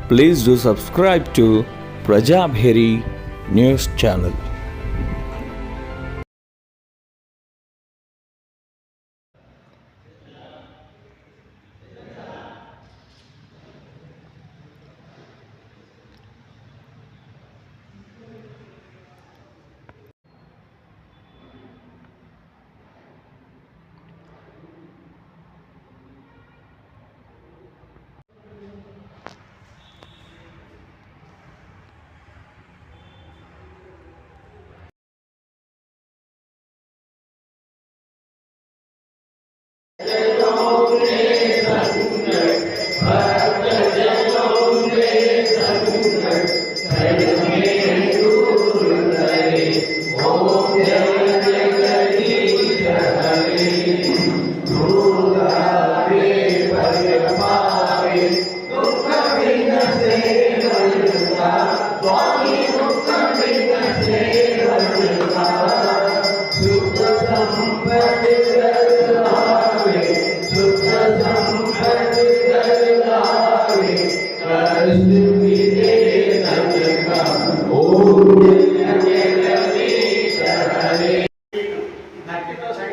Please do subscribe to Prajabheri News Channel.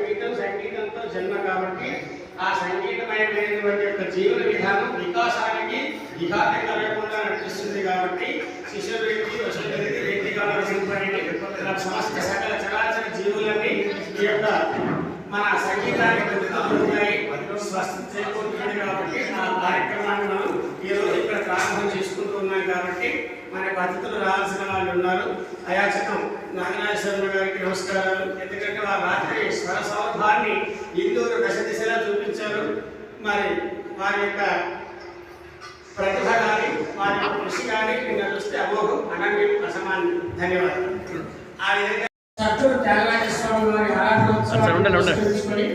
సంగీతంతో జన్మ కాబట్టి ఆ సంగీతమయమైనటువంటి యొక్క జీవన విధానం వికాసానికి విఘాతం కలగకుండా నడిపిస్తుంది కాబట్టి శిశువుడికి వసంతరికి వ్యక్తిగత సంపన్నిని సమస్త సకల చరాచర జీవులన్నీ ఈ యొక్క మన సంగీతానికి బతుకుతున్నాయి స్వస్థ చేకూరుతుంది కాబట్టి ఆ కార్యక్రమాన్ని మనం ఈరోజు ఇక్కడ ప్రారంభం చేసుకుంటున్నాం కాబట్టి మనకు అతిథులు రావాల్సిన వాళ్ళు ఉన్నారు. అయాచకం నాగరాజేశ్వర గారికి నమస్కారాలు. ఎందుకంటే వారు రాత్రి స్వర సౌరభాన్ని ఇందూరు దశ దిశలా చూపించారు. మరి వారి యొక్క ప్రతిభ కానీ వారి యొక్క కృషి కానీ నిన్న చూస్తే అమోఘం అనన్యం అసమానం. ధన్యవాదాలు. ఆ విధంగా సద్గురు త్యాగరాజస్వామి వారి ఆరాధనోత్సవాన్ని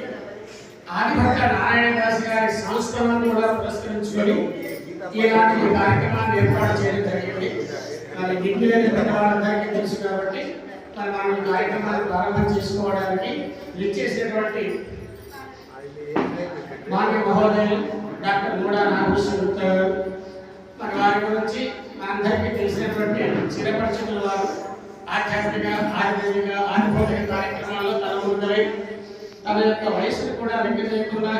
ఆదిభట్ట నారాయణదాస్ గారి సంస్కరణను కూడా పురస్కరించుకొని ఈనాటి ఈ కార్యక్రమాన్ని ఏర్పాటు చేయడం జరిగింది. మరి దిగ్గులేని పెద్దవాళ్ళందరికీ తెలుసు కాబట్టి మరి మనం ఈ కార్యక్రమాన్ని ప్రారంభం చేసుకోవడానికి ఇచ్చేసినటువంటి మాన్య మహోదయులు డాక్టర్ మూడా నాగభూషణ గుప్తా గారు, మరి వారి గురించి మనందరికీ తెలిసినటువంటి చిరపరిచితుల వారు ఆధ్యాత్మిక ఆధ్యాత్మిక ఆధ్యాత్మిక కార్యక్రమాల్లో తన ముందరై తన యొక్క వయసును కూడా లెక్క చేయకుండా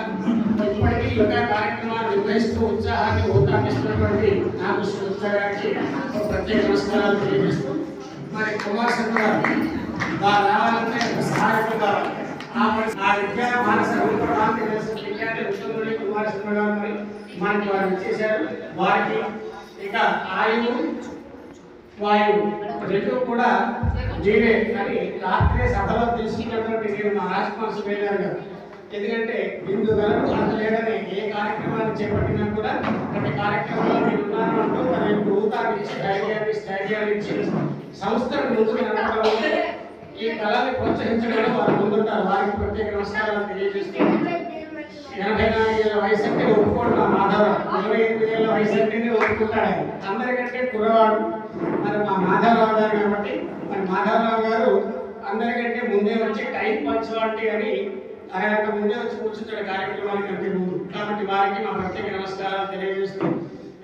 ఇప్పటికీ ఇంకా కార్యక్రమాలు నిర్వహిస్తూ ఉత్సాహాన్ని ఊతాన్నిస్తున్నటువంటి నాగభూషణ గుప్తా గారికి ప్రత్యేక నమస్కారాలు తెలియజేస్తూ మరి కుమార్ శర్మ గారు రావాలంటే సహాయకులుగా ఆ విద్యా మానస రూపరాన్ని విద్యార్థి ఉత్తముడి కుమార్ శర్మ గారు మరి మనకి వారు ఇచ్చేశారు. వారికి ఇక ఆయువు వాయువు రెండు కూడా జీవే అని రాత్రి సభలో తెలుసుకున్నటువంటి నేను మా రాజకుమార్ వెళ్ళాను కదా. ఎందుకంటే బిందు గలను అంత లేదని ఏ కార్యక్రమాన్ని చేపట్టినా కూడా ప్రతి కార్యక్రమంలో నేను ఉన్నాను అంటూ మరి ఊతాన్ని ఇచ్చి ధైర్యాన్ని ఇచ్చి సంస్థను ముందుకు నడపడం ఈ కళని ప్రోత్సహించడంలో వారు ముందుంటారు. వారికి ప్రత్యేక నమస్కారాలు తెలియజేస్తూ 84 ఏళ్ళ వయసు అంటే ఒప్పుకోండి మా మాధవరావు, 28 ఏళ్ళ వయసు అంటేనే ఒప్పుకుంటాడు. అందరికంటే కుర్రవాడు మరి మా మాధవరావు గారు కాబట్టి మరి మాధవరావు గారు అందరికంటే ముందే వచ్చి టైం పంచువాలిటీ అని అరగంట ముందే వచ్చి కూర్చుంటాడు కార్యక్రమానికి అంతే ముందు. కాబట్టి వారికి మా ప్రత్యేక నమస్కారాలు తెలియజేస్తూ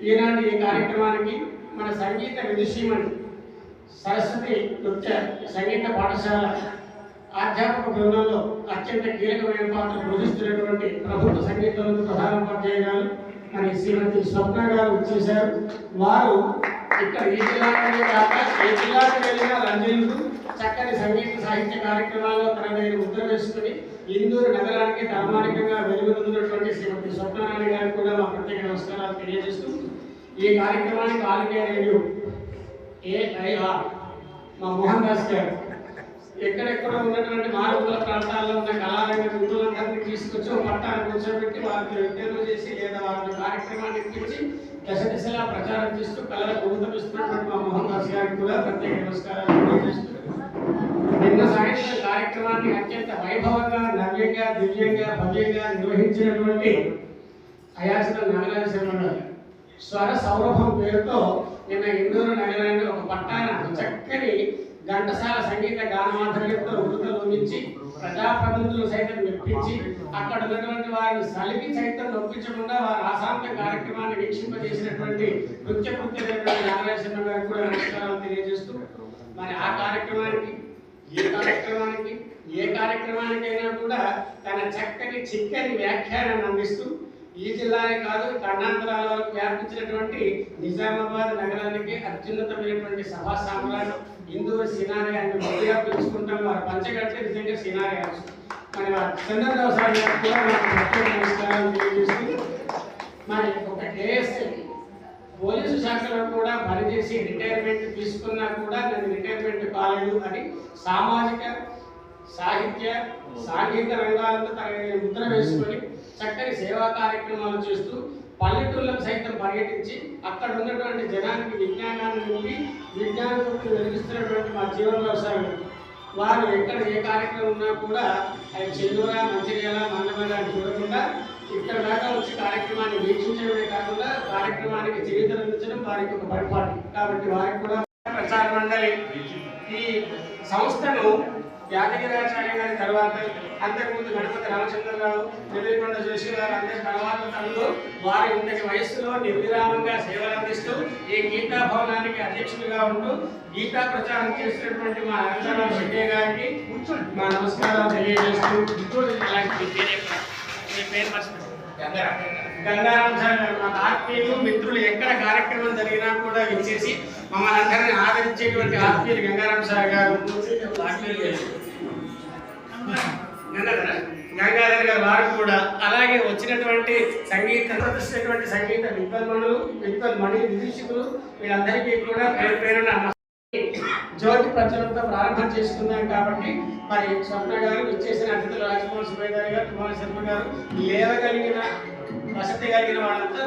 ఈనాటి ఈ కార్యక్రమానికి మన సంగీత విదుషీమణి సరస్వతి నృత్య సంగీత పాఠశాల ఆధ్యాత్మిక బృందంలో అత్యంత కీలకమైన పాత్ర పోషిస్తున్నటువంటి ప్రభుత్వ సంగీతంలో ప్రధానోపాధ్యాయురాలు మరి శ్రీమతి స్వప్న గారు వచ్చేశారు. వారు ఇక్కడ ఈ జిల్లాలోనే కాక ఏ జిల్లాకు వెళ్ళినా రంజనులు చక్కని సంగీత సాహిత్య కార్యక్రమాల్లో తనదైన ముద్ర వేసుకుని ఇందూరు నగరానికి తలమానికంగా వెలుగుతున్నటువంటి శ్రీమతి స్వప్నారాయణ గారికి కూడా మా ప్రత్యేక నమస్కారాలు తెలియజేస్తూ ఈ కార్యక్రమానికి ఆల్ ఇండియా రేడియో AIR మా మోహన్ దాస్ గారు ఎక్కడెక్కడ ఉన్నటువంటి మారుమూల ప్రాంతాల్లో ఉన్న కళారంగ నిపుణులందరినీ తీసుకొచ్చి ఒక పట్టాన్ని కూర్చోబెట్టి వారికి విద్యలు చేసి లేదా వారి కార్యక్రమాన్ని ఇప్పించి దశ దిశలా ప్రచారం చేస్తూ కళలకు ఊతమిస్తున్నటువంటి మా మోహన్ దాస్ గారికి కూడా ప్రత్యేక నమస్కారాలు తెలియజేస్తూ నిన్న సాయంత్రం కార్యక్రమాన్ని అత్యంత వైభవంగా నవ్యంగా దివ్యంగా భవ్యంగా నిర్వహించినటువంటి అయాచన నాగరాజేశ్వర గారు స్వర సౌరభం పేరుతో నిన్న ఇందూరు నగరాన్ని ఒక పట్టాన చక్కని ఘంటసాల సంగీత గానమాధుర్యంతో ఉరుకలోంచి ప్రజాప్రతినిధులు సైతం మెప్పించి అక్కడ ఉన్నటువంటి వారిని సలిపి సైతం నొప్పించకుండా వారి అశాంత కార్యక్రమాన్ని వీక్షింపజేసినటువంటి కృత్యమైనటువంటి నాగరాజశర్మ గారికి కూడా నమస్కారాలు తెలియజేస్తూ మరి ఆ కార్యక్రమానికి ఏ కార్యక్రమానికైనా కూడా తన చక్కని చిక్కని వ్యాఖ్యానాన్ని అందిస్తూ ఈ జిల్లానే కాదు ఖండాంతరాల వరకు వ్యాపించినటువంటి నిజామాబాద్ నగరానికి అత్యున్నతమైనటువంటి సభా సామ్రాట్ ఇందూరు సినారే అని మొదటిగా పిలుచుకుంటాం. వారు పంచగట్టే నిజంగా సినారే మరి వారి చంద్రరావు సార్ గారికి కూడా మనకు ప్రత్యేక నమస్కారాలు తెలియజేస్తూ మరి ఒక కేఎస్ఐ పోలీసు శాఖలో కూడా పనిచేసి రిటైర్మెంట్ తీసుకున్నా కూడా నేను రిటైర్మెంట్ కాలేదు అని సామాజిక సాహిత్య సాంఘిక రంగాలను తన ముద్ర వేసుకొని చక్కని సేవా కార్యక్రమాలు చేస్తూ పల్లెటూళ్ళకు సైతం పర్యటించి అక్కడ ఉన్నటువంటి జనానికి విజ్ఞానాన్ని నింపి విజ్ఞానాన్ని వెలిగిస్తున్నటువంటి మా జీవన వ్యవసాయం వారు ఎక్కడ ఏ కార్యక్రమం ఉన్నా కూడా అది చెల్లూర మంచిర్యాల మండమేళ అని చూడకుండా ఇక్కడ దాకా వచ్చి కార్యక్రమాన్ని వీక్షించడమే కాకుండా కార్యక్రమానికి జీవితం వారికి ఒక పరిపాటి కాబట్టి వారికి కూడా ప్రచార మండలి ఈ సంస్థను యాదగిరాచార్య గారి తర్వాత అంతకుముందు గణపతి రామచంద్రరావు నెల్లికొండ జోషి గారు అందరి తర్వాత తనలో వారి ఇంతటి వయస్సులో నిర్విరామంగా సేవలు అందిస్తూ ఈ గీతా భవనానికి అధ్యక్షులుగా ఉంటూ గీతా ప్రచారం చేసినటువంటి మా అనంతరావు శెట్టే గారికి మా నమస్కారాలు తెలియజేస్తూ గంగారాం సార్ గారు మా ఆత్మీయులు మిత్రులు ఎక్కడ కార్యక్రమం జరిగినా కూడా విచ్చేసి మమ్మల్ని అందరినీ ఆదరించేటువంటి ఆత్మీయులు గంగారాం సార్ గారు గంగాధర్ గారు వారు కూడా అలాగే వచ్చినటువంటి సంగీత విద్వన్మణి విదూషకులు వీళ్ళందరికీ కూడా పేరున జ్యోతి ప్రచురణతో ప్రారంభం చేసుకున్నాం కాబట్టి మరి స్వప్న గారు ఇచ్చేసిన అతిథులు రాజమోహన్ సుబేదారి గారు కుమార్ శర్మ గారు లేవగలిగిన వసతి కలిగిన వాళ్ళంతా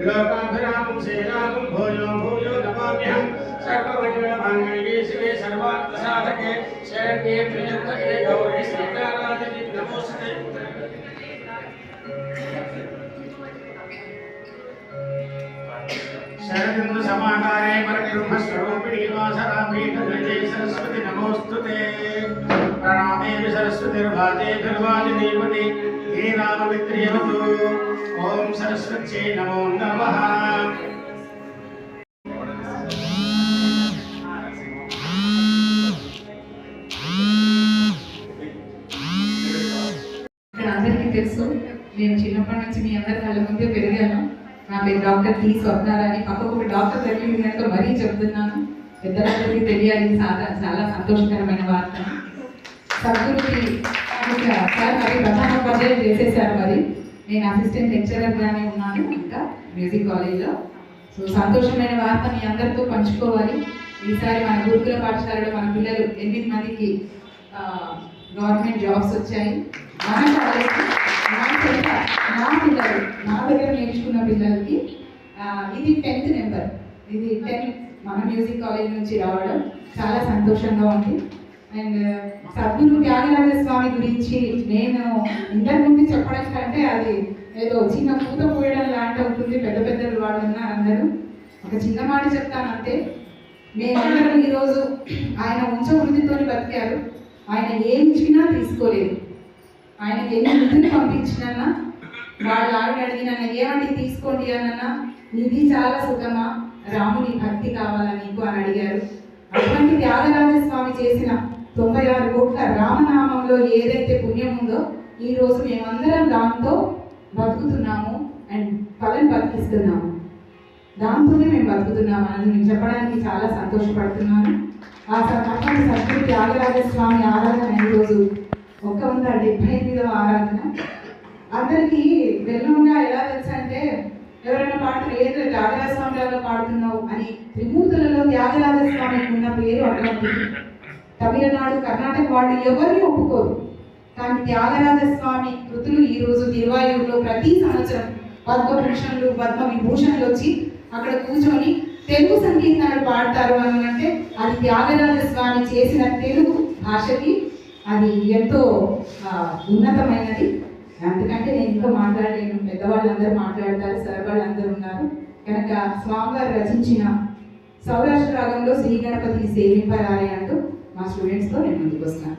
లోకాభిరామం శ్రీరామం భూయో భూయో నమామ్యహం సర్వమంగళమాంగళ్యే శివే సర్వార్థసాధకే శరణ్యే త్ర్యంబకే గౌరీ శ్రీకారాదేవి నమోస్తుతే. శరదిందు సమాకారే పరబ్రహ్మస్వరూపిణీ వాసరాపీఠే సరస్వతి నమోస్తుతే. ప్రణాదేవి సరస్వతిర్వాదేభిర్వాది దేవతే హే రామమిత్రియవతు. ఓం సరస్వత్యై నమో నమః. అందరికీ తెలుసు, నేను చిన్నప్పటి నుంచి మీ అందరి కళ్ళ ముందే పెరిగాను. నా పేరు డాక్టర్ టి స్వప్నారాణి. పక్కకు ఒక డాక్టర్ తగిలింది కనుక మరీ చెప్తున్నాను, పెద్దలందరికీ తెలియాలి. చాలా సంతోషకరమైన వార్త. సద్గురుకి సార్ మరి ప్రధానోపాధ్యాయులు చేసేసారు. మరి నేను అసిస్టెంట్ లెక్చరర్గానే ఉన్నాను ఇంకా మ్యూజిక్ కాలేజ్లో. సో సంతోషమైన వార్త మీ అందరితో పంచుకోవాలి. ఈసారి మన గురుకుల పాఠశాలలో మన పిల్లలు 8 మందికి గవర్నమెంట్ జాబ్స్ వచ్చాయి. మన కాలేజ్కి నా దగ్గర నేర్చుకున్న పిల్లలకి ఇది 10th నెంబర్. ఇది 10 మన మ్యూజిక్ కాలేజ్ నుంచి రావడం చాలా సంతోషంగా ఉంది. అండ్ సద్గురు త్యాగరాజ స్వామి గురించి నేను ఇంతకు ముందు చెప్పడం కంటే అది ఏదో చిన్న పూత పోయడం లాంటి అవుతుంది. పెద్ద పెద్దలు వాళ్ళు ఉన్నారు అందరూ. ఒక చిన్న మాట చెప్తానంతే, మేమందరం ఈరోజు ఆయన ఉంచవృద్ధితో బతికారు. ఆయన ఏం ఇచ్చినా తీసుకోలేదు. ఆయనకి ఎన్ని నిధులు పంపించినా వాళ్ళు ఆవిడ అడిగిన ఏమంటే తీసుకోండి అన్నా ఇది చాలా సుఖమా, రాముని భక్తి కావాలా నీకు అని అడిగారు. అటువంటి త్యాగరాజ స్వామి చేసిన 96 కోట్ల రామనామంలో ఏదైతే పుణ్యం ఉందో ఈరోజు మేమందరం దాంతో బతుకుతున్నాము అండ్ వాళ్ళని బతికిస్తున్నాము. దాంతోనే మేము బతుకుతున్నాము అని నేను చెప్పడానికి చాలా సంతోషపడుతున్నాను. ఆ అటువంటి సద్గురు త్యాగరాజ స్వామి ఆరాధన ఈరోజు 178వ ఆరాధన. అందరికీ వెల్లంగా ఎలా తెలుసు అంటే, ఎవరైనా పాడుతున్న ఏదో త్యాగరాజ స్వామిలో పాడుతున్నావు అని త్రిమూర్తులలో త్యాగరాజ స్వామికి ఉన్న పేరు అటువంటిది. తమిళనాడు, కర్ణాటక వాళ్ళు ఎవరిని ఒప్పుకోరు. కానీ త్యాగరాజ స్వామి కృతులు ఈరోజు తిరువాయూరులో ప్రతి సంవత్సరం పద్మభూషణులు, పద్మ విభూషణులు వచ్చి అక్కడ కూర్చొని తెలుగు సంగీతాలు పాడతారు అని అంటే అది త్యాగరాజ స్వామి చేసిన తెలుగు భాషకి అది ఎంతో ఉన్నతమైనది. అందుకంటే నేను ఇంకా మాట్లాడలేను, పెద్దవాళ్ళందరూ మాట్లాడతారు, సార్ వాళ్ళందరూ ఉన్నారు కనుక స్వామివారు రచించిన సౌరాష్ట్ర రాగంలో శ్రీ గణపతిని సేవింపరారే అంటూ మా స్టూడెంట్స్తో నేను ముందుకు వస్తాను.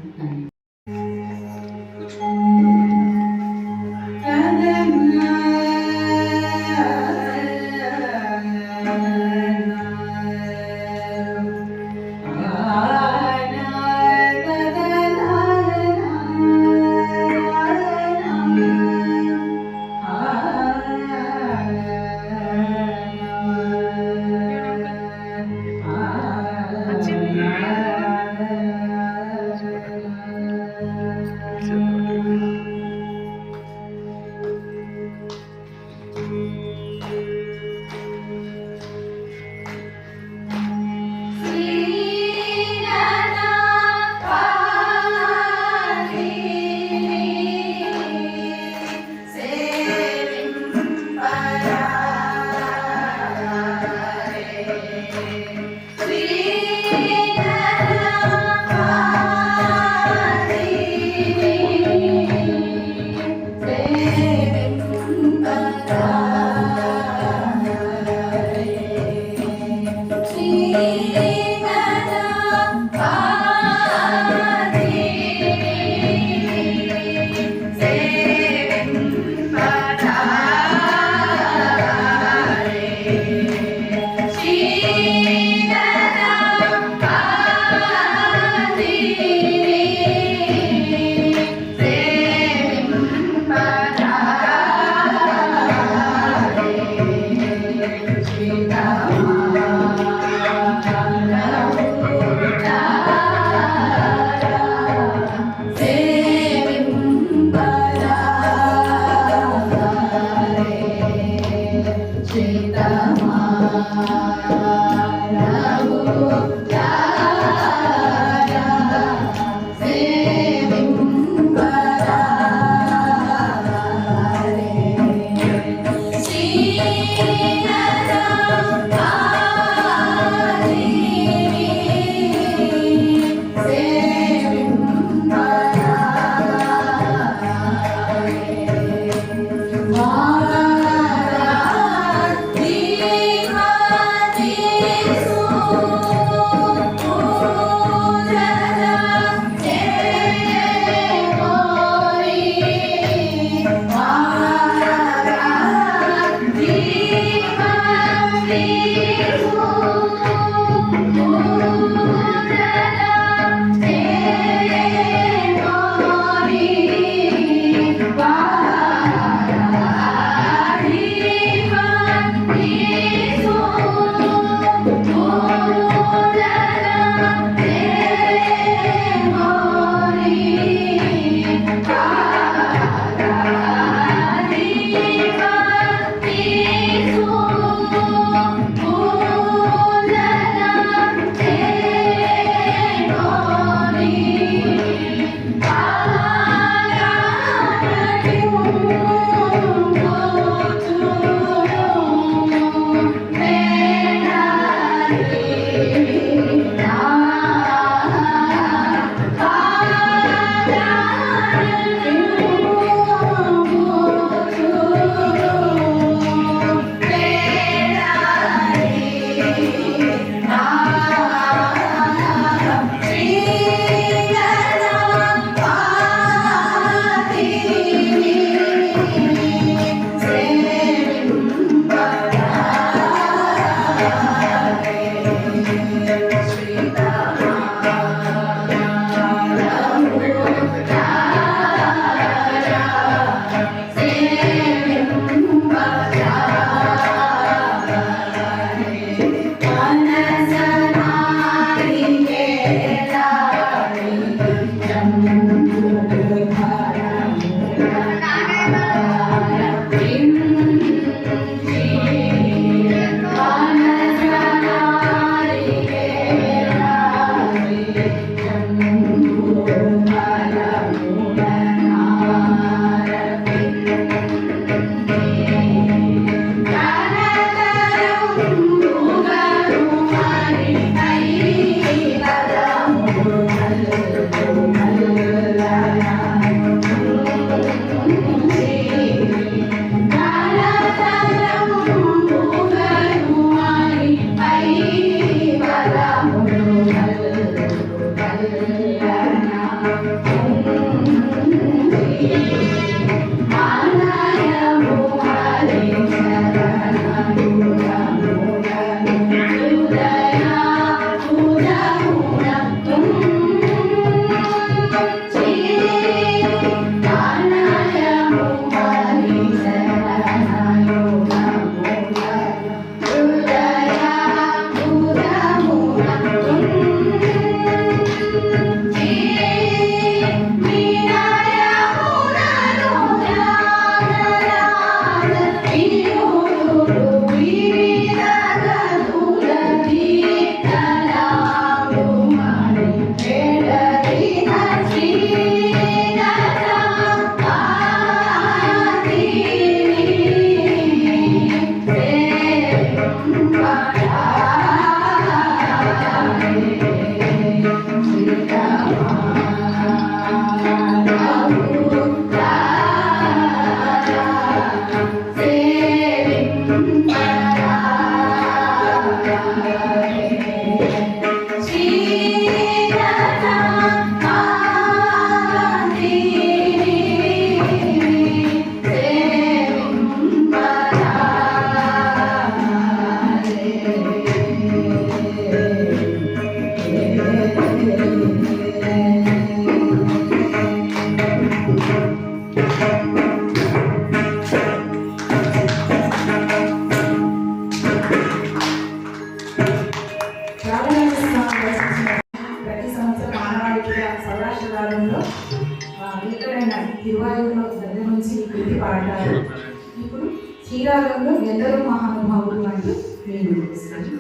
ప్రతి సంవత్సరం మానవాళిగా సౌరాష్ట్ర భాగంలో ఎక్కడైనా తిరువాయూరులో దగ్గర నుంచి కృతి పాడతారు. ఇప్పుడు శ్రీరాగంలో ఎందరో మహానుభావులు అంటూ నేను చూపిస్తాను.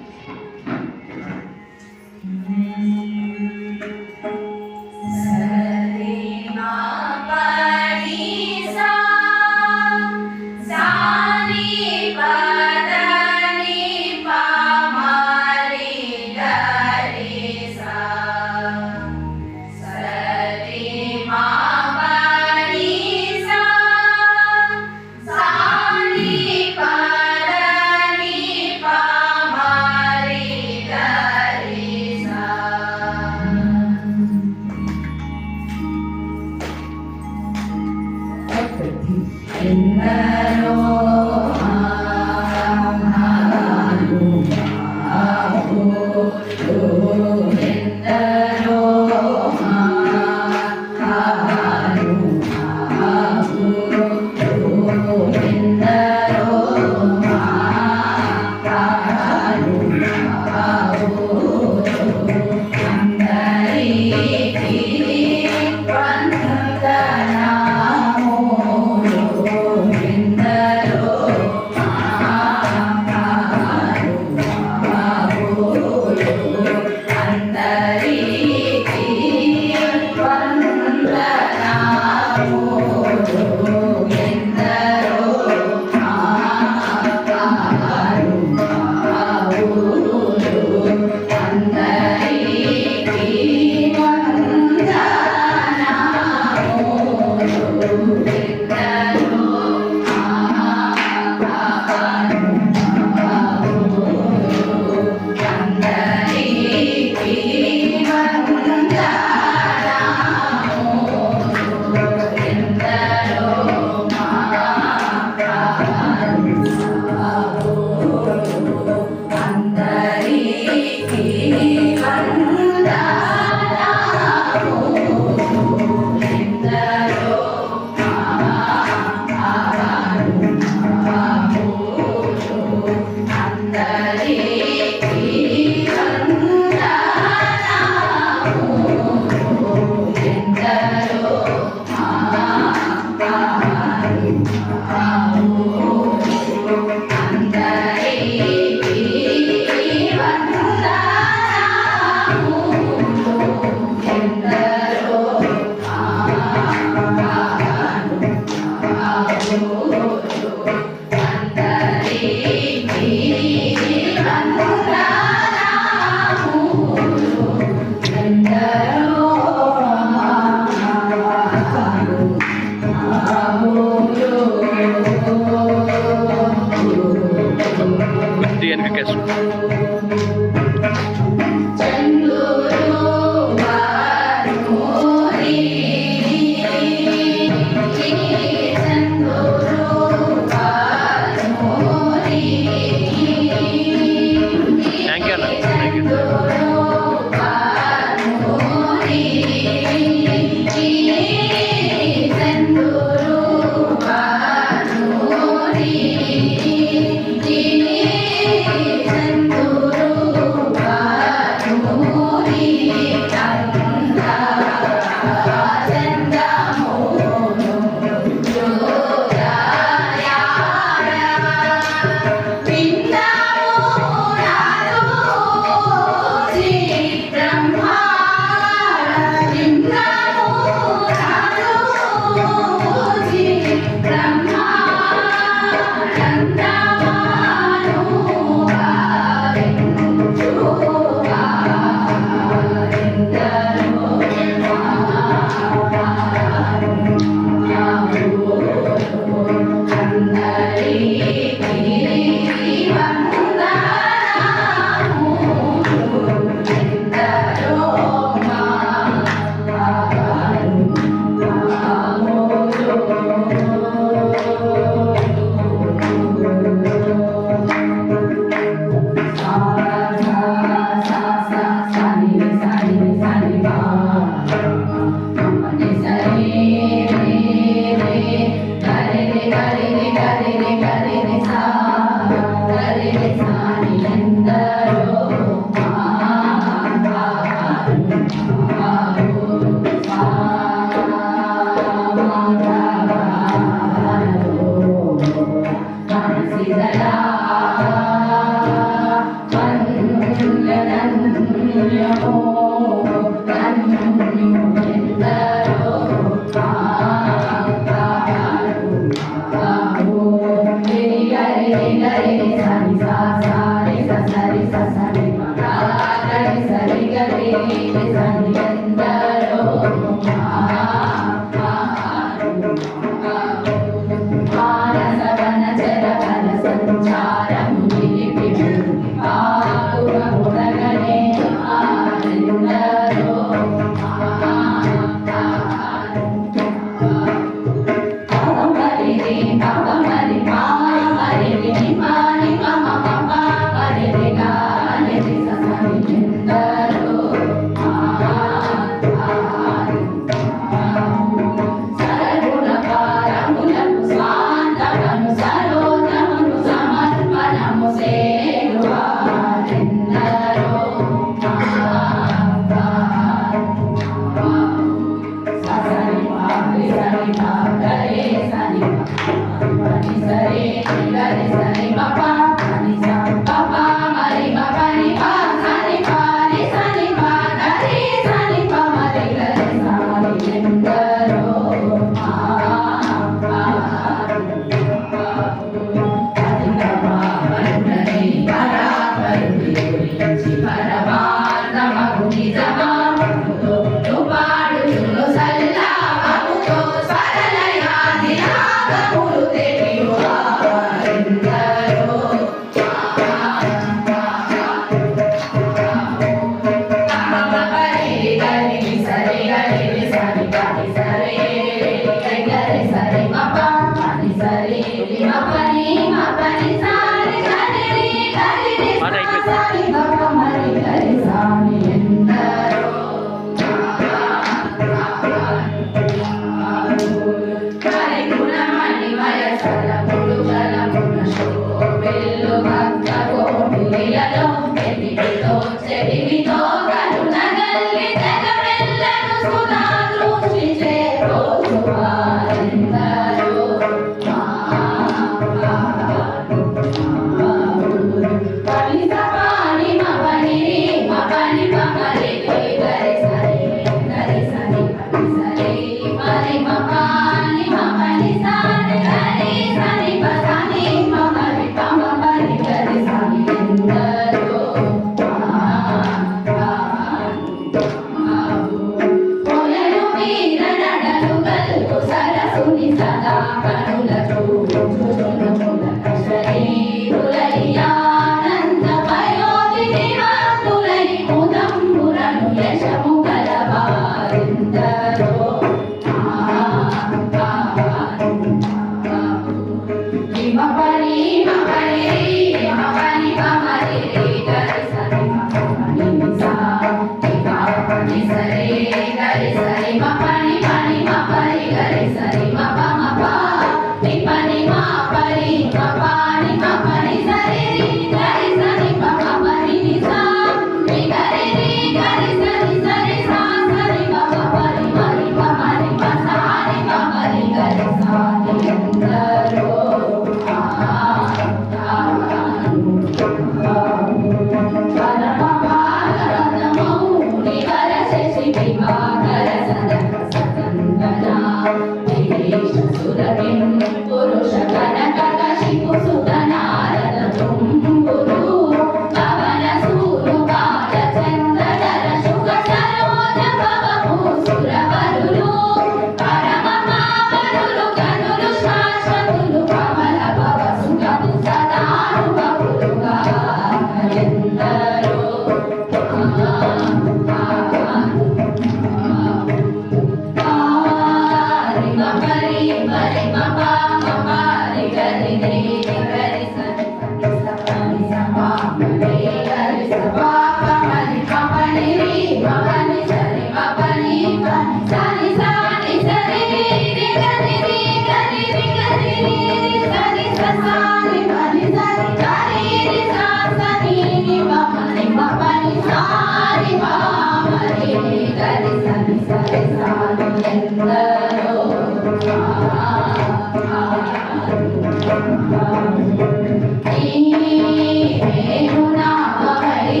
నేను నా భవై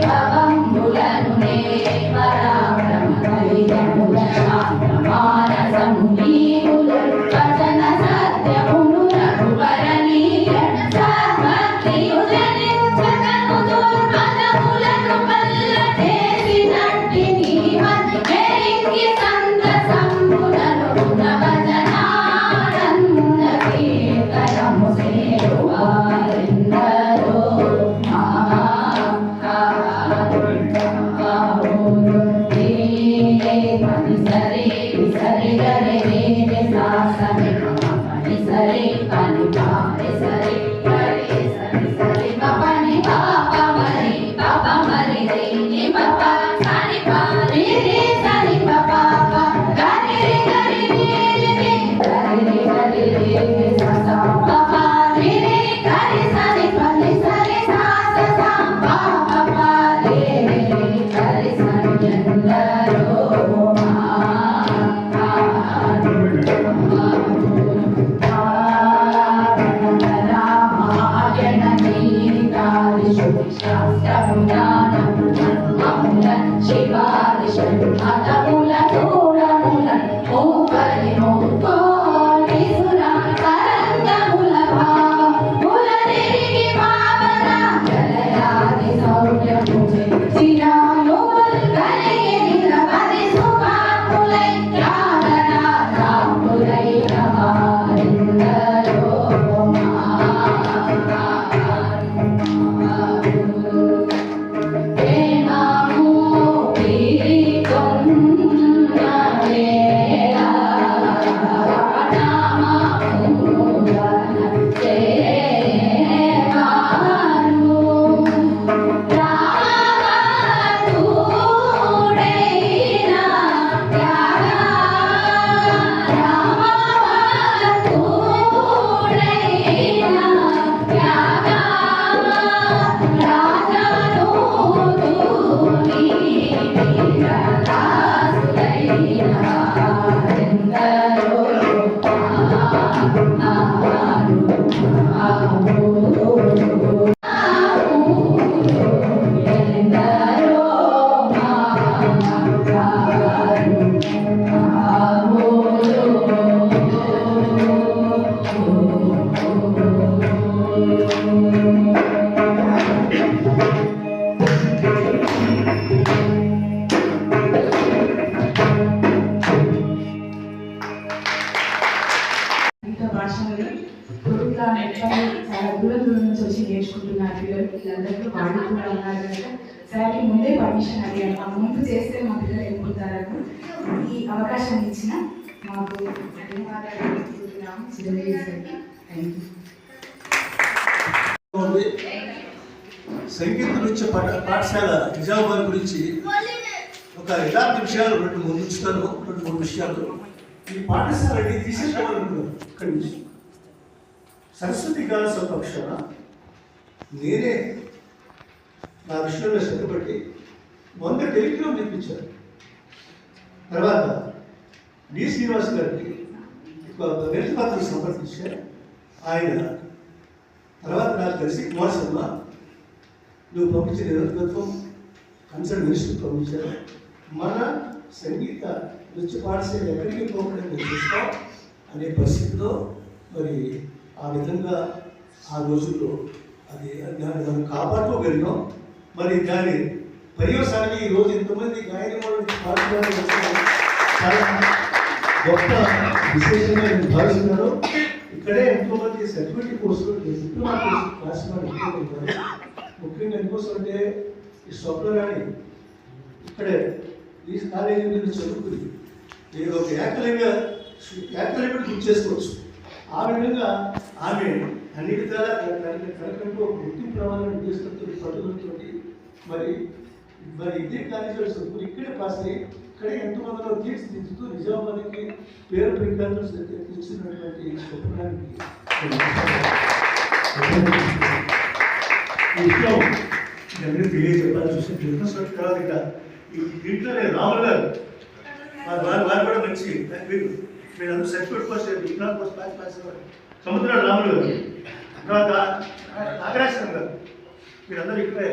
భవంబులను సార్కి ముందే పర్మిషన్ అడిగాను, ఆ ముందు చేస్తే మా పిల్లలు వెళ్ళిపోతారని. ఈ అవకాశం ఇచ్చిన మాకు ధన్యవాదాలు తెలుపుతున్నాము చిరంజీవి సార్కి. Thank you. సంగీత నృత్య పాఠశాల నిజామాబాద్ గురించి ఒక యథార్థ విషయాలు 2-3 ఉంచుతాను. 2-3 విషయాలు. ఈ పాఠశాలని తీసేసుకోవాలనుకున్నాను. ఇక్కడి నుంచి సరస్వతి గారి పక్షాన నేనే నా విషయంలో శ్రద్ధపట్టి 100 టెలిగ్రామ్ తెప్పించాను. తర్వాత డి శ్రీనివాస్ గారికి వినతి పత్రం సమర్పించారు. ఆయన తర్వాత నాకు కలిసి కుమార్ శర్మ నువ్వు పంపించిన నేతృత్వం కన్సర్న్ మినిస్టర్ పంపించారు. మన సంగీత నృత్య పాఠశాల ఎక్కడికి పోకుండా చూస్తాం అనే పరిస్థితిలో మరి ఆ విధంగా ఆ రోజుల్లో అది దాన్ని మనం కాపాడుకోగలిగాం. మరి దాని పర్యవసానాన్ని ఈరోజు ఎంతమంది గాయని పాడుతున్నారు చాలా గొప్ప విశేషంగా నేను భావిస్తున్నాను. ఇక్కడే ఎంతోమంది సర్టిఫికేట్ కోర్సులు డిప్లొమా కోర్సు క్లాస్ ఉంటారు. ముఖ్యంగా ఎందుకోసం అంటే ఈ స్వప్నరాణి ఇక్కడే ఈ కాలేజీ మీద చదువుకుని నేను ఒక ఏకలవ్యుడు గుర్తు చేసుకోవచ్చు. ఆ విధంగా ఆమె అన్నిటి ద్వారా తనకంటూ ఒక గుర్తింపు రావాలని ఉద్దేశంతో పట్టుదలతో మరి ఇదే కాలేజీలో చదువుకుని ఇక్కడే పాస్ అయ్యి ఇక్కడే ఎంతమందిలో తీర్చిదిద్దుతూ నిజామాబాద్కి పేరు ప్రఖ్యాతులు తెచ్చినటువంటి స్వప్నానికి ఈ విషయం అందరికీ తెలియజెప్పాలని చూసిన బిజినెస్ తర్వాత ఇక దీంట్లోనే రాములు గారు వారు కూడా మంచి మీరు అందరూ సర్టిఫికేట్ కోర్స్ విజ్ఞాన కోర్స్ పాస్ సముద్రాలు రాములు గారు తర్వాత నాగరాజన్ గారు మీరందరూ ఇక్కడే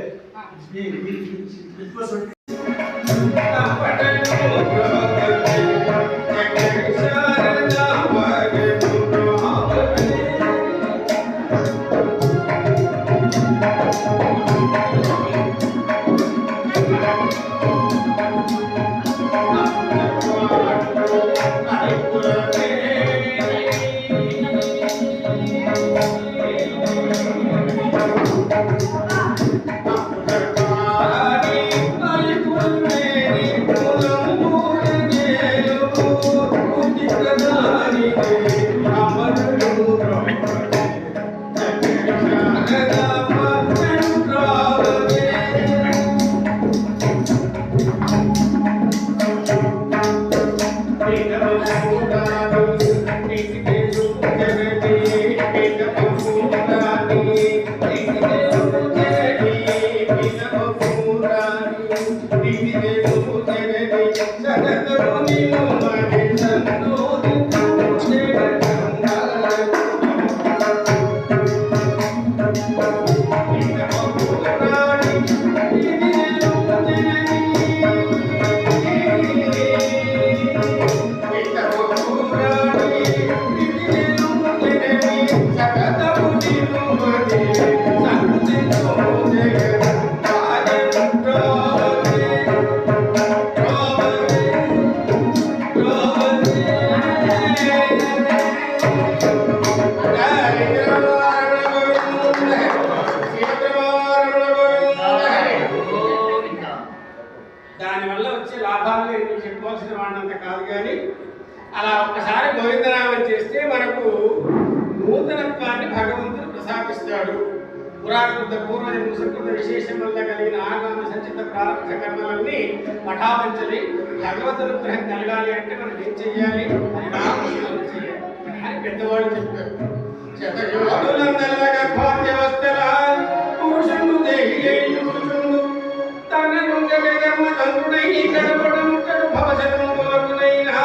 దానివల్ల వచ్చే లాభాలను నేను చెప్పుకోవాల్సిన వాడినంత కాదు. కానీ అలా ఒక్కసారి గోవిందనామం చేస్తే మనకు నూతనత్వాన్ని భగవంతుడు ప్రసాదిస్తాడు. పురాకృత పూర్వజన్మ సుకృత విశేషం వల్ల కలిగిన ఆగామి సంచిత ప్రారంభ కర్మలన్నీ పఠాపంచలి. భగవద్ అనుగ్రహం కలగాలి అంటే మనం ఏం చెయ్యాలి? నామస్మరణ చేయాలి అని పెద్దవాళ్ళు చెప్పారు. శతయోగులందల గర్భాద్యవస్థల పురుషుడు దేహి తన ధర్మతంత్రుడై గడపడముట్టడు భవశతములకునైనా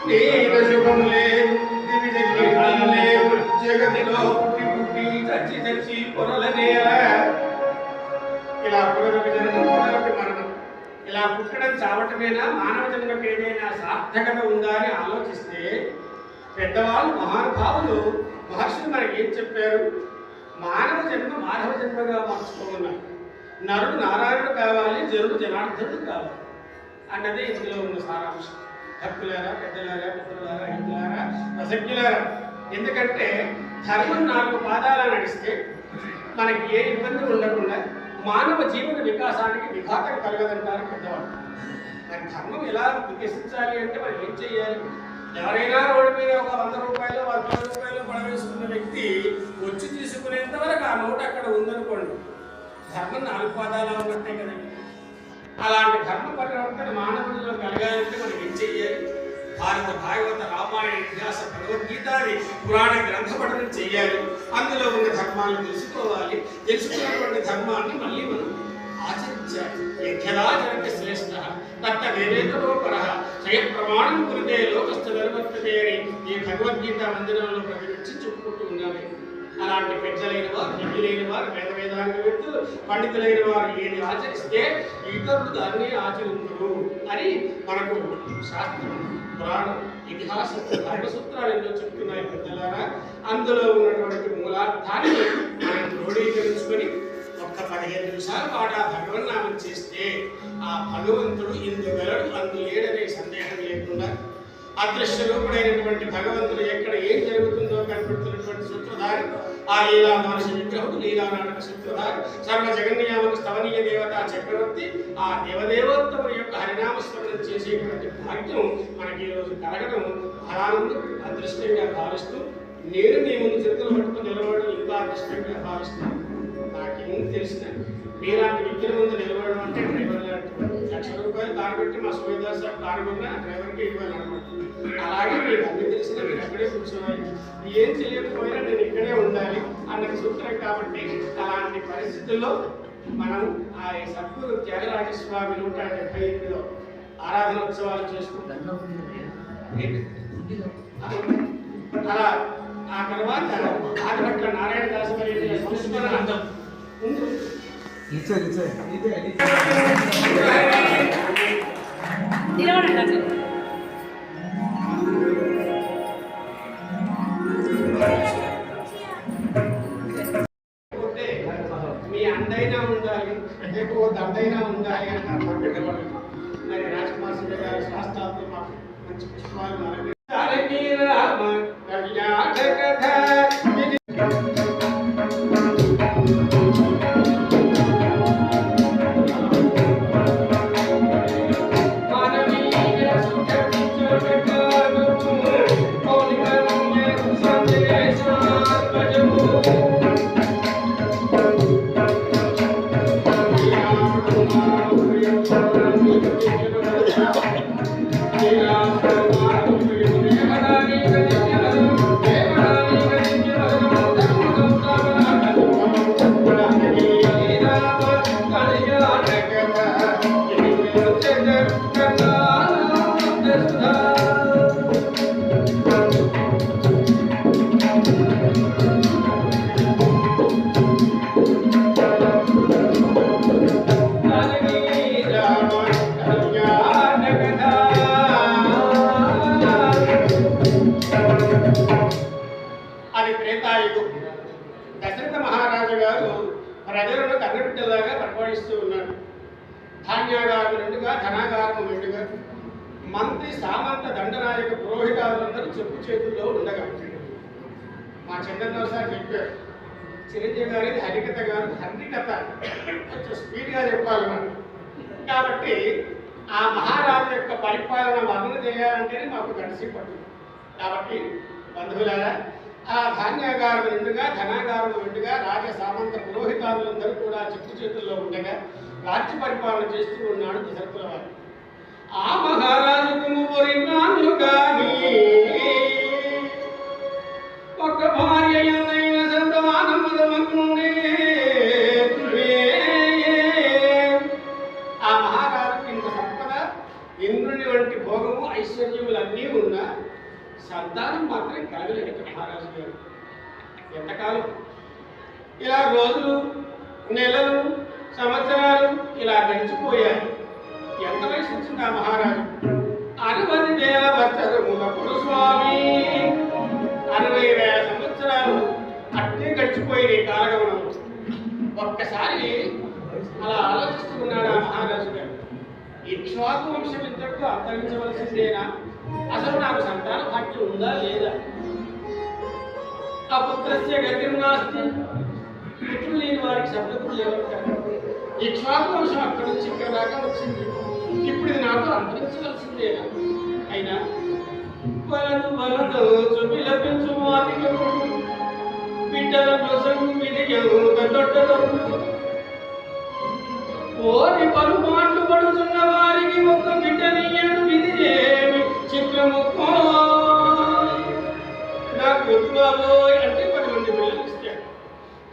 నీల శుభం లేదు దివిజ లేదు జగతిలో పుట్టి పుట్టి చచ్చి చచ్చి పొరలనేల. ఇలా పునరభిజనము పునరపి మరణం, ఇలా పుట్టడం చావటమేనా? మానవ జన్మకు ఏదైనా సార్థకత ఉందా అని ఆలోచిస్తే పెద్దవాళ్ళు మహానుభావులు మహర్షులు మనకి ఏం చెప్పారు? మానవ జన్మ మానవ జన్మగా మార్చుకోమన్నారు. నరుడు నారాయణుడు కావాలి, జరుడు జనార్దనుడు కావాలి అన్నదే ఇందులో ఉన్న సారాంశం. భక్తులారా, పెద్దలారా, మిత్రులారా, హిందులారా, ప్రసజ్ఞులారా, ఎందుకంటే ధర్మం 4 పాదాల నడిస్తే మనకి ఏ ఇబ్బంది ఉండకుండా మానవ జీవన వికాసానికి విఘాతం కలగదంటారు పెద్దవాళ్ళు. మరి ధర్మం ఎలా వికసించాలి అంటే మరి ఏం చేయాలి? ఎవరైనా రోడ్డు మీద ఒక 100 రూపాయలు 10 రూపాయలు పడవేసుకున్న వ్యక్తి వచ్చి తీసుకునేంత వరకు ఆ నోటు అక్కడ ఉందనుకోండి, ధర్మం 4 పాదాలు ఉన్నట్టే కదండి. అలాంటి ధర్మ పరివర్తన మానవుడిలో కలగాలంటే మనం ఏం చెయ్యాలి? భారత, భాగవత, రామాయణ, ఇతిహాస, భగవద్గీతాది పురాణ గ్రంథ పఠనం చెయ్యాలి. అందులో ఉన్న ధర్మాన్ని తెలుసుకోవాలి. తెలుసుకున్నటువంటి ధర్మాన్ని మళ్ళీ మనం ఆచరించాలి. యజ్ఞరాజనక శ్రేష్ఠ తత్త వేవేతరో పరః స్వయం ప్రమాణం కురితే లోకస్థ నిర్వర్తతే అని ఈ భగవద్గీత మందిరంలో ప్రతినిచ్చి చెప్పుకుంటూ ఉన్నామే. అలాంటి పెద్దలైన వారు, దివ్యులైన వారు, వేదాంగవేత్తలు, పండితులైన వారు ఏది ఆచరిస్తే ఇతరులు దాన్ని ఆచరించరు అని మనకు శాస్త్రం, పురాణం, ఇతిహాసం, ధర్మసూత్రాలు ఎన్నో చెప్తున్నాయి పెద్దలారా. అందులో ఉన్నటువంటి మూలార్థాన్ని మనం క్రోడీకరించుకొని ఒక్క 15 నిమిషాల పాటు ఆ భగవన్నామం చేస్తే ఆ భగవంతుడు ఇందు వెలడు అందు లేడనే సందేహం లేకుండా అదృశ్య రూపుడైనటువంటి భగవంతుడు ఎక్కడ ఏం జరుగుతుందో కనపడుతున్నటువంటి సూత్రధారి ఆ లీలా మానుష విగ్రహుడు, లీలా నాటక సూత్రధారి, సర్వ జగన్యామక స్థవనీయ దేవత చక్రవర్తి, ఆ దేవదేవోత్తముని యొక్క హరినామస్మరణం చేసేటువంటి భాగ్యం మనకి ఈరోజు కలగడం ఆనందం, అదృష్టంగా భావిస్తూ నేను మీ ముందు చేతులు పట్టుకుని నిలబడడం ఇంకా అదృష్టంగా భావిస్తున్నాను. నాకేం తెలిసిన మీలాంటి వ్యక్తుల ముందు నిలబడడం అంటే డ్రైవర్ లాంటి 1,00,000 రూపాయలు కారు పెట్టి మా సువేదా సార్ కారు కొన్నా డ్రైవర్కి ఇవ్వాలన్నమాట. అలాగే మీకు అన్ని తెలిసినా మీరు అక్కడే కూర్చోవాలి, ఏం చేయకపోయినా నేను ఇక్కడే ఉండాలి అన్నది సూత్రం. కాబట్టి అలాంటి పరిస్థితుల్లో మనం ఆ సద్గురు త్యాగరాజస్వామి 178వ ఆరాధనోత్సవాలు చేసుకుంటాం. అలా ఆ తర్వాత ఆదిభట్ల నారాయణ దాసు గారి సంస్మరణ ఉంది. మీ అందైనా ఉండాలి, ఎక్కువ దండైనా ఉండాలి అని మరి రాజకుమార్ సింగ్ గారి శాస్త్రాలతో మాకు మంచి పుష్పాలు దశరథ మహారాజు గారు ప్రజలను కన్నబిడ్డలాగా పరిపాలిస్తూ ఉన్నాడు. ధాన్యాగారం నిండుగా, ధనాగారం నిండుగా, మంత్రి, సామంత, దండనాయక, పురోహితాదులందరూ చెప్పు చేతుల్లో ఉండగా మా చంద్రరావు సార్ చెప్పారు, చిరంజీవి గారి హరికథ గారు హరికథ కొంచెం స్పీడ్గా చెప్పాలన్నారు. కాబట్టి ఆ మహారాజు యొక్క పరిపాలన వర్ణన చేయాలంటేనే మాకు గడిసి పడుతుంది. కాబట్టి బంధువులారా, ఆ ధాన్యాగారం నిండుగా, ధనాగారం నిండుగా, రాజ సామంత పురోహితాదులందరూ కూడా చెప్పు చేతుల్లో ఉండగా రాజ్య పరిపాలన చేస్తూ ఉన్నాడు దశరథుల వారు. ఆ మహారాజుకు మురినాను కానీ ఒక భార్య ఎందైన సంతానముండే. ఆ మహారాజుకు ఇంత సంపద, ఇంద్రుని వంటి భోగము, ఐశ్వర్యములన్నీ ఉన్నా సంతానం మాత్రం కలగలేదు మహారాజు గారు. ఎంతకాలం ఇలా రోజులు, నెలలు, సంవత్సరాలు ఇలా గడిచిపోయాయి. ఎంత వయసు వచ్చింది ఆ మహారాజు? 60,000 సంవత్సరములప్పుడు స్వామి, 60,000 సంవత్సరాలు అట్టే గడిచిపోయినాయి కాలగమనంలో. ఒక్కసారి అలా ఆలోచిస్తూ ఉన్నాడు ఆ మహారాజు గారు, ఇక్ష్వాకు వంశం ఇంతటితో అంతరించవలసిందేనా? అసలు నాకు సంతాన భాగ్యం ఉందా లేదా? ఆ పుత్రస్య గతిర్నాస్తి, పుత్రులు లేని వారికి శబ్దకులు లేవంటారు. ఇక్ష్వాకు వంశం అక్కడి నుంచి ఇక్కడ దాకా వచ్చింది. ఇప్పుడు ఇది నాతో అంతరించవలసిందేనా? అయినా వలదు వలదు చుపిల పెంచు బిడ్డల ప్రసంగు ఓరి పలుమాట్లు పడుతున్న వారికి ఒక్క బిడ్డనియ్యడు విధి ఏమి చిత్రము నాకు వద్దు బాబోయ్ అంటే 10 మంది పిల్లలు ఇస్తాడు.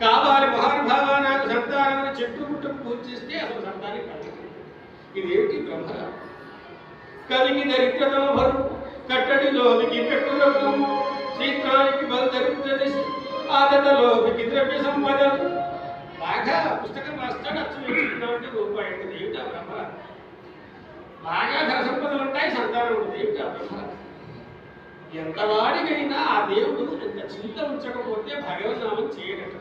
కావాలి మహానుభావ నాకు సంతానం చెట్టు పుట్టుకు పూజిస్తే అసలు సంతానం కలుగుతుంది. ఇదేమిటి బ్రహ్మ కలిగి దరిద్రతమ భరు కట్టడిలోకి పెట్టులకు క్షేత్రానికి బలు దరిద్రది ఆదతలోకి ద్రవ్య సంపద బాగా పుస్తకం రాస్తాడు అచ్చు నేర్చుకున్నామంటే రూపాయి ఉంటుంది. ఏమిటా బ్రహ్మ? బాగా ధన సంపదలు ఉంటాయి, సంతానం ఉంటుంది. ఏమిటా బ్రహ్మ? ఎంతవాడికైనా ఆ దేవుడు ఎంత చింత ఉంచకపోతే భగవన్నామం చేయడట.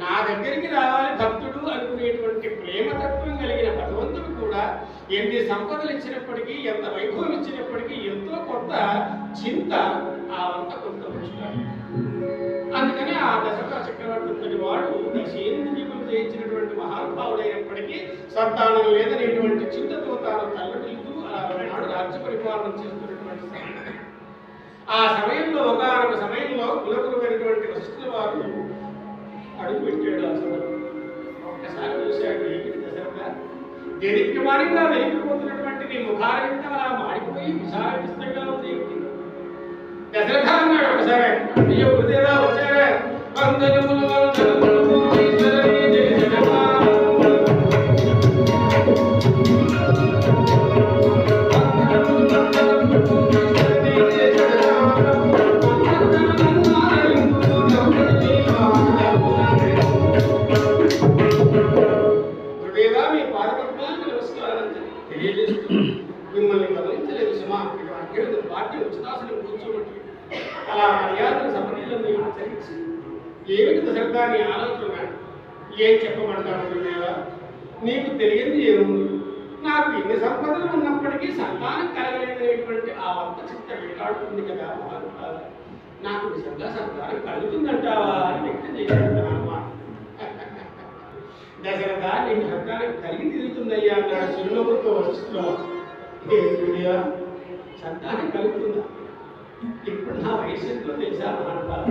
నా దగ్గరికి రావాలి భక్తుడు అనుకునేటువంటి ప్రేమతత్వం కలిగిన భగవంతుడు కూడా ఎన్ని సంపదలు ఇచ్చినప్పటికీ, ఎంత వైభవం ఇచ్చినప్పటికీ ఎంతో కొంత చింత ఆ వంత కొంత ఉంచుతాడు. అందుకని ఆ దశరథ చక్రవర్తి వాడు దశేంద్రియులు జయించినటువంటి మహానుభావుడైనప్పటికీ సంతానం లేదనేటువంటి చింతతో తాను తల్లడిల్లుతూ నాడు రాజ్య పరిపాలన చేస్తున్నటువంటి సమయం. ఆ సమయంలో ఒకనొక సమయంలో కులగురువైనటువంటి వశిష్ఠుల వారు అడుగు పెట్టాడు. అసలు ఒక్కసారి చూశాడు. ఏమిటి దశరథ, దేదీప్యమానంగా వెలిగిపోతున్నటువంటి నీ ముఖారంతా అలా మాడిపోయి విశాలగా ఉంది. ఏమిటి దశరథ అన్నాడు ఒకసారి. అయ్యో గురుదేవా వచ్చారా? వందనములు గురుదేవా మీ పాదపద్మాలకు నమస్కారం తెలియజేస్తూ మిమ్మల్ని గమనించలేదు సుమా. పార్టీ ఉచితాసనం కూర్చోబట్టి అలా మర్యాదలు సమన్వయాలను ఆచరించి ఏమిటి దశరథాన్ని ఆలోచన ఏం చెప్పమంటారు గురుదేవా? నీకు తెలియదు ఏముంది. నాకు ఎన్ని సంపదలు ఉన్నప్పటికీ సంతానం కలగలేదనేటువంటి ఆ వంత చింత వేటాడుతుంది కదా మహానుభావ. నాకు నిజంగా సంతానం కలుగుతుందంటావా అని వ్యక్తం చేశాడు. దశరథ నీకు సంతానం కలిగి తిరుగుతుందయ్యా అన్నాడు చిరునవ్వుతో వస్తున్నా. గురుదేవా సంతానం కలుగుతుందా? ఇప్పుడు నా వయసు ఎంతో తెలుసా మహానుభావ?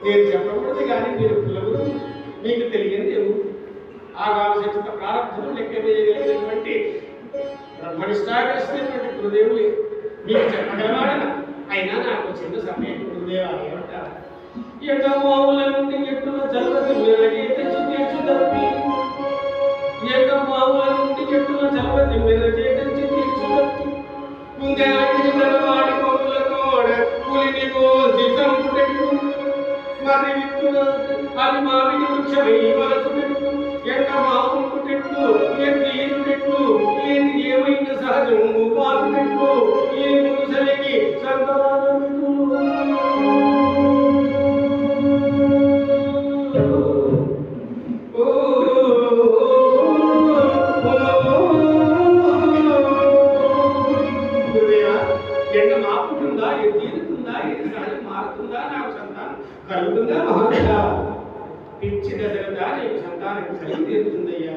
నేను చెప్పకూడదు కానీ మీరు పిల్లలు మీకు తెలియదు ఏమో. ఆగామశక్త ప్రారంభం లెక్క వేయగలిగినటువంటి బ్రహ్మనిష్టాగరిస్తున్నటువంటి గురుదేవులు మీకు చెప్పగలవాడన. అయినా నాకు చిన్న సమయం గురుదేవా ఏమంటారు? ఎడమోవుల నుండి ఎట్టున చల్లటి మెరగి తెచ్చు తీర్చు తప్పి ఎడమోవుల నుండి ఎట్టున చల్లటి మెరగి తెచ్చు తీర్చు తప్పి ముందేవాడి కొమ్ముల కోడ పులిని కోసి చంపుటెట్టు మరి విత్తున అది మామిడి వృక్షమై వలచుటెట్టు ఎండ మాముటెట్టు ఎన్నీరుటెట్టు ఏది ఏమైనా సహజము పాలుటెట్టు ఏ పురుషులకి సంతానమిటు ఎండ మాపుతుందా, ఏది తీరుతుందా, ఏది సహజం మారుతుందా, నాకు సంతానం కలుగుతుందా మహానుభావ? పిచ్చి దశరథ నీకు సంతానం కలిగి తీరుతుందయ్యా.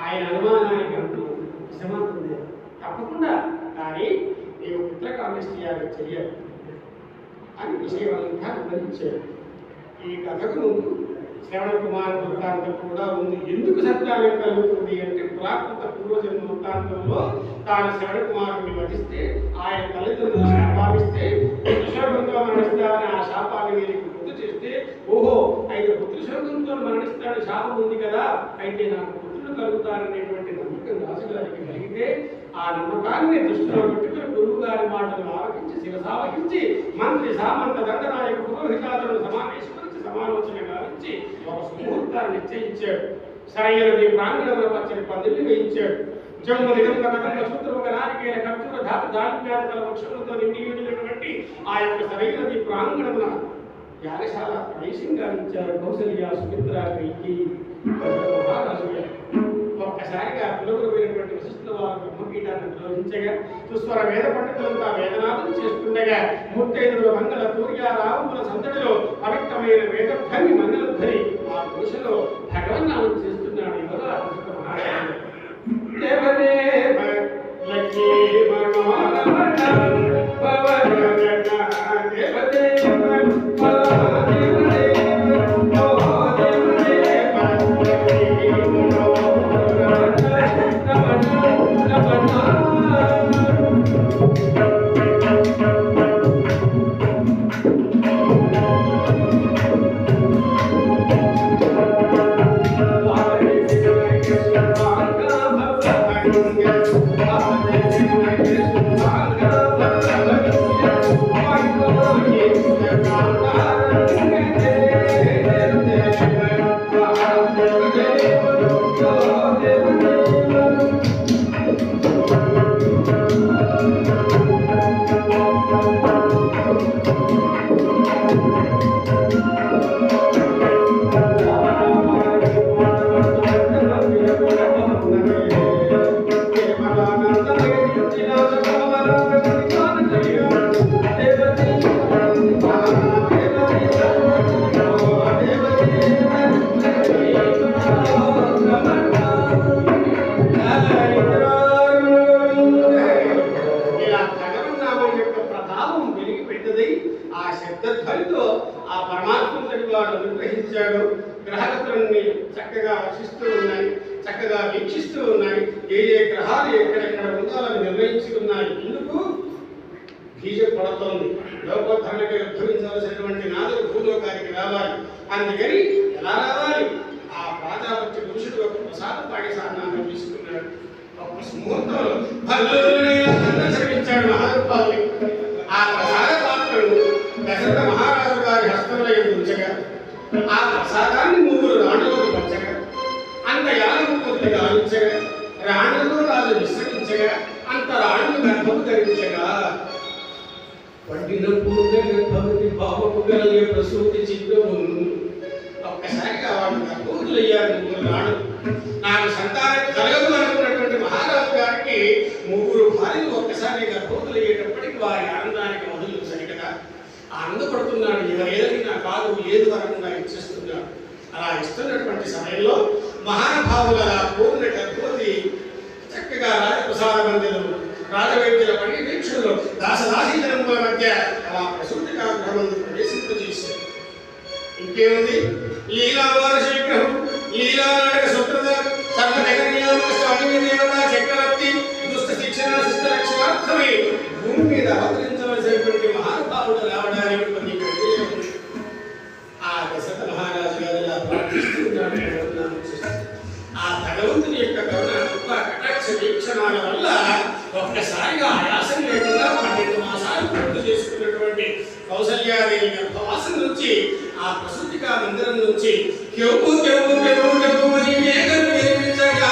ఆయన అనుమానానికి అంటూ విషమంతుంది. తప్పకుండా కానీ నీవు పుత్రకామేష్టియాగం చెయ్యాలి అని విషయమంతా వివరించాడు. ఈ కథకు ముందు శ్రవణ కుమార వృత్తాంతం కూడా ఉంది. ఎందుకు సంతానం కలుగుతుంది అంటే పురాకృత పూర్వజన్మ వృత్తాంతంలో తాను శ్రవణ కుమారుని వధిస్తే ఆయన తల్లిదండ్రులు శాపాలిస్తే పుత్రశోకంతో మరణిస్తారని ఆ శాపాన్ని వీరికి గుర్తు చేస్తే ఓహో అయితే పుత్రశోకంతో మరణిస్తాడు శాపం ఉంది కదా, అయితే నాకు పుత్రుడు కలుగుతారనేటువంటి నమ్మకం రాజుగారికి కలిగితే ఆ నమ్మకాన్ని దృష్టిలో పెట్టుకుని గురువు గారి మాటలు ఆలకించి శిరసావహించి మంత్రి సామంత దండనాయక పురోహితాలను సమావేశపరిచి సమాలోచన గావించి ఒక సుముహూర్తాన్ని నిశ్చయించాడు. సరైనది ప్రాంగణంలో పచ్చని పందిళ్ళు వేయించాడు. జమ్ము నిగంగ కథంగ సూత్రముగ నారికేల కర్పూర ధాతు దాడివ్యాధుల వృక్షములతో నిండి ఉండినటువంటి ఆ యొక్క సరైనది ప్రాంగణమున యాగశాల ప్రవేశంగా ఇచ్చారు. కౌసల్య సుమిత్ర కైకి మహారాజు ఒక్కసారిగా పులగురువైనటువంటి వశిష్ఠుల వారు బ్రహ్మపీఠాన్ని నిర్వహించగా సుస్వర వేద పండితులంతా వేదనాదం చేస్తుండగా ముత్తైదుల మంగళ తూర్య రావముల సందడిలో పవిత్రమైన వేదధ్వని మంగళధ్వని ఆ దోషలో భగవన్నామం చేస్తున్నాడు ఎవరో అద్భుత మహారాజు. దేవదేవ లక్ష్మీ మనోరమణ పవనగణ దేవదేవ గ్రహగతులన్నీ చక్కగా వర్షిస్తూ ఉన్నాయి, చక్కగా వీక్షిస్తూ ఉన్నాయి. ఏ ఏ గ్రహాలు ఎక్కడెక్కడ ఉండాలని నిర్ణయించి ఉన్నాయి. ఎందుకు బీజం పడుతోంది. లోకోద్ధరణకి ఉద్భవించవలసినటువంటి నాదుడు భూలోకానికి రావాలి. అందుకని ఎలా రావాలి? ఆ ప్రాజాపత్య పురుషుడు ఒక ప్రసాదం పాడి సాధనాన్ని తీసుకున్నాడు. ఒక ముహూర్తంలో దర్శనమిచ్చాడు మహారూపాలని. ఆ ప్రసాద పాత్రను దశరథ మహారాజు గారి హస్తంలో ఉంచగా ఆ ప్రసాదాన్ని 3 రాణులకు పంచగా అంత యాలకు కొద్దిగా ఆలించగా రాణులతో రాజు విశ్రమించగా అంత రాణులు గర్భము ధరించగా పండిన పూర్తి భావపు కలిగే ప్రసూతి చిత్రము ఒక్కసారిగా వాళ్ళు గర్భవతులయ్యారు 3 రాణులు. నాకు సంతానం కలగదు అనుకున్నటువంటి మహారాజు గారికి 3 భార్యలు ఒక్కసారి గర్భవతులయ్యేటప్పటికి వారి ఆనందానికి మొదలు సరికదా ఆనందపడుతున్నాడు. ఎవరేదని నా కాదు ఏది వరకుండా ఇచ్చేస్తున్నాడు. అలా ఇస్తున్నటువంటి సమయంలో మహానుభావుల పూర్ణ గర్భవతి చక్కగా రాజప్రసాద మందిరం రాజవైద్యుల పర్యవేక్షణలో దాసదాసీజనముల మధ్య అలా ప్రసూతికాగ్రహం ప్రవేశింపజేశారు. ఇంకేముంది? లీలావారస విగ్రహం, లీలానాటక సూత్రధ, సర్వజగన్యామక స్వామి దేవత చక్రవర్తి దుష్ట శిక్షణ శిష్ట రక్షణార్థమై భూమి మీద అవతరించవలసినటువంటి మహానుభావుడు రావడానికి కొన్ని గడియలు ఆ దశరథ మహారాజు గారు ప్రార్థిస్తున్నాడు. ఆ భగవంతుని యొక్క కరుణ కటాక్ష వీక్షణాల వల్ల ఒక్కసారిగా ఆయాసం లేకుండా 12 మాసాలు పూర్తి చేసుకున్నటువంటి కౌసల్యాదేవి గర్భవాసం నుంచి ఆ ప్రసూతికా మందిరం నుంచి కెవ్వు కెవ్వు కెవ్వు కెవ్వు అని మేఘం వినిపించగా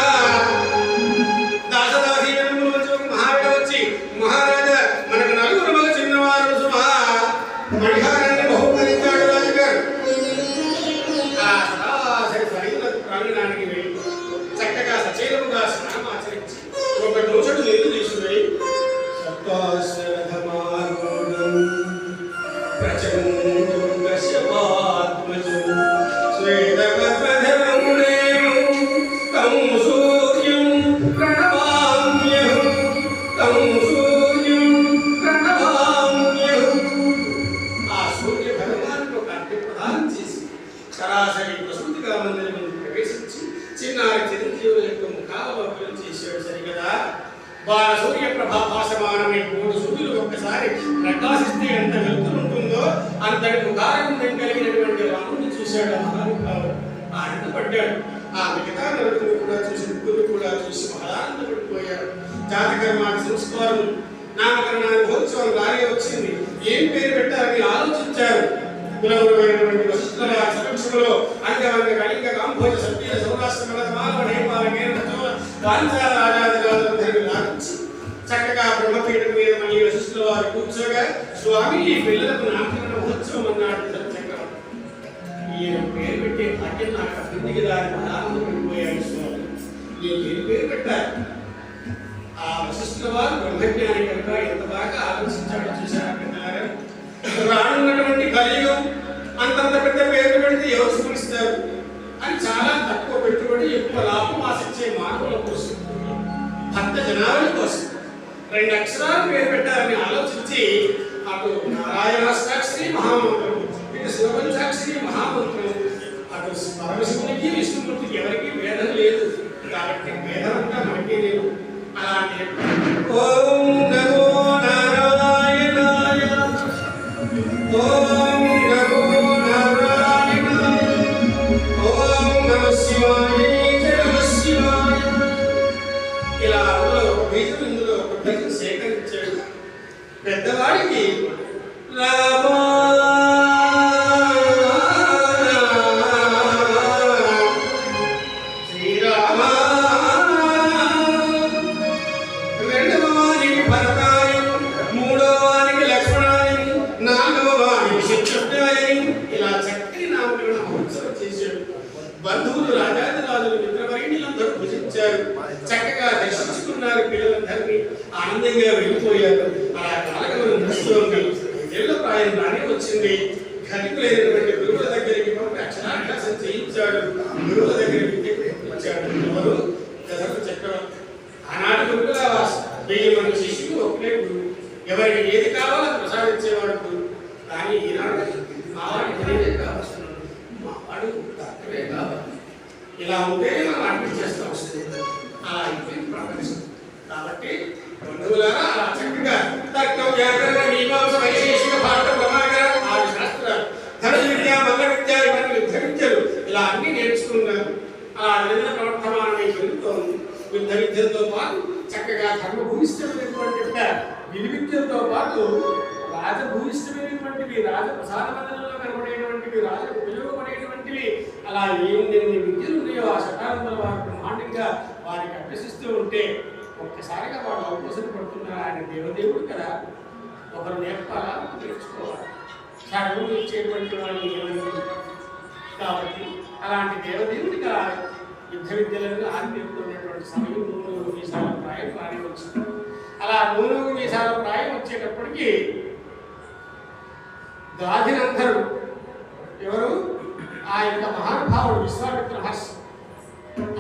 దాసదాసీ జనముల నుంచి ఒక మహారాజు వచ్చి, మహారాజా మనకు 4 మగ చిన్నవారు సుమా మణిహారాన్ని బహుకరించాడు రాజుగారు. ఆ సరాసరి సరైన ప్రాంగణానికి వెళ్ళి చక్కగా సచైలముగా స్నానం ఆచరించి ఒక దోషుడు నీళ్లు తీసుకుని సప్తాశ్వరథమారూఢం ప్రచండం కశ్యపాత్మజం శ్వేతపద్మధరం దేవం తం సూర్యం ప్రణమామ్యహం తం సూర్యం ప్రణమామ్యహం. ఆ సూర్య భగవానుడు ఒక అగ్ని ప్రదానం చేసి సరాసరి ప్రసూతిగా మందిరం ప్రవేశించి చిన్నారి చిరంజీవుల యొక్క ముఖావలోకనం చేశాడు. సరిగదా వారి సూర్య ప్రభాభాసమానమై 3 సూర్యులు ఒక్కసారి ప్రకాశిస్తే ఎంత వెలుతుంటుందో అంతటి ముఖారంగం కలిగినటువంటి రాముడిని చూశాడు ఆ మహానుభావుడు. ఆనందపడ్డాడు. ఆ మిగతా నలుగురు కూడా చూసి, ముగ్గురు కూడా చూసి మహానందపడిపోయారు. జాతకర్మాది సంస్కారం నామకరణ మహోత్సవం రానే వచ్చింది. ఏం పేరు పెట్టాలని ఆలోచించారు. కులగురువైనటువంటి వశిష్ఠుల వారి సమక్షంలో అంగవంగ కళింగ కాంభోజ సత్య సౌరాష్ట్ర మగధ మానవ నేపాల కేరళ పాంచాల రాజాదిరాజులందరినీ లాగించి చక్కగా బ్రహ్మపీఠం మీద మళ్ళీ వశిష్ఠుల వారు కూర్చోగా, స్వామి ఈ పిల్లలకు నామకరణ మహోత్సవం అన్నాడు చక్రవర్తి. ఈయన పేరు పెట్టే భాగ్యం నాకు అభివృద్ధికి దారి ఆనందపడిపోయాడు. స్వామి నేను ఏం పేరు పెట్టారు? ఆ వశిష్ఠుల వారు బ్రహ్మజ్ఞాని కనుక ఎంత బాగా ఆలోచించాడో చూశారు పెద్దలారా. రానున్నటువంటి కలియుగం అంతంత పెద్ద పేరు పెడితే ఎవరు స్మరిస్తారు? అని చాలా తక్కువ పెట్టుబడి ఎక్కువ లాభం ఆశించే మానవుల కోసం, భక్త జనాల కోసం 2 అక్షరాలు పేరు పెట్టాలని ఆలోచించి అటు నారాయణాష్టాక్షరి మహామంత్రం, ఇటు శివపంచాక్షరి మహామంత్రం, అటు పరమశివునికి విష్ణుమూర్తికి ఎవరికి భేదం లేదు కాబట్టి భేదం అంతా మనకే లేదు. అలాంటి ఓం నమో నారాయణాయ, ఓం నమో నారాయణాయ, ఓం నమః శివాయ, జయ నమః శివాయ. ఇలా అందులో ఒక బీజం, ఇందులో ఒక బీజం సేకరించాడు. పెద్దవాడికి రామా శ్రీరామ, రెండవ వానికి భరతాయని, మూడవ వానికి లక్ష్మణాయని, నాలుగవ వానికి శత్రుఘ్నాయని ఇలా చక్కని నామకరణ మహోత్సవం చేశాడు. బంధువులు రాజాదిరాజులు మిత్రవైణులందరూ భుజించారు, చక్కగా దర్శించుకున్నారు, పిల్లలందరినీ ఆనందంగా వెళ్ళిపోయారు. అలా కాలగమనం నడుస్తూ ఏళ్ళ ప్రాయం రానే వచ్చింది. ఘనికులైనటువంటి గురువుల దగ్గరికి పంపి అక్షరాభ్యాసం చేయించాడు. గురువుల దగ్గర విద్య ఇచ్చాడు. ఎవరు? దశరథ చక్రవర్తి. ఆనాటి గురువుల 1000 మంది శిష్యులు ఒకటే గురువు, ఎవరికి ఏది కావాలో అది ప్రసాదించేవాడు గురువు. కానీ ఈనాడు మావాడు తెలియదే కావస్తున్నాడు, మావాడు తక్కువే కావాలి, ఇలా ఉంటే మనం అనిపించేస్తూ వస్తుంది. అలా అయిపోయింది ప్రపంచం. కాబట్టి బంధువులారా అలా చక్కగా తర్కం, వ్యాకరణ, మీమాంస, వైశేషిక, భారత, ప్రమాగర, 6 శాస్త్రాలు, ధనుష విద్య, మల్ల విద్య, ఇవన్నీ యుద్ధ విద్యలు ఇలా అన్ని నేర్చుకున్నారు. అలా నిరంతర ప్రవర్తమానమై పెరుగుతోంది. యుద్ధ విద్యలతో పాటు చక్కగా ధర్మభూయిష్టమైనటువంటి విలువిద్యలతో పాటు రాజభూయిష్టమైనటువంటివి, రాజప్రసాదమందరంలో కనబడేటువంటివి, రాజకు పిలువబడేటువంటివి, అలా ఎన్ని విద్యలు ఉన్నాయో ఆ శతానందల వారు బ్రహ్మాండంగా వారికి అభ్యసిస్తూ ఉంటే ఒక్కసారిగా వాడు అవకాశం పడుతున్నారు. ఆయన దేవదేవుడు కదా, ఒకరు నేర్పాలా, నేర్చుకోవాలి. చదువు ఇచ్చేటువంటి వాళ్ళు ఏమని కాబట్టి అలాంటి దేవదేవుడిగా యుద్ధ విద్యలను ఆరిపోతున్నటువంటి సమయం 3 మీసాల ప్రాయం రాని వచ్చింది. అలా 3 మీసాల ప్రాయం వచ్చేటప్పటికి గాధినందరు ఎవరు? ఆ యొక్క మహానుభావుడు విశ్వామిత్ర మహర్షి.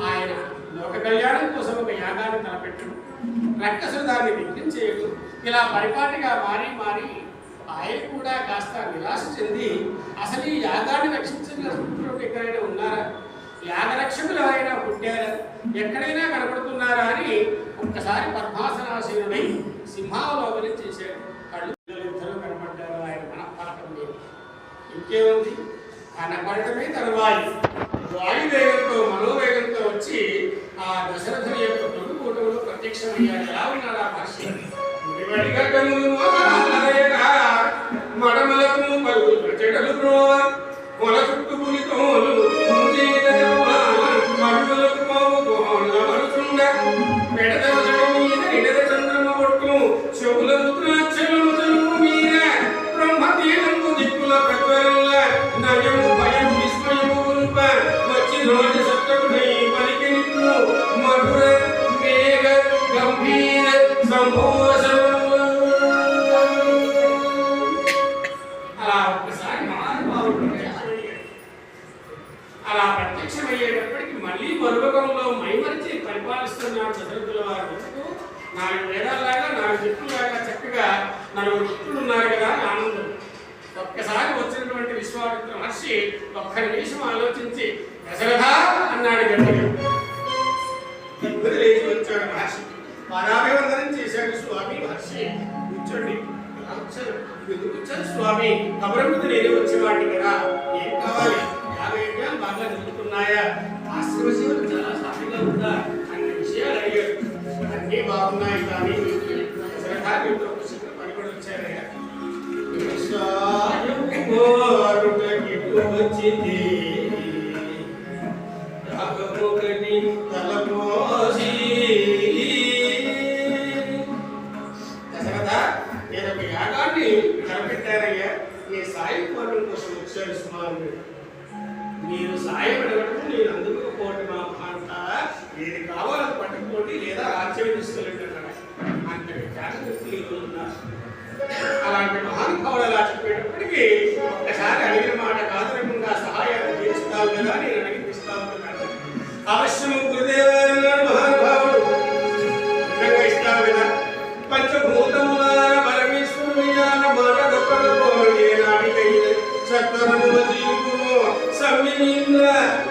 ఆయన లోక కళ్యాణం కోసం ఒక యాగాన్ని తలపెట్టడు. రక్కసులు దాన్ని విఘ్నం చేయడు. ఇలా పరిపాటిగా మారి మారి ఆయన కూడా కాస్త నిరాశ చెంది అసలు ఈ యాగాన్ని రక్షించిన ఎక్కడైనా ఉన్నారా, యాగరక్షకులు ఎవరైనా పుట్టారా, ఎక్కడైనా కనపడుతున్నారా అని ఒక్కసారి పద్మాసనాశీనుడై సింహావలోకనం చేశాడు. కళ్ళు ఇద్దరు కనపడ్డారు. ఆయన మనఃపలకం లేదు. ఇంకేముంది, కనపడటమే తన వాయువేగంతో మనోవేగంతో వచ్చి ఆ దశరథుని యొక్క తొడుగూటంలో ప్రత్యక్షమయ్యాడు. ఎలా ఉన్నాడు ఆ మహర్షి? మడమలకు పలుకు చెడలు మొల చుట్టు పులితోలు మడుగులకు మరుచుండ పెడదల మీద నిడద చంద్రమ కొట్టు చెవుల రుద్రాక్షలు తెలుగు మీద బ్రహ్మతీరంగు దిక్కుల ప్రజ్వరల్ల నయము భయం విస్మయము ఉల్ప వచ్చి రోజు సత్తకుడై పలికి నిన్ను మధుర మేఘ గంభీర సంభోషం. అలా ప్రత్యక్షమయ్యేటప్పటికి మళ్ళీ మరుగంలో మైమరిచి పరిపాలిస్తున్నాడు దశరథుల వారు. 4 వేదాల్లాగా 4 దిక్కులాగా చక్కగా 4 దిక్కులు ఉన్నారు కదా అని ఆనందం. ఒక్కసారి వచ్చినటువంటి విశ్వామిత్ర మహర్షి ఒక్క నిమిషం ఆలోచించి దశరథ అన్నాడు గట్టిగా. ఇద్దరు లేచి వచ్చాడు మహర్షి. పాదాభివందనం చేశాడు. స్వామి మహర్షి కూర్చోండి. ఎందుకు వచ్చారు స్వామి? కబురంపుది నేనే వచ్చేవాడిని కదా, ఏం కావాలి? 50 యజ్ఞాలు బాగా జరుగుతున్నాయా? ఆశ్రమ జీవనం చాలా సాఫీగా ఉందా అనే విషయాలు అడిగాడు. అన్నీ బాగున్నాయి కానీ పనిపడి వచ్చారయ్యా. వచ్చింది తలపోసి దశరథ, నేను ఒక యాగాన్ని తలపెట్టారయ్యా. నీ సాయం కోరడం కోసం వచ్చాడు సుమారు. మీరు సాయం అడగటం నేను అందుకోకపోవటం మా మహాంత ఏది కావాలో పట్టుకోండి లేదా రాజ్యం తీసుకెళ్ళండి అన్నాడు. అంతటి జాగ్రత్తలు ఉన్నారు. అలాంటి మహానుభావుడు అలా చెప్పేటప్పటికీ ఒక్కసారి అడిగిన మాట కాదనకుండా సహాయాన్ని తీర్చుతావు కదా, నేను అడిగిస్తావు అవశ్యము గురుదేవాలన్నాడు మహానుభావుడు. నిజంగా ఇస్తావు కదా. పంచభూతముల పరమేశ్వరుయాన మాట గొప్పగపోయే నాడికైన సత్వరము జీవును సమ్మినీంద్ర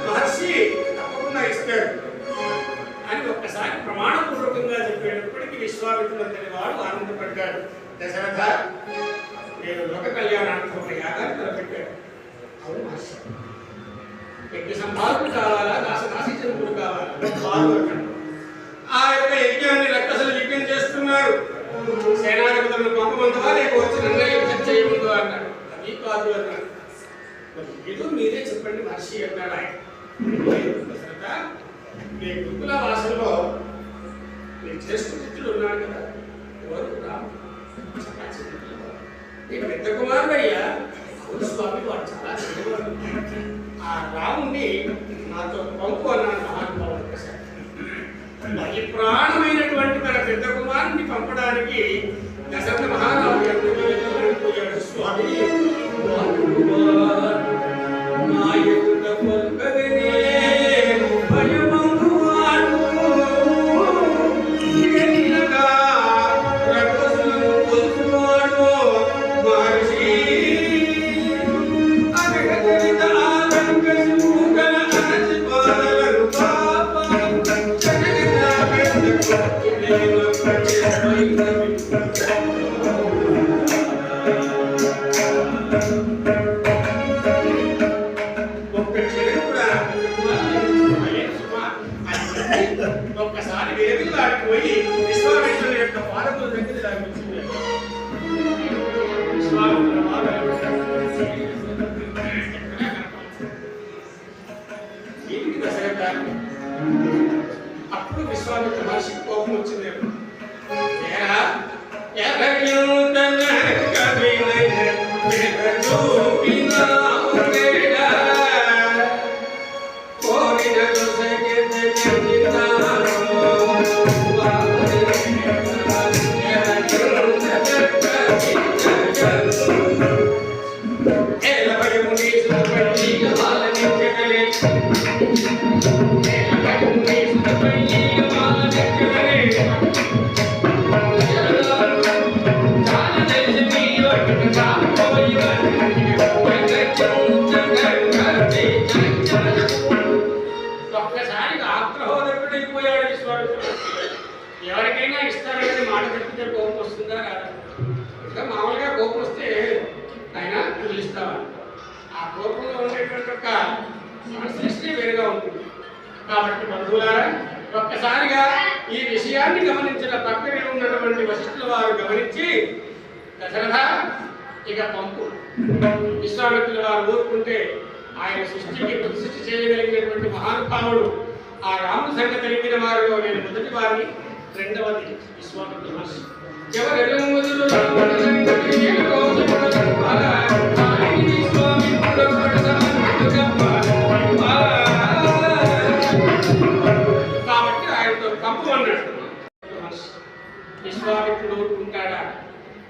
మహర్షి తప్పకుండా ఇస్తాడు అని ఒక్కసారి ప్రమాణపూర్వకంగా చెప్పేటప్పటికీ విశ్వామిత్రులందరి వాడు ఆనందపడ్డాడు. దశరథ, నేను లోక కళ్యాణార్థం ఒక యాగాన్ని తలపెట్టాడు. అవును మహర్షి, యజ్ఞ సంభావకులు కావాలా, దాసదాసి చంద్రుడు కావాలా? ఆ యొక్క యజ్ఞాన్ని రక్కసులు యజ్ఞం చేస్తున్నారు. సేనాధిపతులను పంపమందువా లేక వచ్చి నన్నే యుద్ధం చేయముందు అన్నాడు. అది కాదు అన్నాడు. ఏదో మీరే చెప్పండి మహర్షి అన్నాడు ఆయన. దశరథ, మీ గురుకుల వాసనలో మీ జ్యేష్ఠ మిత్రుడు ఉన్నాడు కదా, ఎవరు రాము. నీ పెద్ద కుమారుడయ్యా. అవును స్వామి, వాడు చాలా చిన్నవాడు. ఆ రాముణ్ణి నాతో పంపు అన్నాడు మహానుభావుడు. ఈ ప్రాణమైనటువంటి తన పెద్ద కుమారుని పంపడానికి దశరథ మహారాజు ఎంతపోయాడు. స్వామి, ఒక్కసారి వేదిక దాటిపోయి విశ్వామిత్రుల యొక్క పాదముల దగ్గర దాగిపోయింది. అప్పుడు విశ్వామిత్ర మహర్షికి కోపం వచ్చింది. ఒక్కసారిగా ఆగ్రహోదకుడైపోయాడు విశ్వామిత్రుడు. ఎవరికైనా ఇస్తారు కానీ మాట తప్పితే కోపం వస్తుందా రాదా? ఇంకా మామూలుగా కోపం వస్తే ఆయన పిలుస్తావా? ఆ కోపంలో ఉండేటువంటి ఒక సృష్టి వేరుగా ఉంటుంది. కాబట్టి బంధువులారా, ఒక్కసారిగా ఈ విషయాన్ని గమనించిన పక్కనే ఉన్నటువంటి వశిష్ఠుల వారు గమనించి, దశరథ ఇక పంపు. విశ్వామిత్రుల వారు ఊరుకుంటే ఆయన సృష్టికి ప్రతిష్ఠ చేయగలిగినటువంటి మహానుభావుడు. ఆ రాముడు సంగతి తెలిపిన వారిలో నేను మొదటి వారిని, రెండవది విశ్వామిత్ర మహర్షి. కాబట్టి ఆయనతో పంపు అన్నాడు. విశ్వామిత్రుడు ఊరుకుంటాడా?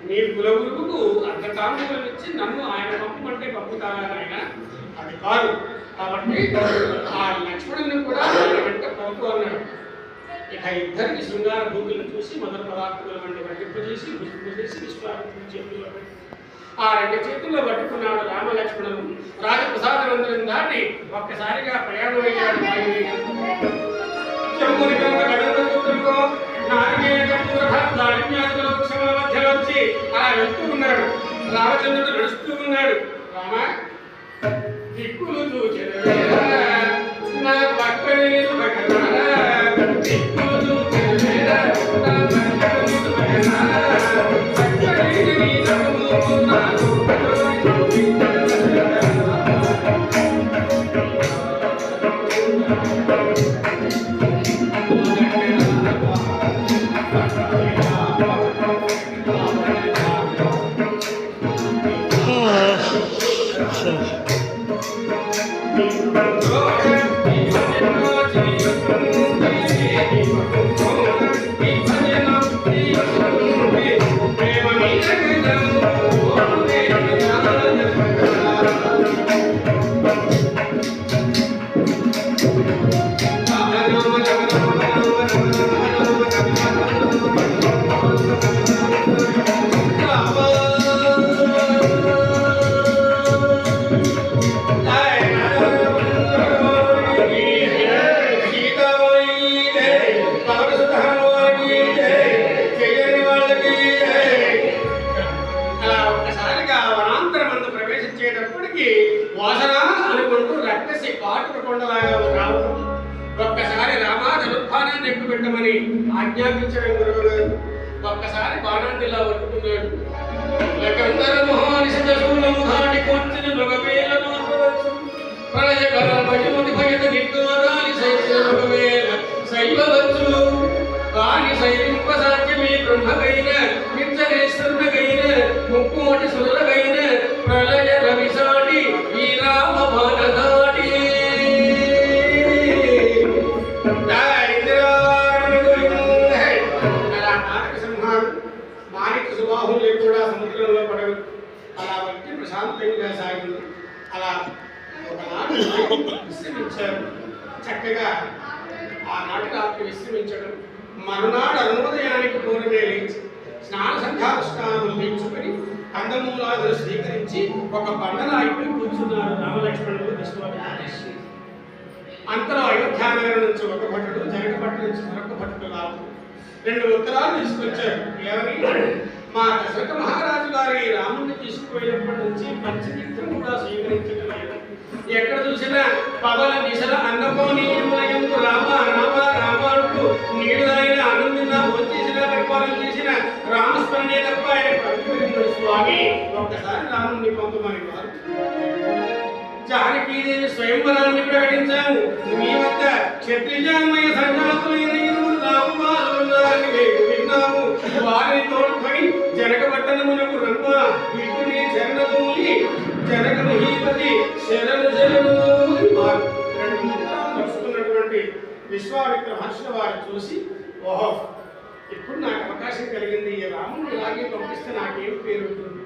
నీ కులగురువుకు అర్ధకాంబులను ఇచ్చి నన్ను ఆయన పంపమంటే పంపుతారా ఆయన? అది కాదు. కాబట్టి ఆ లక్ష్మణుని కూడా వెంట పంపు అన్నాడు. ఇక ఇద్దరికి శృంగార భూములను చూసి మొదటి పదార్థముల వంటి వడ్డింపజేసి చేసి విశ్వామిత్రుని చేతుల్లో పెట్టి ఆ రెండు చేతుల్లో పట్టుకున్నాడు రామలక్ష్మణులు. రాజప్రసాదనందరం దాటి ఒక్కసారిగా ప్రయాణం అయ్యాడు. చెంబుని కనుక గడంలో దాడిన్యాదుల వృక్షముల మధ్యలో వచ్చి అలా వెళ్తూ ఉన్నాడు. రామచంద్రుడు నడుస్తూ ఉన్నాడు. రామ, దిక్కులు చూచెదవేరా నా పక్కన నిలువగలరా, దిక్కులు చూచెదవేరా నా పక్కన నిలువగలరా, పక్కనే నీ నడుము నాకు Oh వాసన అనుకుంటూ రక్కసి కాటుక కొండలాగా రావడం, ఒక్కసారి రామాధనుర్భానాన్ని ఎక్కుపెట్టమని ఆజ్ఞాపించడం గురువుగారు. ఒక్కసారి బాణాన్ని పట్టుకున్నాడు. లకందర మహానిషిత శూలము ధాటి కూర్చుని మగవేలను ప్రళయకర భయముని భయత నిర్గోదాని సైచిన మగవేల శైవవచ్చు కాని సైనింప సాధ్యమే బ్రహ్మకైన నిత్యనేశ్వరునకైన ముక్కోటి సురులకైన ప్రళయ రవిసాటి ఈ రామ బాణదాటి మాణిక సుబాహుల్ని కూడా సముద్రంలో పడవు. అలా వ్యక్తి ప్రశాంతంగా సాగింది. అలా ఒకనాడు విశ్రమించారు. చక్కగా ఆనాడు రాత్రి విశ్రమించడం, మరునాడు అరుణోదయానికి పూర్వమే లేచి స్నాన సంధ్యానుష్ఠానం తీర్చుకొని కందమూలాదులు స్వీకరించి ఒక బండలాయిపై కూర్చున్నారు రామలక్ష్మణుడు విశ్వామిత్రుడు. అంతలో అయోధ్యానగరం నుంచి ఒక భటుడు, జనకపట్టు నుంచి మరొక భటుడు రావు 2 ఉత్తరాలు తీసుకొచ్చారు. ఏమని? మా దశరథ మహారాజు గారి రాముడిని తీసుకుపోయినప్పటి నుంచి పంచతీర్థం కూడా స్వీకరించడం లేదు. ఎక్కడ చూసినా పగల దిశల అన్నపోనీయములయందు రామ రామ రామాడు నీడు ఆయన ఆనందంగా భోంచేసిన పరిపాలన చేసిన రామస్మరణే తప్ప ఆయన పవిత్రుడు స్వామి. ఒక్కసారి రాముడిని పంపమని వారు. జానకీదేవి స్వయంవరాన్ని ప్రకటించాము. మీ వద్ద క్షత్రిజామయ సంజాతులైన రామువారున్నారని మేము విన్నాము. వారిని తోడ్పడి జనకపట్టణమునకు రమ్మ వీటిని శరణమూలి జనక మహీపతి శరణు శరణు వారు 2 ఉత్తరాలు నడుచుకున్నటువంటి విశ్వామిత్ర మహర్షుల వారు చూసి, ఓహో ఇప్పుడు నాకు అవకాశం కలిగింది. ఈ రాముని ఇలాగే పంపిస్తే నాకేం పేరు ఉంటుంది,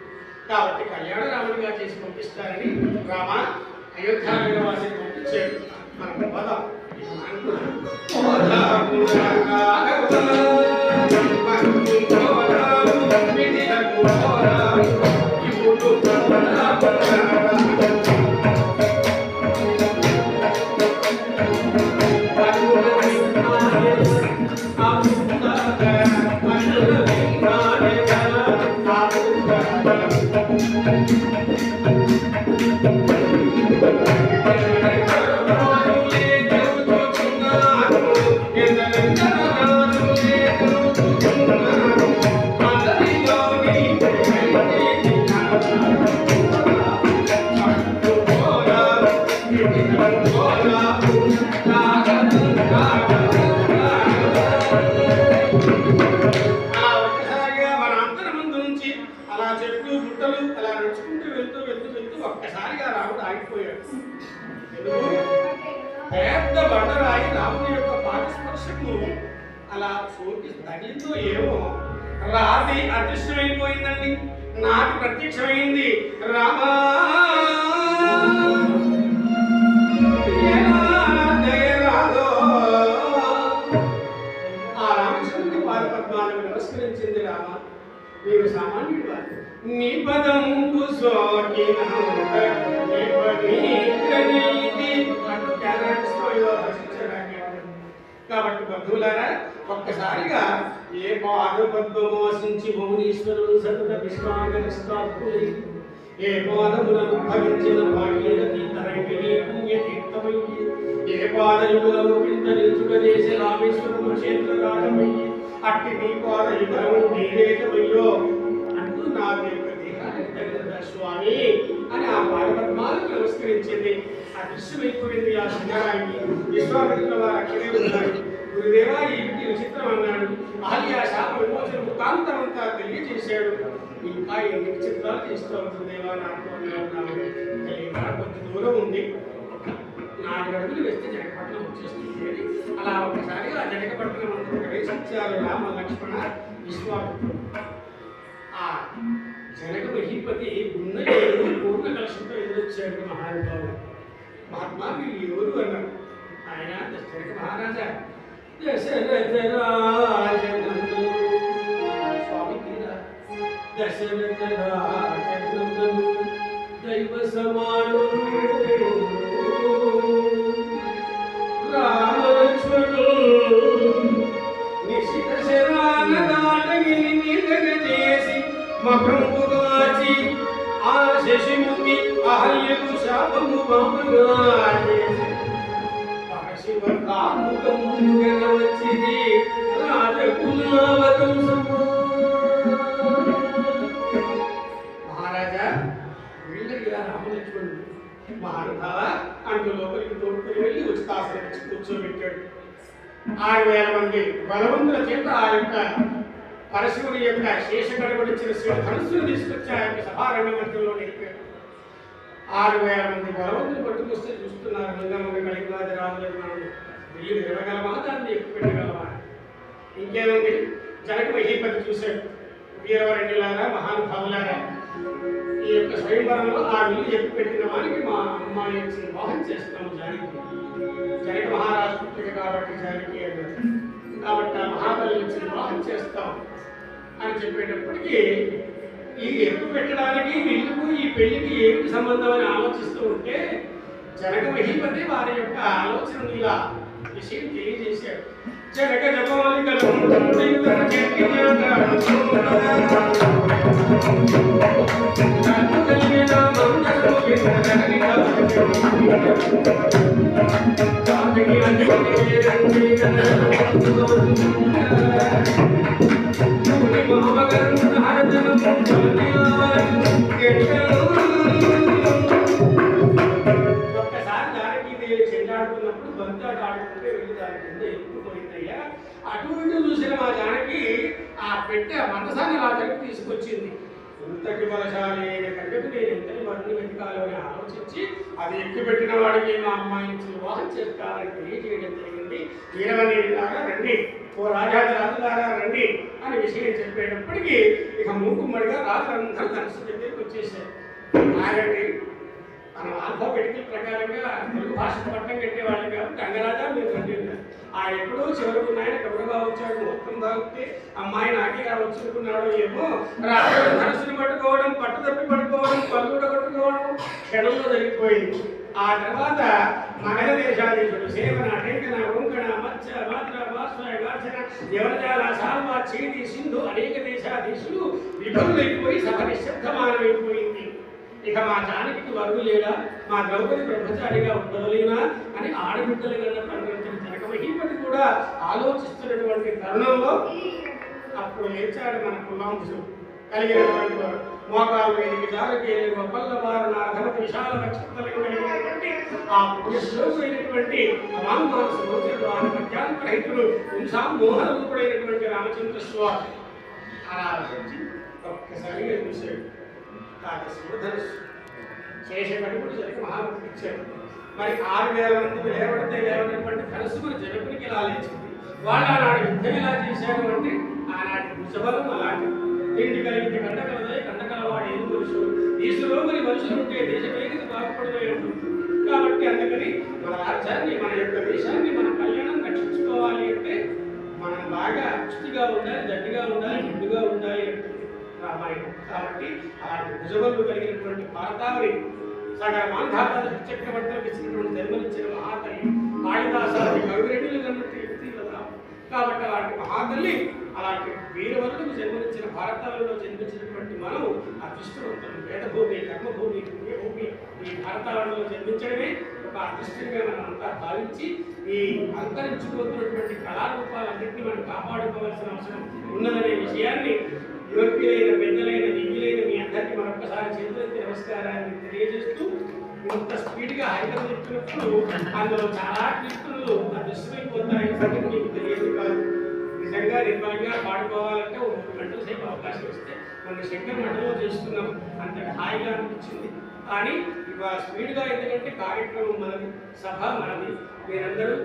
కాబట్టి కళ్యాణ రాముడిగా చేసి పంపిస్తారని రామ అయోధ్య వాసిని పంపించాడు. మనం పదం ఒక్కసారిగా రాముడు ఆగిపోయాడు. పెద్ద బండరాయి రాముని యొక్క పాదస్పర్శకు అలా సోకి తగిలితో ఏమో రాతి అదృశ్యమైపోయిందండి. నాటి ప్రత్యక్షమైంది. రామా ఆ రామచంద్రుడి పాదపద్మాలకు నమస్కరించింది. రామ మీరు సామాన్యుడు వారు, నీ పదంబు సోకిన కాబట్టి బంధువులారా, ఒక్కసారిగా ఏ పాదపద్మోసించి భువనేశ్వరుడు సతత విశ్వాగరిస్తాత్తులై ఏ పాదములను భవించిన భాగీరథి తరంగిణి పుణ్యతీర్థమయ్యి ఏ పాదయుగులను పింతరించుక చేసి రామేశ్వరుడు క్షేత్రరాజమయ్యి అట్టి నీ పాదయుగము నీరేతమయ్యో అంటూ నా యొక్క దేహానికి తగిన స్వామి అని ఆ పాదపద్మాలకు నమస్కరించింది. అదృశ్యమైపోయింది ఆ శృంగారానికి. విశ్వామిత్రుల వారు అక్కడే ఉన్నారు. గురుదేవా ఈ విచిత్రం అన్నాడు. ఆలియా శాప విమోచన వృత్తాంతమంతా తెలియజేశాడు. ఇంకా ఎన్ని విచిత్రాలు చేస్తూ ఉంటుందేవా నాకు అన్నాడు. కొంచెం దూరం ఉంది, 4 అడుగులు వేస్తే జనకపట్నం వచ్చేస్తుంది. అలా ఒకసారి ఆ జనకపట్నం అంతా ప్రవేశించారు రామ లక్ష్మణ విశ్వామిత్రుడు. ఆ జనక మహీపతి గుండెలు పూర్ణ కలశంతో ఎదురొచ్చాడు. మహానుభావుడు మహాత్మా మీరు ఎవరు అన్నారు. ఆయన జనక మహారాజా దశరథ రాజనందు స్వామి తీరా దశరథ రాజనందు దైవ సమాను రామలక్ష్మణు నిశిత శరాన దాటగిరి నిలగ చేసి మఖంబుగాచి ఆ శశిముఖి అహల్యకు శాపము బామగా చేసి పరశివ కాముకముగన వచ్చిది రాజకులావతం మహారాజా వీళ్ళకి రామలక్ష్మణుడు మహానుభావ అంటూ లోపలికి తోడుకొని వెళ్ళి ఉచితాసనం ఇచ్చి కూర్చోబెట్టాడు. 6,000 మంది బలవంతుల చేత ఆ యొక్క పరశువుని యొక్క శేష గడబడిచ్చిన ధనుస్సును తీసుకొచ్చి ఆ యొక్క సభారంగ మధ్యంలో నిలిపాడు. 6,000 మంది బలవంతులు పట్టుకొస్తే చూస్తున్నారు. గంగమ్మ కలిగాది రాములక్ష్మణుడు వెళ్ళి నిలవగలమా, దాన్ని ఎక్కువ పెట్టగలమా? ఇంకేముంది, జనక మహీపతి చూశాడు. వీరవరెడ్డిలాగా మహానుభావులాగా ఈ యొక్క స్వయంవరంలో ఆ విల్లు ఎక్కువ పెట్టిన వారికి మా అమ్మాయి వివాహం చేస్తాము జానకి. జనక మహారాజు పుట్టిక కాబట్టి జానకి అన్నారు. కాబట్టి ఆ మహాబలి ఇచ్చి వివాహం చేస్తాం అని చెప్పేటప్పటికీ ఈ ఎక్కువ పెట్టడానికి వీళ్ళకు ఈ పెళ్లికి ఏమిటి సంబంధం అని ఆలోచిస్తూ ఉంటే జనక మహీపతి వారి యొక్క ఆలోచనను ఇలా విషయం తెలియజేశారు. జనక జపమాలికలు ఒక్కసారి దానికి చెండాడుతున్నప్పుడు బంతాడు ఆడుకుంటే వెళ్ళి దాని కింద ఎక్కుపోయిందయ్యా. అటు ఇటు చూసిన మా జానకి ఆ పెట్టే మందసాన్ని నా దగ్గరికి తీసుకొచ్చింది. ఇంతటి బలశాలి అయిన కట్టకు నేను ఎంతటి వారిని వెతకాలో అని ఆలోచించి అది ఎక్కువ పెట్టిన వాడికి మా అమ్మాయిని వివాహం చేస్తానని తెలియజేయడం జరిగింది. వీరవనేలాగా రండి, ఓ రాజాది రాజులారా రండి అని విషయం చెప్పేటప్పటికీ ఇక మూకుమ్మడిగా రాజులందరూ ధనుసు దగ్గరికి వచ్చేసారు. ఆగండి, మనం ఆల్ఫాబెటికల్ ప్రకారంగా తెలుగు భాషకు పట్టం కట్టేవాళ్ళు కాబట్టి రంగరాజా మీరు రండి. ఆ ఎప్పుడో చివరకు నాయన కబురుగా వచ్చాడు, మొత్తం బాగుంటే అమ్మాయి నాకే వచ్చుకున్నాడు ఏమో. ధనుసుని పట్టుకోవడం, పట్టు తప్పి పట్టుకోవడం, పల్లుడ కొట్టుకోవడం క్షణంలో జరిగిపోయింది. ఆ తర్వాత మగధ దేశాధీశుడు సేవన, టెంకన, ఉంకణ, మత్స, మాత్ర, భాస్వయ, గార్చన, యవనజాల, సాల్వ, చీటి, సింధు అనేక దేశాధీశులు విఫలులైపోయి సభ నిశ్శబ్దమానమైపోయింది. ఇక మా జానకి వరుడు లేడా, మా ద్రౌపది బ్రహ్మచారిగా ఉండవలేనా అని ఆడబిడ్డలు కన్నా ప్రకటించిన జనక మహీపతి కూడా ఆలోచిస్తున్నటువంటి తరుణంలో అప్పుడు లేచాడు మన కులాంశుడు కలిగినటువంటి వాడు. మోకాలు వేదిక జారకే పల్లవారు అధమత విశాల నక్షత్రాలు కలిగినటువంటి ఆ పురుషుడైనటువంటి అమానుమాన సముద్రుడు ఆ మధ్యాంతరహితుడు పుంసాం మోహన రూపుడైనటువంటి రామచంద్ర స్వామి అలా ఆలోచించి ఒక్కసారిగా చూశాడు. శేషకటుడు జనక మహాభక్తి ఇచ్చాడు. మరి 6,000 మంది లేవడితే లేవనటువంటి ధనుసు మన జనకునికి ఇలా లేచింది. వాళ్ళు ఆనాడు యుద్ధం ఇలా చేశారు అంటే ఆనాటి భుజబలం అలాంటి. తిండి కలిగితే కండకలదే, కండకలవాడు ఏది మనుషులు. ఈశ్వరులో మరి మనుషులు ఉంటే దేశ వేదిక బాగుపడమే ఉంటుంది. కాబట్టి అందుకని మన రాజ్యాన్ని, మన యొక్క దేశాన్ని, మన కళ్యాణం రక్షించుకోవాలి అంటే మనం బాగా పుష్టిగా ఉండాలి, గట్టిగా ఉండాలి, నిండుగా ఉండాలి అంటే రామాయణం. కాబట్టి అలాంటి భుజబలు కలిగినటువంటి భారతావరి సగల మాంధాతాలు చక్రవర్తులకు ఇచ్చినటువంటి జన్మనిచ్చిన మహాతల్లి కాళిదాసాది కవిరెడ్డిలు కన్నట్టు వ్యక్తి కదా. కాబట్టి అలాంటి మహాతల్లి, అలాంటి వీరవరులకు జన్మనిచ్చిన భారతావరిలో జన్మించినటువంటి మనం అదృష్టవంతులు. వేదభూమి, కర్మభూమి, పుణ్యభూమి ఈ భారతావరిలో జన్మించడమే ఒక అదృష్టంగా మనం అంతా భావించి ఈ అంతరించిపోతున్నటువంటి కళారూపాలన్నింటినీ మనం కాపాడుకోవాల్సిన అవసరం ఉన్నదనే విషయాన్ని యువకులైన, పెద్దలైన, దివ్యులైన మీ అందరికీ మరొకసారి చేతులెత్తి నమస్కారాన్ని తెలియజేస్తూ, ఇంత స్పీడ్గా హైదరాబాద్ చెప్తున్నప్పుడు అందులో చాలా కీర్తనలు అదృష్టమైపోతాయి. మీకు తెలియదు కాదు. నిజంగా నిర్మలంగా పాడుకోవాలంటే ఒక 3 గంటల సేపు అవకాశం ఇస్తే మన శంకర్ మఠంలో చేస్తున్నాం, అంతటి హాయిగా అనిపించింది. కానీ ఇక స్పీడ్గా ఎందుకంటే కార్యక్రమం మనది, సభ మనది, మీరందరూ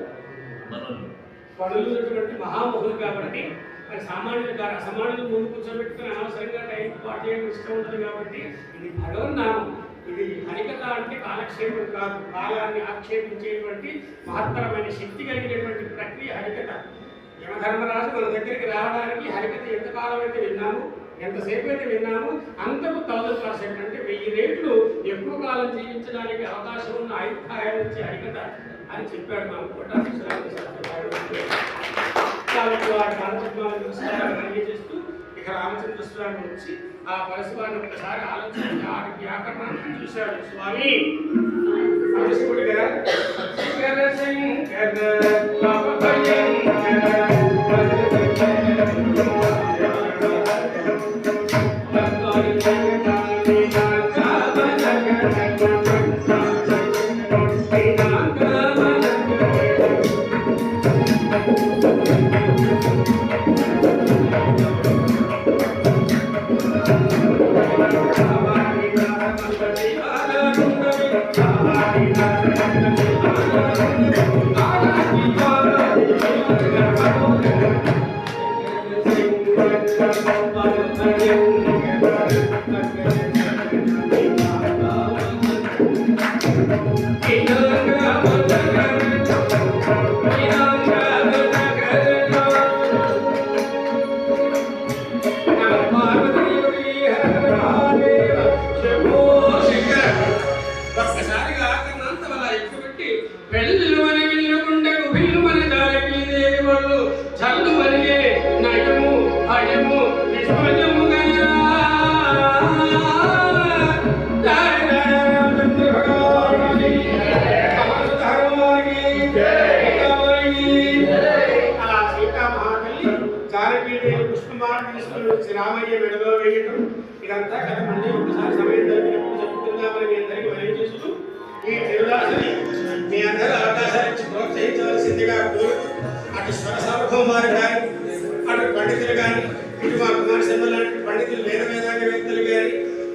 పనులున్నటువంటి మహామహులు కాబట్టి మరి సామాన్యులు కాదు, అసామాన్యులు ముందు కూర్చోబెట్టుకుని అనవసరంగా టైం పాటు చేయడం ఇష్టం ఉంటుంది. కాబట్టి ఇది భగవన్నామం, ఇది హరికథ అంటే కాలక్షేపం కాదు, కాలాన్ని ఆక్షేపించేటువంటి మహత్తరమైన శక్తి కలిగినటువంటి ప్రక్రియ హరికథ. యమధర్మరాజు మన దగ్గరికి రావడానికి హరికథ ఎంతకాలం అయితే విన్నాము, ఎంతసేపు అయితే విన్నాము, అంతకు 1000% అంటే 1000 రెట్లు ఎక్కువ కాలం జీవించడానికి అవకాశం ఉన్న అభిప్రాయం నుంచి హరికథ అని చెప్పాడు మన కాబట్టి వారి పరపద్మాలను తెలియజేస్తూ ఇక రామచంద్ర స్వామి వచ్చి ఆ పరశువాన్ని ఒక్కసారి ఆలోచించి ఆ వ్యాకరణాన్ని చూశాడు. స్వామి పరశువుడిగా శంకర శంకర రామయ్య మెడలో వేయటం ఇదంతా కదా. మళ్ళీ ఒకసారి సమయం దొరికినప్పుడు చెప్పుకుందామని మీ అందరికీ మనవి చేస్తూ ఈ తిరుదాసుని మీ అందరూ అవకాశాలు ఇచ్చి ప్రోత్సహించవలసిందిగా కోరుతూ అటు స్వర సార్వభౌమ వారు కానీ, అటు పండితులు కానీ, ఇటు మా కుమారసింహ లాంటి పండితులు వేదాంగవేత్తలు కానీ,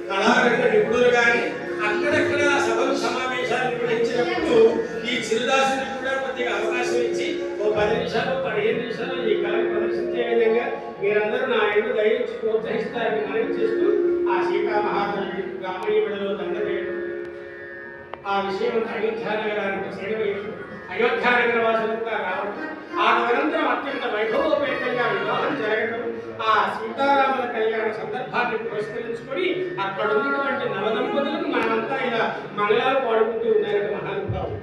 కళారంగ నిపుణులు కానీ అక్కడక్కడ సభలు సమావేశాలు నిర్వహించినప్పుడు ఈ చిరుదాసుని కూడా కొద్దిగా అవకాశం ఇచ్చి ఓ 10 నిమిషాలు 15 నిమిషాలు ఈ కళను ప్రదర్శించే విధంగా మీరందరూ నా ఎందు దయించి ప్రోత్సహిస్తారని మనవి చేస్తూ ఆ సీతామహాతల్లి రామయ్య మెడలో దండ వేయడం, ఆ విషయం అయోధ్యానగరానికి చేరవేయడం, అయోధ్యానగర వాసులంతా రావడం, ఆ తదనంతరం అత్యంత వైభవోపేతంగా వివాహం జరగడం, ఆ సీతారాముల కళ్యాణ సందర్భాన్ని పురస్కరించుకొని అక్కడ ఉన్నటువంటి నవదంపతులకు మనమంతా ఇలా మంగళాలు పాడుకుంటూ ఉన్నారు మహానుభావులు.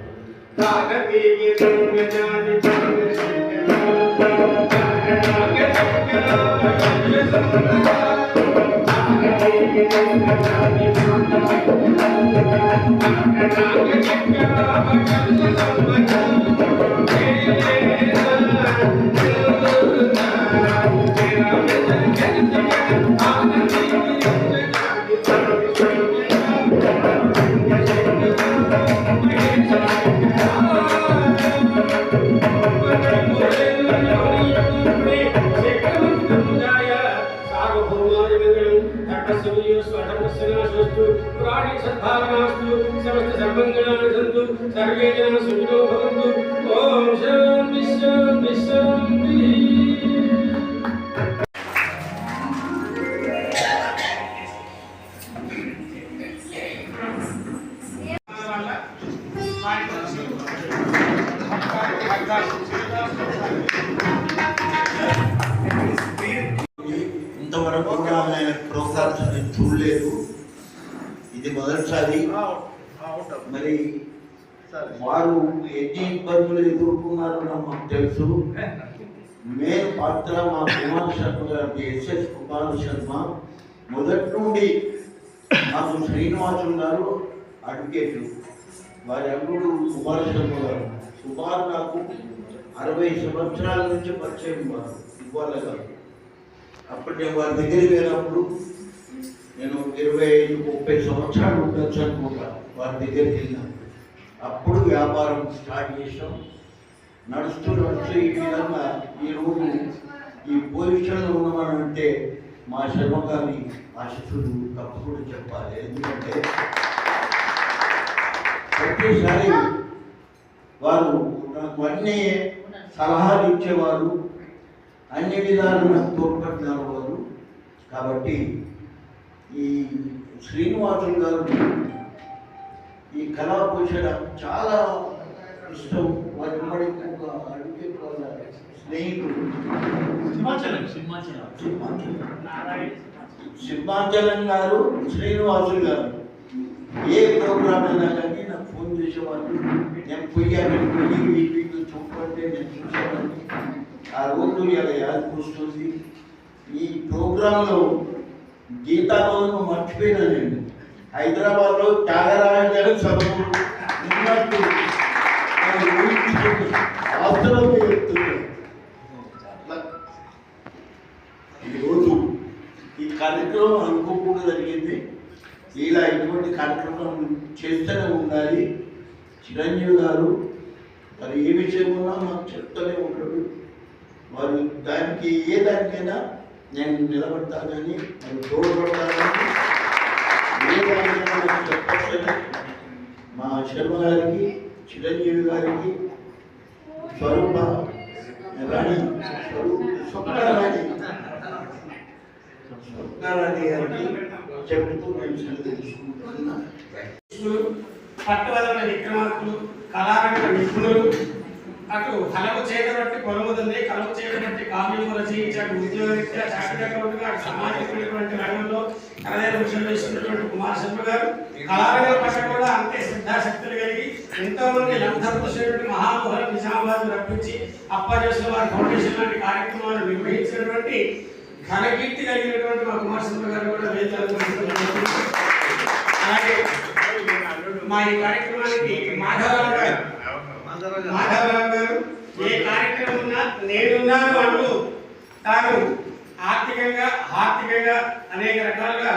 सर्वे जन सुखिनो भवन्तु। ओम शांति शांति शांति। ఇంతవరకు కూడా ఆయన ప్రోత్సాహాన్ని చూడలేదు, ఇది మొదటిసారి. మరి వారు ఎన్ని ఇబ్బందులు ఎదుర్కొన్నారో మాకు తెలుసు. మెయిన్ పాత్ర మా కుమార్ శర్మ గారి ఎస్ఎస్ కుమార్ శర్మ. మొదటి నుండి మాకు శ్రీనివాసులు గారు అడ్వకేట్లు, వారి అల్లుడు కుమార్ శర్మ గారు. సుమారు నాకు 60 సంవత్సరాల నుంచి పరిచయం వారు ఇవ్వాలి గారు. అప్పుడు నేను వారి దగ్గరికి వెళ్ళినప్పుడు నేను 25-30 సంవత్సరాలు ఉండొచ్చు అనుకుంటా వారి దగ్గరికి వెళ్ళినప్పుడు. అప్పుడు వ్యాపారం స్టార్ట్ చేసాం. నడుస్తూ ఈ విధంగా ఈరోజు ఈ పొజిషన్లో ఉన్నామనంటే మా శర్మ గారి ఆశీస్సులు తప్పకుండా చెప్పాలి. ఎందుకంటే ప్రతిసారి వారు నాకు అన్ని సలహాలు ఇచ్చేవారు, అన్ని విధాలు నాకు తోడ్పడినారు వారు. కాబట్టి ఈ శ్రీనివాసులు గారు ఈ కళాపోషణ చాలా ఇష్టం. వారి ఒక అడ్వకేట్ వాళ్ళ స్నేహితుడు సింహాచలం సింహాచలం గారు, శ్రీనివాసులు గారు ఏ ప్రోగ్రామ్ అయినా కానీ నాకు ఫోన్ చేసేవాళ్ళు. నేను పోయి అక్కడికి పోయి వీళ్ళు చూపంటే నేను చూసేవాడిని. ఆ రోజు ఇలా యాదకొస్తుంది. ఈ ప్రోగ్రాంలో గీతాభవన్ మర్చిపోయినా నేను హైదరాబాద్లో త్యాగరాయ గారు సభకు ఉన్నట్టు వాస్తవంగా చెప్తున్నాను. ఈరోజు ఈ కార్యక్రమం అనుకోకుండా జరిగింది. ఇలా ఇటువంటి కార్యక్రమం చేస్తూనే ఉండాలి. చిరంజీవి గారు మరి ఏ విషయం ఉన్నా మాకు చెప్తూనే ఉంటాడు. వారు దానికి ఏ దానికైనా నేను నిలబడతానని మరి తోడ్పడతానని ఏ దానికైనా నాకు చెప్పచ్చని మా శర్మ గారికి, చిరంజీవి గారికి, స్వరూప రాణి స్వప్నారాణి గారికి చెబుతూ నేను తెలుసుకుంటున్నాను. పట్టువదల విక్రమార్కులు, కళారంగ నిపుణులు, అటు కలము చేయబట్టి పొలముంది, కలము చేయబట్టి కావ్యము రచయించాడు, ఉద్యోగరీత్యా చార్టెడ్ అకౌంట్గా అటు సామాజికమైనటువంటి రంగంలో కళార విషయం వేస్తున్నటువంటి కుమార్ శర్మ గారు కళారంగం పట్ల కూడా అంతే శ్రద్ధాశక్తులు కలిగి ఎంతో మంది లంఘపురుషులైనటువంటి మహామోహన్ నిజామాబాద్ రప్పించి అప్పాజేసిన వారి ఫౌండేషన్ లాంటి కార్యక్రమాలు నిర్వహించినటువంటి ఘనకీర్తి కలిగినటువంటి మా కుమార్ శర్మ గారు కూడా వేదికలు. అలాగే మా ఈ కార్యక్రమానికి మాధవరావు గారు ఏ కార్యక్రమం ఉన్నా నేనున్నాను అంటూ తాను ఆర్థికంగా అనేక రకాలుగా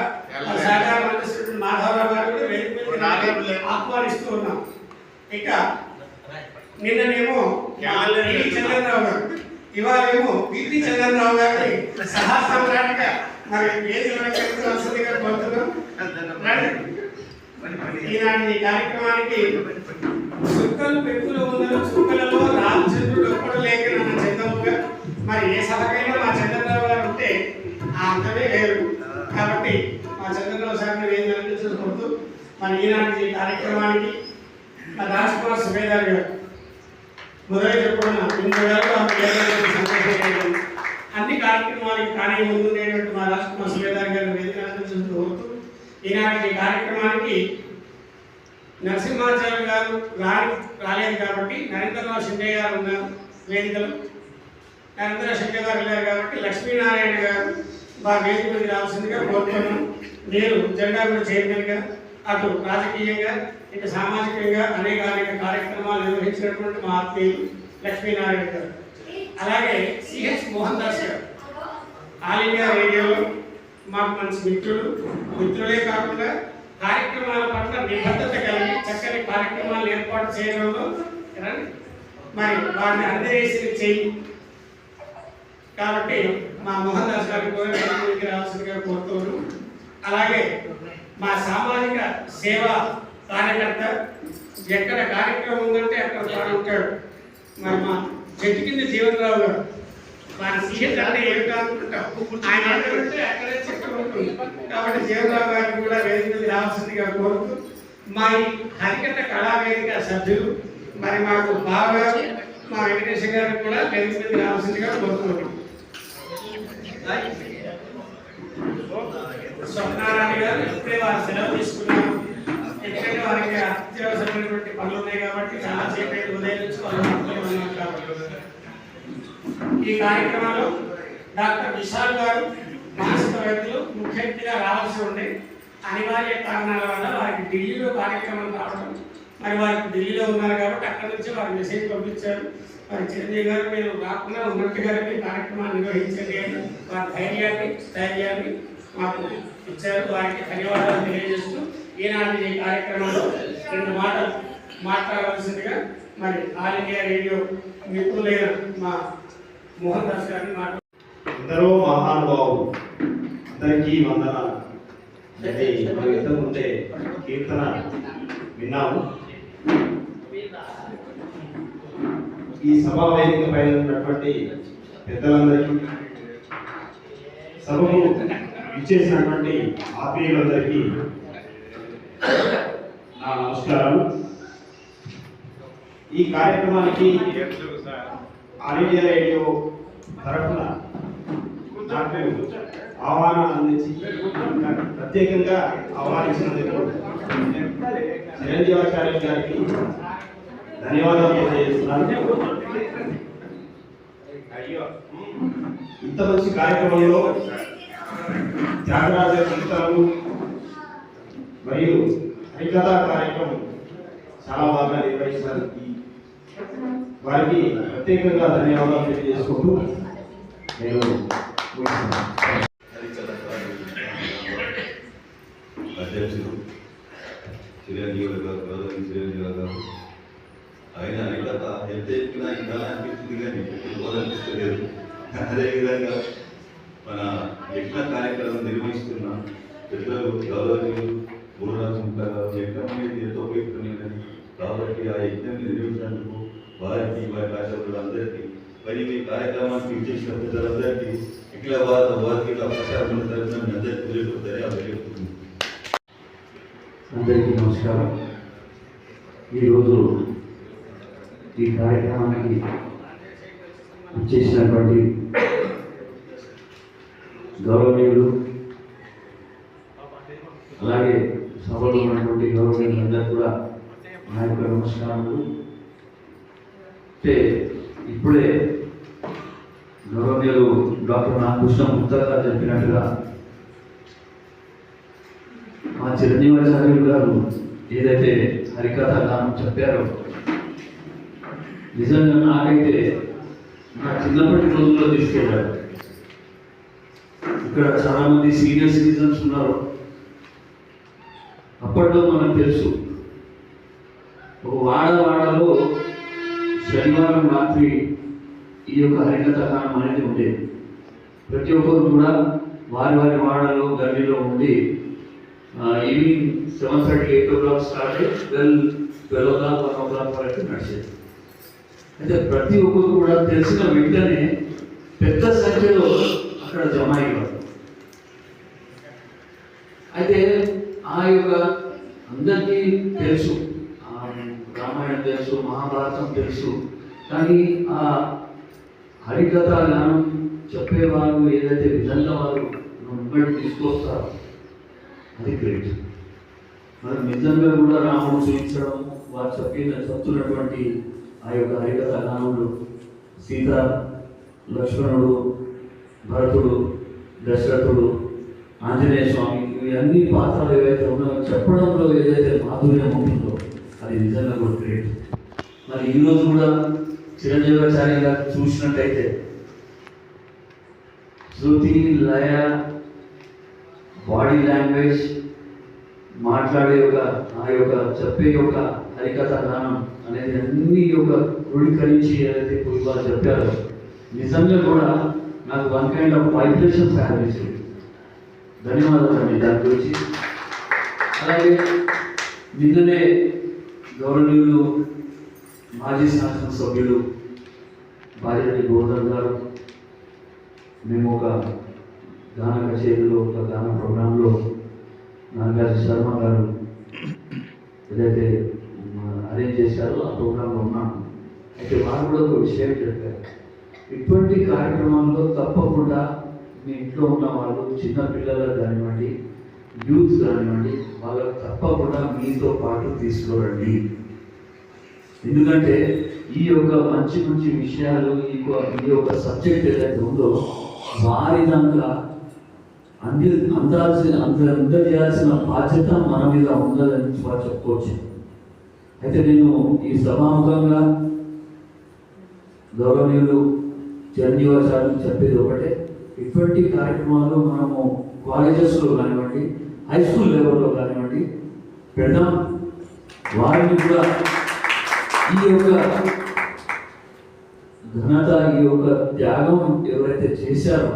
సహకారం అందిస్తున్న మాధవరావు గారు కూడా వేదిక ఆహ్వానిస్తూ ఉన్నాం. ఇక నిన్ననేమో చంద్రరావు గారు, ఇవాళేమో పిటి చంద్రరావు గారిని సహా సామ్రాట్గా మరి వేదికగా కోరుతున్నాం. ఈనాటి కార్యక్రమానికి చుక్కలు పెట్టులో ఉన్న చుక్కలలో రామచంద్రుడు ఒక్కడు లేక నన్న చంద్రబాబు మరి ఏ సభకైనా మా చంద్రబాబు గారు ఉంటే ఆ అంతమే లేరు. కాబట్టి మా చంద్రబాబు సార్ని ఏం అనిపించుకుంటూ మరి ఈనాటి కార్యక్రమానికి మా రాజ్ కుమార్ సుబేదార్ గారు మొదలు చెప్పడం అన్ని కార్యక్రమాలకి కానీ ముందు ఉండేటువంటి మా రాజ్ కుమార్ సుబేదార్ గారిని వేదిక అనిపించుకుంటూ ఈనాటి కార్యక్రమానికి నరసింహాచార్య గారు రాలేదు కాబట్టి నరేంద్రరావు షిండే గారు ఉన్నారు వేదికలో. నరేంద్రరావు షిండే గారు వెళ్ళారు కాబట్టి లక్ష్మీనారాయణ గారు మా వేదిక మీద రావాల్సిందిగా కోరుతున్నాను. నేను జెండా కూడా చైర్మన్గా అటు రాజకీయంగా ఇటు సామాజికంగా అనేక కార్యక్రమాలు నిర్వహించినటువంటి మా ఆత్మీయులు లక్ష్మీనారాయణ గారు. అలాగే సిహెచ్ మోహన్ దాస్ గారు ఆల్ ఇండియా రేడియోలో మాకు మంచి మిత్రులే కాకుండా కార్యక్రమాల పట్ల నిబద్ధత కలిగి చక్కని కార్యక్రమాలు ఏర్పాటు చేయడంలో మరి వారిని అందజేసి చెయ్యి. కాబట్టి మా మోహన్ దాస్ గారికి కూడా వేదికకి రావాల్సిందిగా కోరుతున్నాను. అలాగే మా సామాజిక సేవా కార్యకర్త ఎక్కడ కార్యక్రమం ఉందంటే అక్కడ వాడు ఉంటాడు. మరి మా చెట్టు కింద జీవనరావు గారు వారి సీఎం అంటే ఏమి కానుకుంటాం, ఆయన అంటే అక్కడే చక్కగా ఉంటుంది. కాబట్టి జీవనరావు గారిని కూడా వేదికకి రావాల్సిందిగా కోరుతూ మా ఈ హరికథ కళావేదిక సభ్యులు మరి మాకు బాగా మా వెంకటేశ్వర గారికి కూడా వేదికకి రావాల్సిందిగా కోరుతున్నాం. స్వప్నారాయణ గారు ఇప్పుడే వారు సెలవు తీసుకున్నారు. ఎందుకంటే వారికి అత్యవసరమైనటువంటి పనులు ఉన్నాయి కాబట్టి చాలా సేపు ఉదయం నుంచి వాళ్ళు కాబట్టి. ఈ కార్యక్రమంలో డాక్టర్ విశాల్ గారు మానసిక వైద్యులు ముఖ్య అతిథిగా రావాల్సి ఉండే అనివార్య కారణాల వల్ల వారికి ఢిల్లీలో కార్యక్రమం రావడం, మరి వారికి ఢిల్లీలో ఉన్నారు కాబట్టి అక్కడి నుంచి వారు మెసేజ్ పంపించారు. మరి చిరంజీవి గారు మీరు రాకుండా ఉన్నట్టుగానే కార్యక్రమాన్ని నిర్వహించండి అని వారి ధైర్యాన్ని మాకు ఇచ్చారు. వారికి ధన్యవాదాలు తెలియజేస్తూ ఈనాటి ఈ కార్యక్రమంలో 2 మాటలు మాట్లాడవలసిందిగా మరి ఆల్ ఇండియా రేడియో మిత్రులైన మా మోహన్ దాస్ గారిని మాట్లాడు. ఎందరో మహానుభావులు అందరికీ వందనాలు. అంటే మనం ఇంతకుముందే కీర్తన విన్నాము. ఈ సభా వేదిక పైన ఉన్నటువంటి పెద్దలందరికీ, సభకు ఇచ్చేసినటువంటి ఆత్మీయులందరికీ నా నమస్కారాలు. ఈ కార్యక్రమానికి ఆల్ ఇండియా రేడియో తరఫున నాకు ఆహ్వానం అందించి ప్రత్యేకంగా ఆహ్వానించినందుకు చిరంజీవాచార్య గారికి ధన్యవాదాలు తెలియజేస్తున్నాను. ఇంత మంచి కార్యక్రమంలో త్యాగరాజ కీర్తనలు మరియు హరికథా కార్యక్రమం చాలా బాగా నిర్వహించారు. వారికి ప్రత్యేకంగా ధన్యవాదాలు తెలియజేసుకుంటూ నేను అధ్యక్షుడు చిరంజీవి గారు, గౌరవ చిరంజీవి గారు, ఆయన హరికథ ఎంత చెప్పినా ఇంకా అనిపిస్తుంది కానీ అనిపిస్తలేదు. అదేవిధంగా మన యజ్ఞ కార్యక్రమం నిర్వహిస్తున్న పెద్దలు గౌరవనీయులు గురురాజుంటారు గారు, యజ్ఞం అనేది ఎంతో ఉపయోగపడినది. కాబట్టి ఆ యజ్ఞం నిర్వహించినందుకు వారికి వారి ఆచార్యులందరికీ మరియు ఈ కార్యక్రమానికి ఇచ్చేసిన పెద్దలందరికీ ఇట్లా వారికి ప్రచారం తరఫున అందరికీ తెలియజేస్తుంది. అందరికీ నమస్కారం. ఈరోజు ఈ కార్యక్రమానికి ఇచ్చేసినటువంటి గౌరవనీయులు అలాగే సభలో ఉన్నటువంటి గౌరవనీయులందరూ కూడా నా యొక్క నమస్కారములు. అంటే ఇప్పుడే గౌరవనీయులు డాక్టర్ నాగకృష్ణ ముక్తాగా చెప్పినట్టుగా మా చిరంజీవాచార్యులు గారు ఏదైతే హరికథ గానం చెప్పారో నిజంగా నాకైతే నా చిన్నప్పటి రోజుల్లో తీసుకెళ్ళారు. ఇక్కడ చాలామంది సీనియర్ సిటిజన్స్ ఉన్నారు. అప్పట్లో మనకు తెలుసు ఒక వాడలో శనివారం రాత్రి ఈ యొక్క హరికథ గానం అనేది ఉండేది. ప్రతి ఒక్కరు కూడా వారి వాడలో గల్లీలో ఉండి ఈవినింగ్ 7:30, 8 o'clock స్టార్ట్ అయ్యి 12 o'clock, 1 o'clock వరకు నడిచేది. అయితే ప్రతి ఒక్కరు కూడా తెలిసిన వెంటనే పెద్ద సంఖ్యలో అక్కడ జమ అయ్యేవారు. అయితే ఆ యొక్క అందరికీ తెలుసు, రామాయణం తెలుసు, మహాభారతం తెలుసు, కానీ ఆ హరికథ గానం చెప్పేవారు ఏదైతే విధంగా వారు ముంబడి తీసుకొస్తారో అది గ్రేట్. మరి నిజంగా కూడా రాముడు చూపించడం, వారు చెప్తున్నటువంటి ఆ యొక్క హరికథ గానంలో సీత, లక్ష్మణుడు, భరతుడు, దశరథుడు, ఆంజనేయ స్వామి, ఇవి అన్ని పాత్రలు ఏవైతే ఉన్నాయో చెప్పడంలో ఏదైతే మాధుర్యం ఉంటుందో అది నిజంగా కూడా గ్రేట్. మరి ఈరోజు కూడా చిరంజీవాచార్య గారు చూసినట్టయితే శృతి, లయ, బాడీ లాంగ్వేజ్, మాట్లాడే ఆ యొక్క చెప్పే యొక్క హరికథ గానం అనేది అన్ని యొక్క క్రోడీకరించి ఏదైతే వారు చెప్పారో నిజంగా కూడా నాకు వన్ కైండ్ ఆఫ్ వైబ్రేషన్ తయారు చేసింది. ధన్యవాదాలు అండి దాని గురించి. అలాగే నిన్ననే గౌరవనీయులు మాజీ శాసనసభ్యులు బాజిరెడ్డి గోవర్ధన్ గారు మేము ఒక గాన కచేరీలో, ఒక గాన ప్రోగ్రాంలో నాగరాజ శర్మ గారు ఏదైతే అరేంజ్ చేశారో ఆ ప్రోగ్రాంలో ఉన్నాను. అయితే వారు కూడా ఒక విషయం చెప్పారు, ఇటువంటి కార్యక్రమాల్లో తప్పకుండా మీ ఇంట్లో ఉన్న వాళ్ళు, చిన్న పిల్లలకు కానివ్వండి, యూత్ కానివ్వండి, వాళ్ళకు తప్పకుండా మీతో పాటు తీసుకురండి. ఎందుకంటే ఈ యొక్క మంచి మంచి విషయాలు, ఈ యొక్క సబ్జెక్ట్ ఏదైతే ఉందో వారి దాంట్లో అందజేయాల్సిన బాధ్యత మన మీద ఉందని చెప్పుకోవచ్చు. అయితే నేను ఈ సభాముఖంగా గౌరవనీయులు చిరంజీవాచార్యులు చెప్పేది ఒకటే, ఇటువంటి కార్యక్రమాలు మనము కాలేజెస్లో కానివ్వండి, హై స్కూల్ లెవెల్లో కానివ్వండి పెడదాం. వారిని కూడా ఈ యొక్క ఘనత, ఈ యొక్క త్యాగం ఎవరైతే చేశారో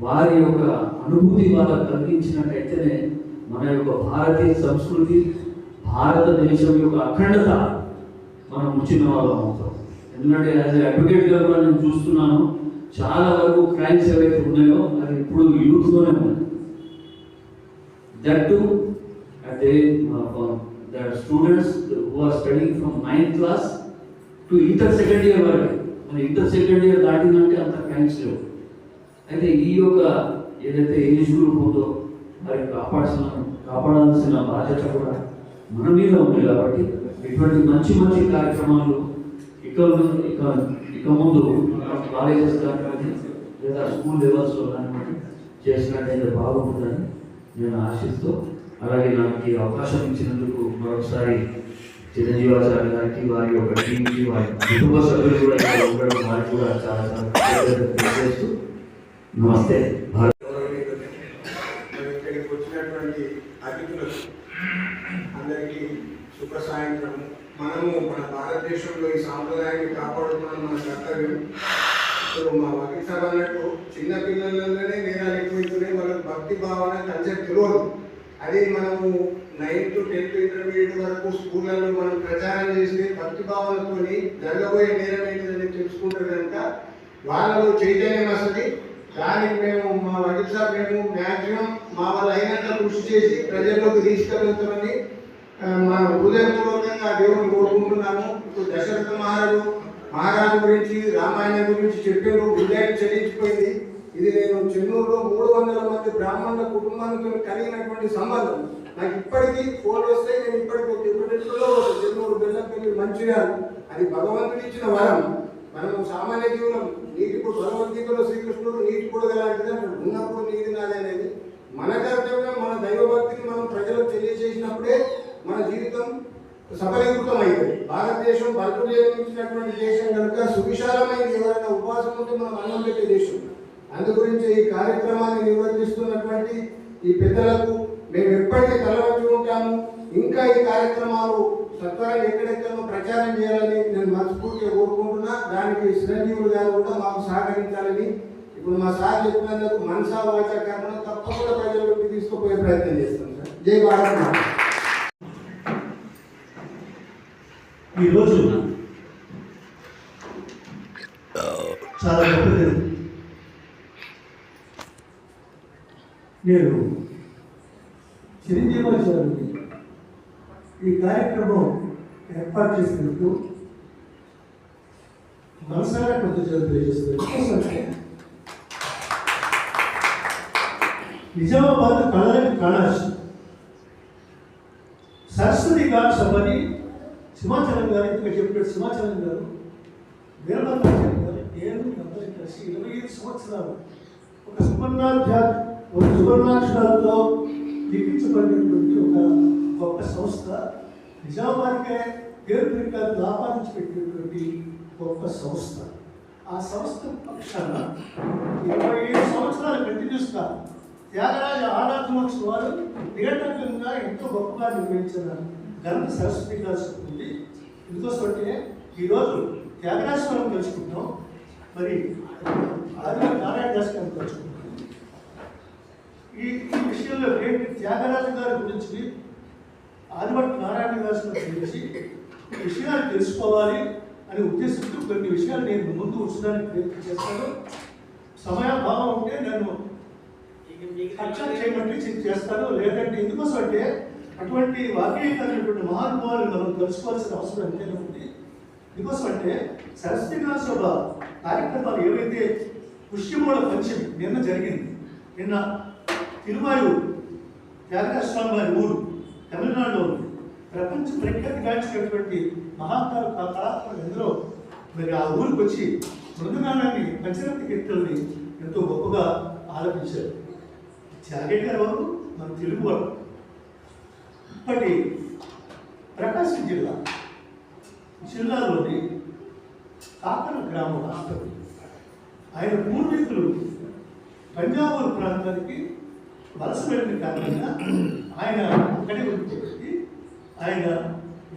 వారి యొక్క అనుభూతి వాళ్ళకు కలిగించినట్టయితేనే మన యొక్క భారతీయ సంస్కృతి, భారతదేశం యొక్క అఖండత మనం ముచ్చిన వాళ్ళం అవుతాం. ఎందుకంటే యాజ్ ఎ అడ్వకేట్గా కూడా నేను చూస్తున్నాను, చాలా వరకు క్రైమ్స్ ఏవైతే ఉన్నాయో అది ఇప్పుడు యూత్లోనే ఉన్నాయి. That to the students who are studying from 9th class to inter second year వరకు మన ఇంటర్ సెకండ్ ఇయర్ దాటిందంటే అంత థ్యాంక్స్ లేవు. అయితే ఈ యొక్క ఏదైతే ఏజ్ గ్రూప్ ఉందో మరి కాపాడాల్సిన బాధ్యత కూడా మన మీద ఉంది. కాబట్టి ఇటువంటి మంచి మంచి కార్యక్రమాలు ఇక ముందు కాలేజెస్ కానివ్వండి లేదా స్కూల్ లెవెల్స్లో కానివ్వండి చేసినట్టయితే బాగుంటుందని నేను ఆశిస్తూ, అలాగే నాకు ఈ అవకాశం ఇచ్చినందుకు మరొకసారి చిరంజీవాచార్య గారికి, వారి యొక్క టీంకి, వారి కుటుంబ సభ్యులు కూడా ఇక్కడ ఉండడం వారికి కూడా చాలా తెలియజేస్తూ నమస్తే. ఇక్కడికి వచ్చినటువంటి అతిథులకు అందరికీ శుభ సాయంత్రం. మనము మన భారతదేశంలో ఈ సాంప్రదాయాన్ని కాపాడుతున్నాం, మన కర్తవ్యం. ఇప్పుడు మా వకీల్ సాబ్ అన్నట్టు చిన్న పిల్లలలోనే నేరాలు ఎక్కువైతున్నాయి, వాళ్ళకి భక్తి భావన కల్చర్ తెలియదు. అది మనము 9th to 10th ఇంటర్మీడియట్ వరకు స్కూళ్ళలో మనం ప్రచారం చేస్తే భక్తి భావనతో జరగబోయే నేరం ఏంటిదని తెలుసుకుంటారు కనుక వాళ్ళలో చైతన్యం వస్తుంది. దానికి మేము మా వకీల్ సాబ్ మేము మ్యాక్సిమం మా వాళ్ళు అయినంత కృషి చేసి ప్రజల్లోకి తీసుకెళ్తామని మా హృదయపూర్వకంగా దేవుని కోరుకుంటున్నాము. ఇప్పుడు దశరథ మహారాజు గురించి రామాయణం గురించి చెప్పారు, హృదయం చెల్లించిపోయింది. ఇది నేను చెన్నూరులో 300 మంది బ్రాహ్మణుల కుటుంబాలతో కలిగినటువంటి సంబంధం. నాకు ఇప్పటికీ ఫోన్ వస్తే నేను ఇప్పటికీ డిప్యూటెంట్లో చెన్నూరు బెల్లంపల్లి మంచిర్యాల, అది భగవంతుడు ఇచ్చిన వరం. మనము సామాన్య జీవనం నీటి కూడా భగవద్గీతలో శ్రీకృష్ణుడు నీటి కూడా లాంటిది అంటాడు, ఉన్నప్పుడు నీటి నాది అనేది మన కర్తవ్యం. మన దైవభక్తిని మనం ప్రజలకు తెలియజేసినప్పుడే మన జీవితం సఫలీకృతం అయింది. భారతదేశం భక్తులు నిర్మించినటువంటి దేశం కనుక సువిశాలమైంది. ఎవరైనా ఉపవాసం ఉంటే మనం అన్నం పెట్టే దేశం. అందు గురించి ఈ కార్యక్రమాన్ని నిర్వర్తిస్తున్నటువంటి ఈ పెద్దలకు మేము ఎప్పటికీ తలవంచి ఉంటాము. ఇంకా ఈ కార్యక్రమాలు సత్వరంగా ఎక్కడెక్కడో ప్రచారం చేయాలని నేను మనస్ఫూర్తిగా కోరుకుంటున్నా. దానికి చిరంజీవులు గారు కూడా మాకు సహకరించాలని ఇప్పుడు మా సార్ చెప్పినందుకు మనసా వాచ కర్మ తప్పకుండా ప్రజల్లోకి తీసుకుపోయే ప్రయత్నం చేస్తాం సార్. జై భారత్. ఈరోజు చాలా గొప్పది. నేను చిరంజీవాచార్యుని ఈ కార్యక్రమం ఏర్పాటు చేసినందుకు మనసారా కృతజ్ఞతలు తెలియజేస్తున్నాను. నిజామాబాద్ కళలకి కళాశాల సరస్వతి గారు సభని సింహాచలం గారు ఇంకా చెప్పాడు. సింహాచలం గారు వీరభద్రాచార్య గారు నేను అందరికీ కలిసి 25 సంవత్సరాలు ఒక సువర్ణాక్షరాలతో లిఖించబడినటువంటి ఒక గొప్ప సంస్థ. నిజామాబాద్కే పేరు పెరిగారు ఆపాదించి పెట్టినటువంటి గొప్ప సంస్థ. ఆ సంస్థ పక్షాన 25 సంవత్సరాలు కంటిన్యూస్గా త్యాగరాజ ఆరాధనోత్సవ వారు నిరంతరంగా ఎంతో గొప్పగా నిర్వహించిన ఘనత సరస్వతి గారు ఉంది. ఎందుకోసమంటే ఈరోజు త్యాగరాజ స్వామిని తెలుసుకుంటాం, మరి ఆదివారం నారాయణ దాస్ గారిని తెలుసుకుంటాం. ఈ విషయంలో ఏంటి త్యాగరాజు గారి గురించి ఆదివారం నారాయణ దాస్ గారి గురించి విషయాలు తెలుసుకోవాలి అనే ఉద్దేశంతో కొన్ని విషయాలు నేను ముందు ఉంచడానికి ప్రయత్నం చేస్తాను. సమయాభావం ఉంటే నన్ను అక్షరం చేయమంటే చేస్తాను, లేదంటే ఎందుకోసం అంటే అటువంటి వాక్యీకరణటువంటి మహానుభావులు మనం తెలుసుకోవాల్సిన అవసరం ఎంతైనా ఉంది. ఎందుకోసం అంటే సరస్వతి సభ కార్యక్రమాలు ఏవైతే పుష్యమూల పంచమి నిన్న జరిగింది. నిన్న తిరుమాయూరు త్యాగరాజ స్వామి వారి ఊరు తమిళనాడులో ఉంది. ప్రపంచ ప్రఖ్యాతి గాంచినటువంటి కళాకారులు ఎందరో మరి ఆ ఊరికి వచ్చి మృదుగానాన్ని పంచరత్న కీర్తనని ఎంతో గొప్పగా ఆలపించారు. త్యాగయ్య గారు వారు మన తెలుగు వారు. ఇప్పటి ప్రకాశం జిల్లాలోని కాకర గ్రామం రాష్ట్రం. ఆయన పూర్వీకులు పంజాబ్ ప్రాంతానికి వలస వెళ్ళిన కారణంగా ఆయన అక్కడే ఉండిపోయి ఆయన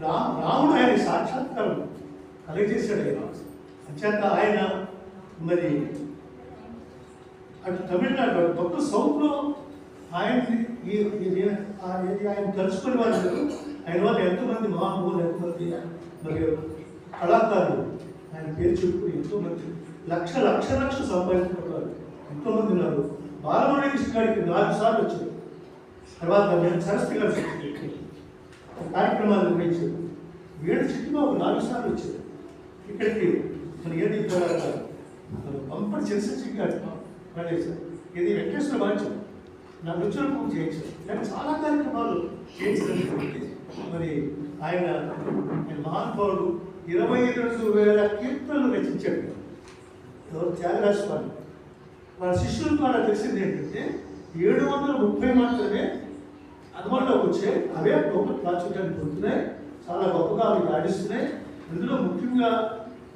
రాముడు ఆయన సాక్షాత్కారం కలిగజేశాడు. ఆయన అంచేత ఆయన మరి అటు తమిళనాడు మొత్తం సౌత్లో ఆయన్ని ఆయన కలుసుకునే వాళ్ళు ఆయన వాళ్ళు ఎంతోమంది మహానుభావులు, ఎంతోమంది మరి కళాకారులు ఆయన పేరు చెప్పుకుని ఎంతోమంది లక్ష సంపాదించుకున్న వాళ్ళు ఎంతోమంది ఉన్నారు. బాలమురళీ కృష్ణ గారికి 4 సార్లు వచ్చారు. తర్వాత సరస్వతి గారు కార్యక్రమాలు నిర్వహించారు. 7 చిట్టుబాబు 4 సార్లు వచ్చారు. ఇక్కడికి మన ఏది తర్వాత పంపడి చేసి పడేసారు. ఇది వెంకటేశ్వర వాచ్యం నా నృత్యం పూజ చేయొచ్చు, కానీ చాలా కార్యక్రమాలు చేయించడానికి మరి ఆయన మహానుభావుడు 22,000 కీర్తనలు రచించాడు. ఎవరు? త్యాగరాజ స్వామి. వాళ్ళ శిష్యుల ద్వారా తెలిసింది ఏంటంటే 730 మాత్రమే అనుమానంలోకి వచ్చాయి. అవే గొప్ప ప్రాచుర్యాన్ని పొందుతున్నాయి, చాలా గొప్పగా అవి రాణిస్తున్నాయి. అందులో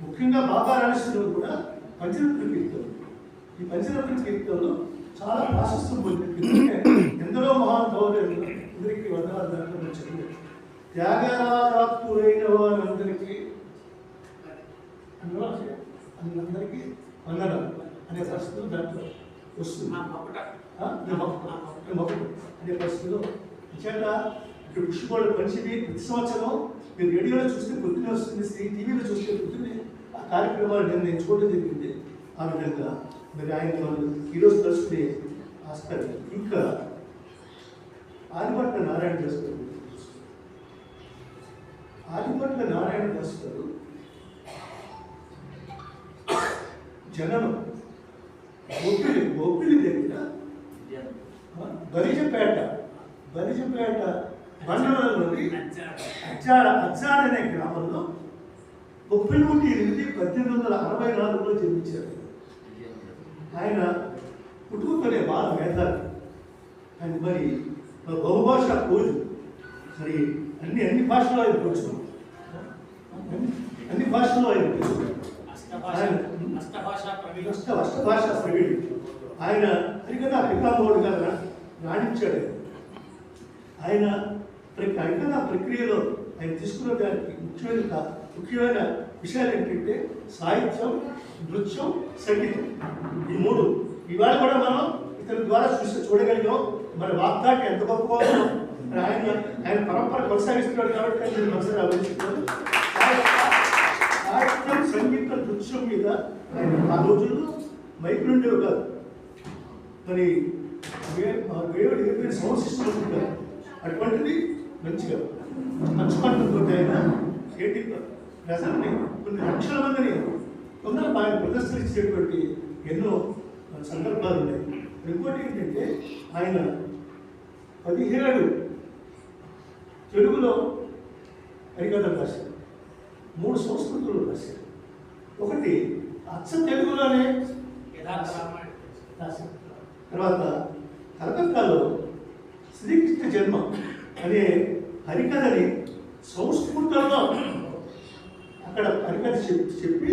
ముఖ్యంగా బాగా రాణిస్తున్నవి కూడా పంచరత్న కీర్తనలు. ఈ పంచరత్న కీర్తనలు చాలా ప్రాశస్త్యం పొందింది. ఎందరో మహానుభావులు అందరికీ వందనాలు దాంట్లో చెప్పారు. త్యాగరాజాత్తులైన వారందరికీ అందరికీ వందనాలు అనే పరిస్థితులు దాంట్లో వస్తుంది. అనే పరిస్థితిలో చేత ఇప్పుడు పుష్పకోళ్ళ పంచిది ప్రతి సంవత్సరం మీరు రేడియోలో చూస్తే పొద్దున్నే వస్తుంది, టీవీలో చూస్తే పొద్దున్నే ఆ కార్యక్రమాలు నేను చూడడం జరిగింది. ఆ విధంగా మరి ఆయన ఈరోజు తలుచుకునే ఆస్కారం. ఇంకా ఆదిపట్ల నారాయణ దాస్ గారు, ఆదిపట్ల నారాయణ దాస్ గారు జననం గోపిలి దగ్గర బలిజపేట మండలంలోని అజ్జాడ అనే గ్రామంలో 31/8 1864లో జన్మించారు. ఆయన పుట్టుకతోనే బాగా మేధావి. ఆయన మరి బహుభాష కోజు. మరి అన్ని భాషల్లో ఆయన కూర్చు, అన్ని భాషల్లో ఆయన కూర్చు, అష్టభాషా ప్రవీణుడు. ఆయన హరికథా పితామహుడుగా రాణించాడు. ఆయన హరికథా ప్రక్రియలో ఆయన తీసుకున్న దానికి ముఖ్యమైన విషయాలు ఏంటంటే సాహిత్యం, నృత్యం, సంగీతం. ఈ 3 ఇవాళ కూడా మనం ఇతని ద్వారా చూడగలిగాం. మరి వాగ్దాటి ఎంత గొప్పగా ఆయన పరంపర కొనసాగిస్తున్నాడు కాబట్టి నేను మనసులో ఆలోచిస్తున్నాను. సాహిత్యం, సంగీత, నృత్యం మీద ఆయన ఆ రోజుల్లో మైకులు ఉండేవి కాదు. మరి దేవుడు ఏమైనా సంవత్సరం ఉంటుంది కాదు. అటువంటిది మంచిగా మంచి పంటతో ఆయన ఏంటి ప్రజల్ని కొన్ని లక్షల మందిని కొందరు ఆయన ప్రదర్శించేటువంటి ఎన్నో సందర్భాలు ఉన్నాయి. ఇంకోటి ఏంటంటే ఆయన 17 తెలుగులో హరికథలు రాశారు, 3 సంస్కృతులు రాశారు. ఒకటి అచ్చ తెలుగులోనే రాశారు. తర్వాత కలకత్తాలో శ్రీకృష్ణ జన్మ అనే హరికథని సంస్కృతంలో అక్కడ హరికథ చెప్పి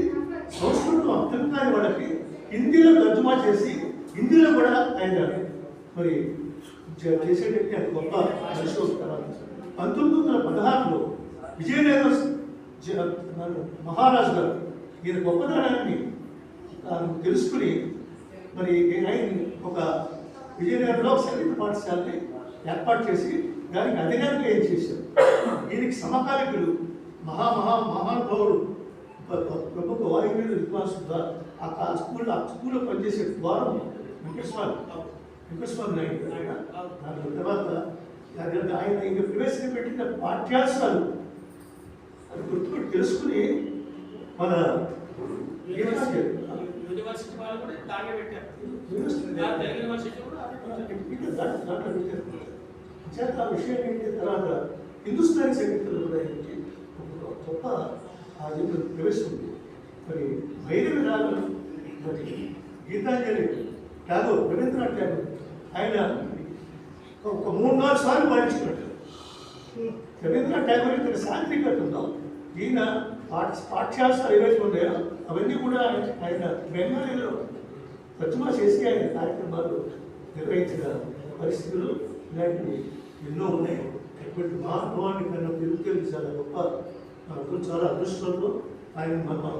సంస్కృతం అర్థం కాని వాళ్ళకి హిందీలో తర్జుమా చేసి హిందీలో కూడా ఆయన మరి చేసేటట్టు అది గొప్ప పరిశోధన. 1916లో విజయనగరం మహారాజు గారు ఈయన గొప్పతనాన్ని తెలుసుకుని మరి ఆయన ఒక విజయనగరంలో సంగీత పాఠశాలని ఏర్పాటు చేసి దానికి అధికారిగా ఏం చేశారు. దీనికి సమకాలికులు మహానుభావుడు ప్రముఖ వాయువులు విద్వాంసుడు ఆ స్కూల్లో పనిచేసే ద్వారం వెంకటస్వామి నాయుడు. దాని తర్వాత ఆయన ఇంకా ప్రవేశపెట్టిన పాఠ్యాంశాలు అది గుర్తుపెట్టి తెలుసుకుని మన యూనివర్సిటీ వాళ్ళు కూడా దాన్ని పెట్టారు. చేత ఆ విషయం ఏంటి తర్వాత హిందుస్థానీ సంగీతంలో కూడా గొప్ప ప్రవేశం ఉంది. మరి భైరవి రాగం, మరి గీతాంజలి ఠాగూర్, రవీంద్రనాథ్ ఠాగూర్ ఆయన ఒక 3-4 సార్లు పాటించుకున్నట్టు. రవీంద్రనాథ్ ఠాగూర్ ఇక్కడ సాంత్రికత ఉందో ఈయన పాఠ్యాంశాలు ఏవైతే ఉన్నాయో అవన్నీ కూడా ఆయన బెంగాలీలో తర్జుమా చేసి ఆయన కార్యక్రమాలు నిర్వహించిన పరిస్థితులు ఇలాంటివి ఎన్నో ఉన్నాయి. ఎటువంటి మహానుభావాన్ని కన్నా తెలుగు చాలా గొప్ప చాలా అదృష్టంతో ఆయన మనం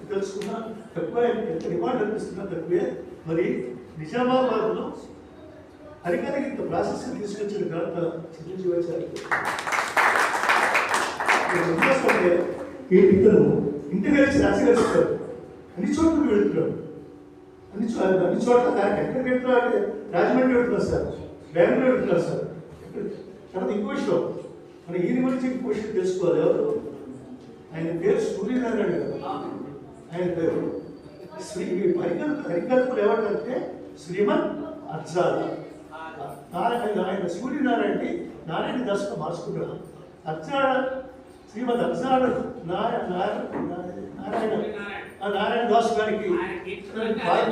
తెలుసుకున్నా తక్కువ, ఎంత రివార్డు అనిపిస్తున్నా తక్కువే. మరి నిజామాబాద్లో హరికథకి ఇంత ప్రాశస్యం తీసుకొచ్చిన ఘనత చిరంజీవాచార్య. ఇతను ఇంటికి కలిసి రాసిగలుస్తారు, అన్ని చోట్లకి వెళుతున్నాడు, అన్ని చోట్ల ఎక్కడికి వెళ్తున్నారు అంటే రాజమండ్రి వెళ్తున్నారు సార్, బెంగళూరు వెళ్తున్నారు సార్. తర్వాత ఇంకో విషయం మన ఈయన గురించి ఇంకో విషయం తెలుసుకోవాలి. ఎవరు ఆయన పేరు సూర్యనారాయణ గారు. ఆయన పేరు. హరికథలు ఏమంటారంటే శ్రీమద్ అర్జాల ఆయన సూర్యనారాయణ నారాయణ దాసుగా మార్చుకున్నాడు. అర్జాడ శ్రీమద్ అర్జాడ నారాయణ దాసు గారికి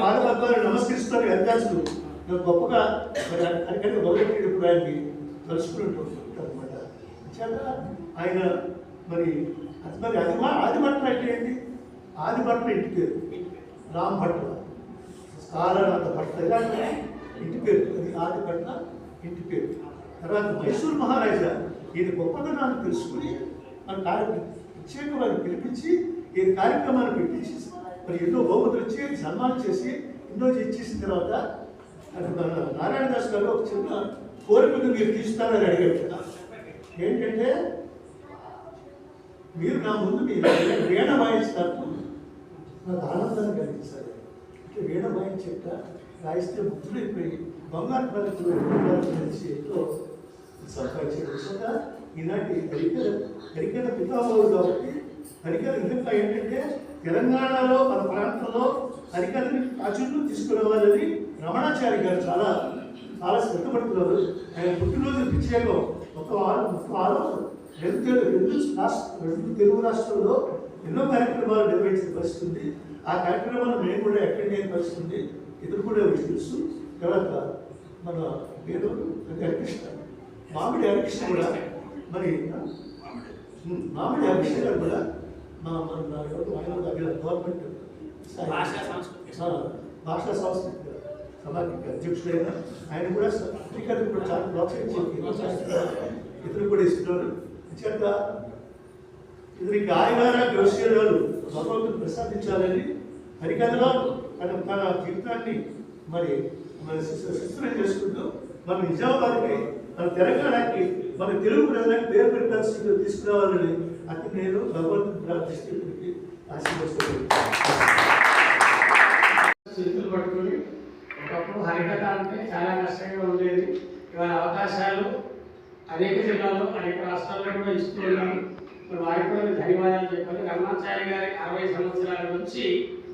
పాదపద్మాలు నమస్కరిస్తారు హరిదాసులు గొప్పగా మరి హరికథ మొదలెట్టేటప్పుడు ఆయనకి కలుసుకుంటూ అనమాట. ఆయన మరి ఆదిభట్ల అంటే ఏంటి? ఆదిభట్ల ఇంటి పేరు రామ్ భట్ల, కాలనాథ భట్ల ఇలాంటి ఇంటి పేరు, అది ఆదిభట్ల ఇంటి పేరు. తర్వాత మైసూరు మహారాజా ఈయన గొప్పతనాన్ని తెలుసుకుని మన ప్రత్యేకమైన పిలిపించి ఈ కార్యక్రమాన్ని పెట్టించి మరి ఎన్నో బహుమతులు ఇచ్చి సన్మానం చేసి ఎన్నో ఇచ్చేసిన తర్వాత నారాయణదాస్ గారు ఒక చిన్న కోరికను మీరు తీస్తారని అడిగారు. ఏంటంటే మీరు నా ముందు మీరు వీణ వాయిస్తారు, నాకు ఆనందాన్ని కలిగిస్తారు. అంటే వీణ వాయించేట రాయిస్తే ముద్దులైపోయి బంగారు పద్ధతులు కలిసి ఎంతో సంపాదించారు. విధంగా ఈనాటి హరికథ పితామహుడు కాబట్టి హరికథ ఇంకా ఏంటంటే తెలంగాణలో మన ప్రాంతంలో హరికథని ప్రాచుర్యం తీసుకురావాలని రమణాచారి గారు చాలా చాలా శ్రద్ధపడుతున్నారు. ఆయన పుట్టినరోజు ప్రత్యేకం రెండు తెలుగు రాష్ట్రాల్లో ఎన్నో కార్యక్రమాలు నిర్వహించిన పరిస్థితి ఉంది. ఆ కార్యక్రమాలు మేము కూడా అటెండ్ అయిన పరిస్థితి ఉంది. ఎదురు కూడా తెలుసు. తర్వాత మన వేదవుడు హరికృష్ణ మామిడి హరికృష్ణ కూడా మరి మామిడి హరికృష్ణ గారు కూడా గవర్నమెంట్ భాషా సాంస్కృతిక సమాఖ్య అధ్యక్షుడైన ఆయన కూడా హరికథను కూడా చాలా ప్రోత్సహించి ఇతరులు కూడా ఇస్తున్నారు. చేత ఇతనికి ఆయుధార జోస్యాలు భగవంతుడు ప్రసాదించాలని హరికథలో తన జీవితాన్ని మరి మన శిస్తులు చేసుకుంటూ మన నిజామాబాద్కి మన తెలంగాణకి మన తెలుగు ప్రజలకు పేరు పెట్టాల్సింది తీసుకురావాలని అతి నేను భగవంతుడు ప్రార్థిస్తూ ఆశీర్వదిస్తున్నాను. చేతులు పట్టుకుని ఒకప్పుడు హరికథ అంటే చాలా కష్టంగా ఉండేది. ఇవాళ అవకాశాలు అనేక జిల్లాల్లో అనేక రాష్ట్రాల్లో కూడా ఇస్తూ ఉన్నాను. మరి వారికి కూడా ధన్యవాదాలు చెప్పాలి. రమణాచార్య గారి 60 సంవత్సరాల నుంచి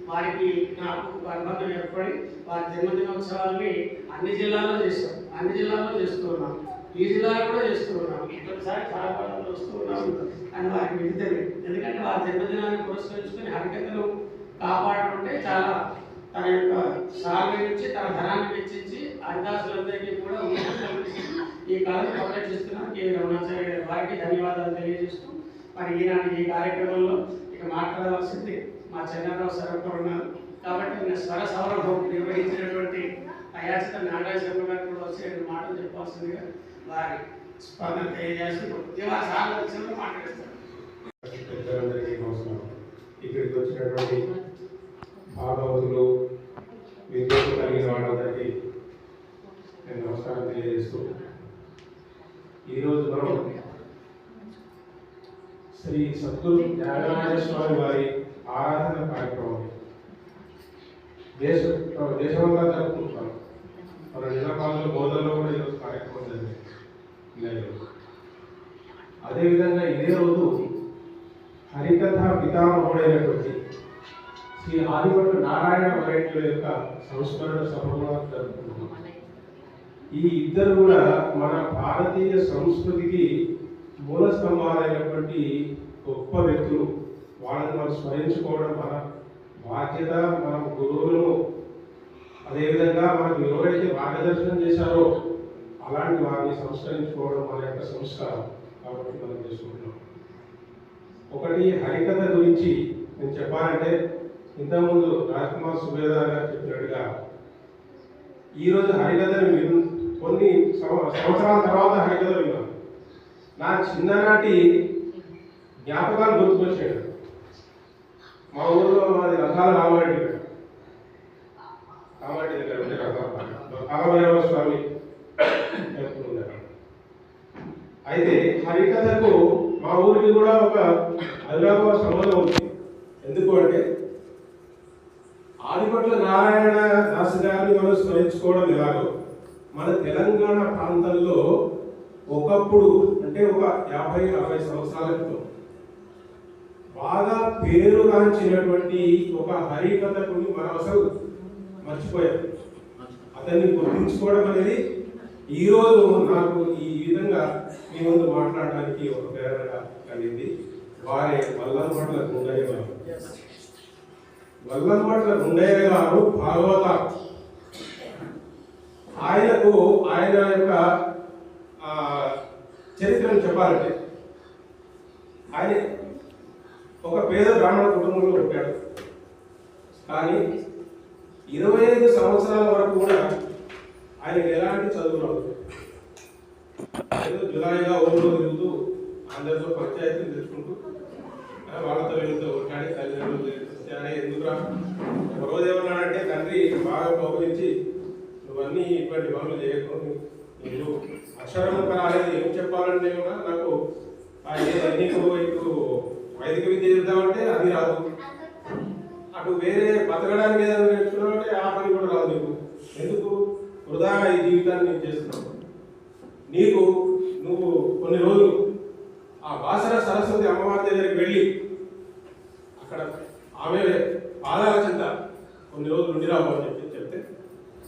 వారికి నాకు అనుబంధం ఏర్పడి వారి జన్మదినోత్సవాల్ని అన్ని జిల్లాల్లో చేస్తూ ఉన్నాం. ఈ జిల్లాలో కూడా చేస్తూ ఉన్నాం. ఇంకొకసారి చాలా పనులు వస్తూ ఉన్నాం. అని వారికి విధితమే. ఎందుకంటే వారి జన్మదినాన్ని పురస్కరించుకొని హరికథను కాపాడుకుంటే చాలా తన యొక్క సాగు నుంచి తన ధనాన్ని వెచ్చించి హరిదాసులందరికీ కూడా ఈ కాలం ప్రొవైడ్ చేస్తున్న కె రమణాచార్య గారి వారికి ధన్యవాదాలు తెలియజేస్తూ మరి ఈనాటి ఈ కార్యక్రమంలో ఇక మాట్లాడవలసింది మా చంద్రరావు సార్ ఉన్నారు. కాబట్టి నేను స్వర సౌరభం నిర్వహించినటువంటి అయాచిత నాగరాజ శర్మ గారు కూడా వచ్చి మాటలు చెప్పాల్సిందిగా వారి స్పందన తెలియజేస్తూ సార్ వచ్చిన మాట్లాడేస్తారు. ఇక్కడికి వచ్చినటువంటి భాగవతులు విద్యార్థులు కలిగిన వాళ్ళందరికీ నేను నమస్కారం తెలియజేస్తూ ఈరోజు మనం శ్రీ సద్గురు త్యాగరాజ స్వామి వారి ఆరాధన కార్యక్రమం దేశమంతా జరుపుకుంటున్నాం. మన నిజామాబాద్లో బోధనలో కూడా ఈరోజు కార్యక్రమం జరిగింది. అదేవిధంగా ఇదే రోజు హరికథ పితామహుడైనటువంటి శ్రీ ఆదిభట్ల నారాయణ వరైట్ల యొక్క సంస్మరణ సభ కూడా జరుపుకుంటున్నాం. ఈ ఇద్దరు కూడా మన భారతీయ సంస్కృతికి మూల స్తంభాలైనటువంటి గొప్ప వ్యక్తులు. వాళ్ళని మనం స్మరించుకోవడం మన బాధ్యత. మన గురువులను అదేవిధంగా మనకు ఎవరైతే మార్గదర్శనం చేశారో అలాంటి వారిని సంస్కరించుకోవడం మన యొక్క సంస్కారం. కాబట్టి మనం చేసుకుంటున్నాం. ఒకటి హరికథ గురించి నేను చెప్పాలంటే ఇంతకుముందు రాజ్కుమార్ సుబేదార్ గారు చెప్పినట్టుగా ఈరోజు హరికథను కొన్ని సంవత్సరాల తర్వాత హరికథ విన్నాను. నా చిన్ననాటి జ్ఞాపకాలు గుర్తుకొచ్చాడు. మా ఊళ్ళో మాది రథాల రామారెడ్డి దగ్గర ఉండే కాలభైరవ స్వామి టెంపుల్ ఉంది. అయితే హరికథకు మా ఊరికి కూడా ఒక అవినాభావ సంబంధం ఉంది. ఎందుకు అంటే ఆదిభట్ల నారాయణ దాస్ గారిని మనం స్మరించుకోవడం ఎలాగో మన తెలంగాణ ప్రాంతంలో ఒకప్పుడు అంటే ఒక 50-60 సంవత్సరాల క్రితం బాగా పేరుగాంచినటువంటి ఒక హరికథకుని మనం అసలు మర్చిపోయాం. అతన్ని గుర్తించుకోవడం అనేది ఈరోజు నాకు ఈ విధంగా మీ ముందు మాట్లాడడానికి ఒక ప్రేరణ కలిగింది. వారే వల్లంపట్ల గుండయ్య గారు. వల్లంపట్ల గుండయ్య గారు భాగవత. ఆయన యొక్క చరిత్రను చెప్పాలంటే ఆయన ఒక పేద బ్రాహ్మణ కుటుంబంలో పుట్టాడు. కానీ 25 సంవత్సరాల వరకు కూడా ఆయనకి ఎలాంటి చదువు రాదు. ఏదో జులాయిగా ఊళ్ళో తిరుగుతూ అందరితో పంచాయతీలు తెచ్చుకుంటూ వాళ్ళతో వీళ్ళతో కొట్లాడి తల్లిదండ్రులు ఎందుకురా. ఒకరోజు ఏమన్నాడంటే, తండ్రి బాగా గౌరవించి నువ్వన్నీ ఇటువంటి పనులు చేయకు, నువ్వు అక్షరముఖ రాలేదు, ఏం చెప్పాలంటే కూడా నాకు నీకు ఇప్పుడు వైదిక విద్య చేద్దామంటే అది రాదు, అటు వేరే బతకడానికి ఏదైనా నేర్చుకున్నామంటే ఆ పని కూడా రాదు నీకు, ఎందుకు వృధాగా ఈ జీవితాన్ని నేను చేస్తున్నావు. నువ్వు కొన్ని రోజులు ఆ బాసర సరస్వతి అమ్మవారి దగ్గరికి వెళ్ళి అక్కడ ఆమె పాదాల చెంత కొన్ని రోజులు ఉండిరావు అని చెప్తే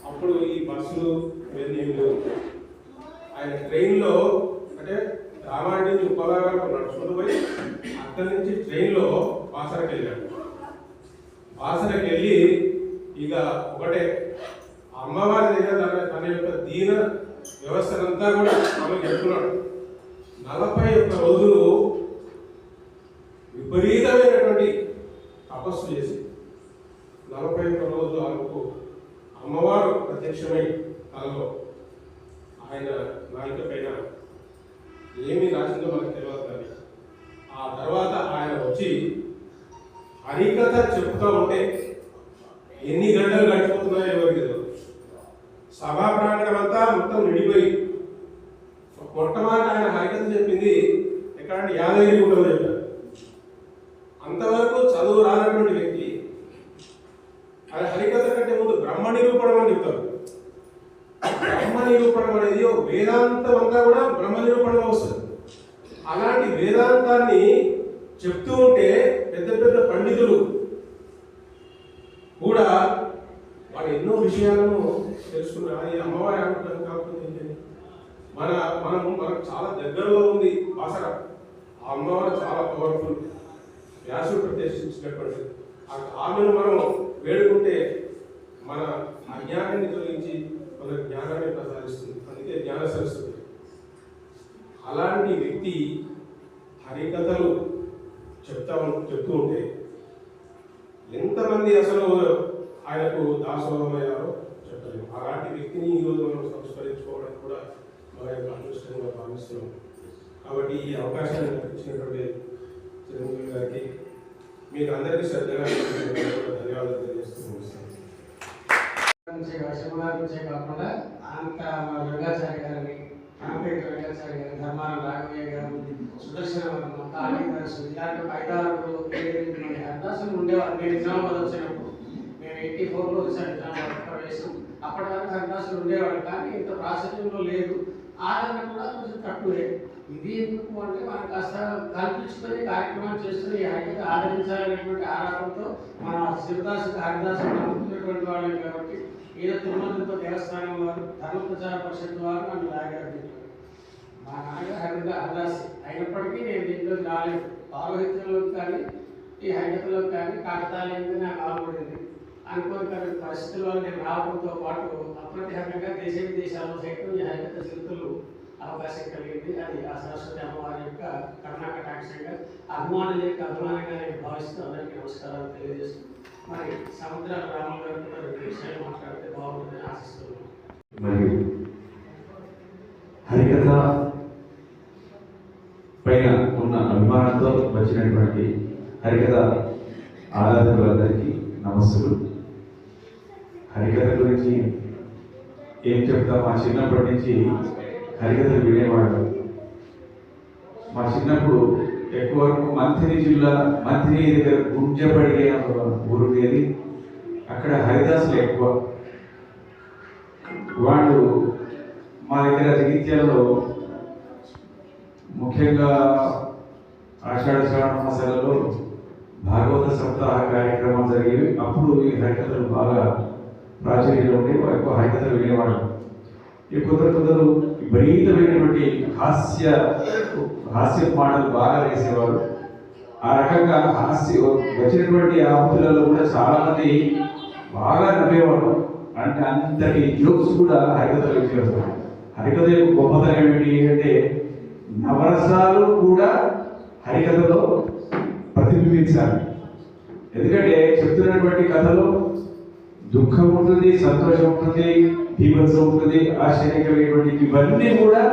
అప్పుడు ఈ బస్సులు ఇవన్నీ ఏమి లేవు. ఆయన ట్రైన్లో అంటే రామారెడ్డి నుంచి ఉప్పలాగా నడుచుకుంటూ పోయి అక్కడి నుంచి ట్రైన్లో బాసరకి వెళ్ళాడు. బాసరకి వెళ్ళి ఇక ఒకటే అమ్మవారి దగ్గర తన యొక్క దీన వ్యవస్థనంతా కూడా ఆమె చెప్తున్నాడు. 41 రోజులు విపరీతమైనటువంటి తపస్సు చేసి 41 రోజులు ఆమెకు అమ్మవారు ప్రత్యక్షమై కలలో ఆయన నాయక పైన ఏమి రాసిందో మనకు తెలియదు. కానీ ఆ తర్వాత ఆయన వచ్చి హరికథ చెప్తూ ఉంటే ఎన్ని గంటలు గడిచిపోతున్నాయో ఎవరికి తెలియదు. సభా ప్రాంగణం అంతా మొత్తం నిండిపోయి మొట్టమొదటి ఆయన హరికథ చెప్పింది ఎక్కడంటే యాదగిరి గుండలో చెప్పారు. అంతవరకు చదువు రానటువంటి వ్యక్తి ఆయన హరికథ కంటే ముందు బ్రహ్మ నిరూపణం అని చెప్తారు. బ్రహ్మ నిరూపణం అనేది వేదాంతం అంతా కూడా బ్రహ్మ నిరూపణలో వస్తుంది. అలాంటి వేదాంతాన్ని చెప్తూ ఉంటే పెద్ద పెద్ద పండితులు కూడా వాళ్ళు ఎన్నో విషయాలను తెలుసుకున్నారు. అది అమ్మవారి అనుగ్రహం కాకపోతే మనకు చాలా దగ్గరలో ఉంది బాసర. ఆ అమ్మవారు చాలా పవర్ఫుల్, వ్యాసుడు ప్రత్యేకించినటువంటి ఆమెను మనం వేడుకుంటే మన అజ్ఞానాన్ని తొలగించి మన జ్ఞానాన్ని ప్రసాదిస్తుంది. అందుకే జ్ఞాన సరస్వతి. అలాంటి వ్యక్తి హరికథలు చెప్తూ ఉంటే ఎంతమంది అసలు ఆయనకు దాసోహమయ్యారో చెప్పలేము. అలాంటి వ్యక్తిని ఈరోజు మనం సంస్కరించుకోవడానికి కూడా మన యొక్క అదృష్టంగా భావిస్తున్నాం. కాబట్టి ఈ అవకాశాన్ని ఇచ్చినటువంటి చిరంజీవి గారికి మీకు అందరికీ శ్రద్ధగా ధన్యవాదాలు తెలియజేస్తూ ముగిస్తాను. శివగారి నుంచే కాకుండా అంత రంగాచార్య గారిని, రామపేట రంగాచార్య గారు, ధర్మారం రాఘవయ్య గారు, సుదర్శన వర్మ, కాళీదాసు ఇలాంటి 5-6 మంది హరిదాసులు ఉండేవారు. నేను నిజామాబాద్ వచ్చినప్పుడు మేము 84లో వచ్చాను నిజామాబాద్ ప్రవేశం. అప్పటి వరకు హరిదాసులు ఉండేవాడు, కానీ ఇంత ప్రాచుర్యంలో లేదు. ఆదరణ కూడా కొంచెం తక్కువే. ఇది ఎందుకు అంటే మనం కాస్త కల్పించుకొని కార్యక్రమాలు చేస్తున్న ఈ హరికథ ఆదరించాలనేటువంటి ఆరాటంతో మన శివదాసు హరిదాసు నమ్ముతున్నటువంటి వాళ్ళని కాబట్టి ఏదో తిరుమలతో దేవస్థానం వారు, ధర్మ ప్రచార పరిషత్ వారు నన్ను లాగారు. మా నాన్నగారు హరిదాసి అయినప్పటికీ నేను దీంట్లోకి రాలేదు. పౌరోహిత్యంలోకి కానీ ఈ హరికథలోకి కానీ కాకతాళీయంగా నాకు ఆలోపడింది. అనుకోని పరిస్థితుల వల్ల నేను రావడంతో పాటు అప్రతిహతంగా దేశ విదేశాల్లో సైతం ఈ హరికథ చిరుతలు అవకాశం కలిగింది. అది ఆ సరస్వతి అమ్మవారి యొక్క కరుణాకటాక్షంగా అభిమానుల యొక్క అభిమానంగా నేను భావిస్తూ అందరికీ నమస్కారాలు తెలియజేస్తూ మరి సముద్రాల రాముల గారు కూడా 2 విషయాలు మాట్లాడితే బాగుంటుందని ఆశిస్తున్నాను. మరియు హరికథ పైన ఉన్న అభిమానంతో వచ్చినటువంటి హరికథ ఆరాధకులందరికీ నమస్సులు. హరికథ గురించి ఏం చెప్తాం, మా చిన్నప్పటి నుంచి హరికథలు వినేవాడు. మా చిన్నప్పుడు ఎక్కువ మంథిని జిల్లా, మంథిని దగ్గర గుంజపడి ఊరు ఉండేది. అక్కడ హరిదాసులు ఎక్కువ. వాళ్ళు మా దగ్గర జగిత్యాలలో ముఖ్యంగా ఆషాఢ శ్రావణ మాసాలలో భాగవత సప్తాహ కార్యక్రమాలు జరిగేవి. అప్పుడు ఈ హరికథలు బాగా ప్రాచుర్యంలో ఉండే ఎక్కువ హరికథలు వినేవాడు. ఈ కొందరు విపరీతమైనటువంటి హాస్య మాటలు బాగా వేసేవారు. ఆ రకంగా వచ్చినటువంటి ఆహుతులలో కూడా చాలా మంది బాగా నవ్వేవాడు. అంటే అంతటి జోక్స్ కూడా హరికథలు వచ్చేవారు. హరికథ యొక్క గొప్పతనం ఏమిటి అంటే నవరసాలు కూడా హరికథలో ప్రతిబింబించాలి. ఎందుకంటే చెప్తున్నటువంటి కథలో దుఃఖం ఉంటుంది, సంతోషం ఉంటుంది, బీభత్సం ఉంటుంది, ఆశ్చర్యకరమైనటువంటి ఇవన్నీ కూడా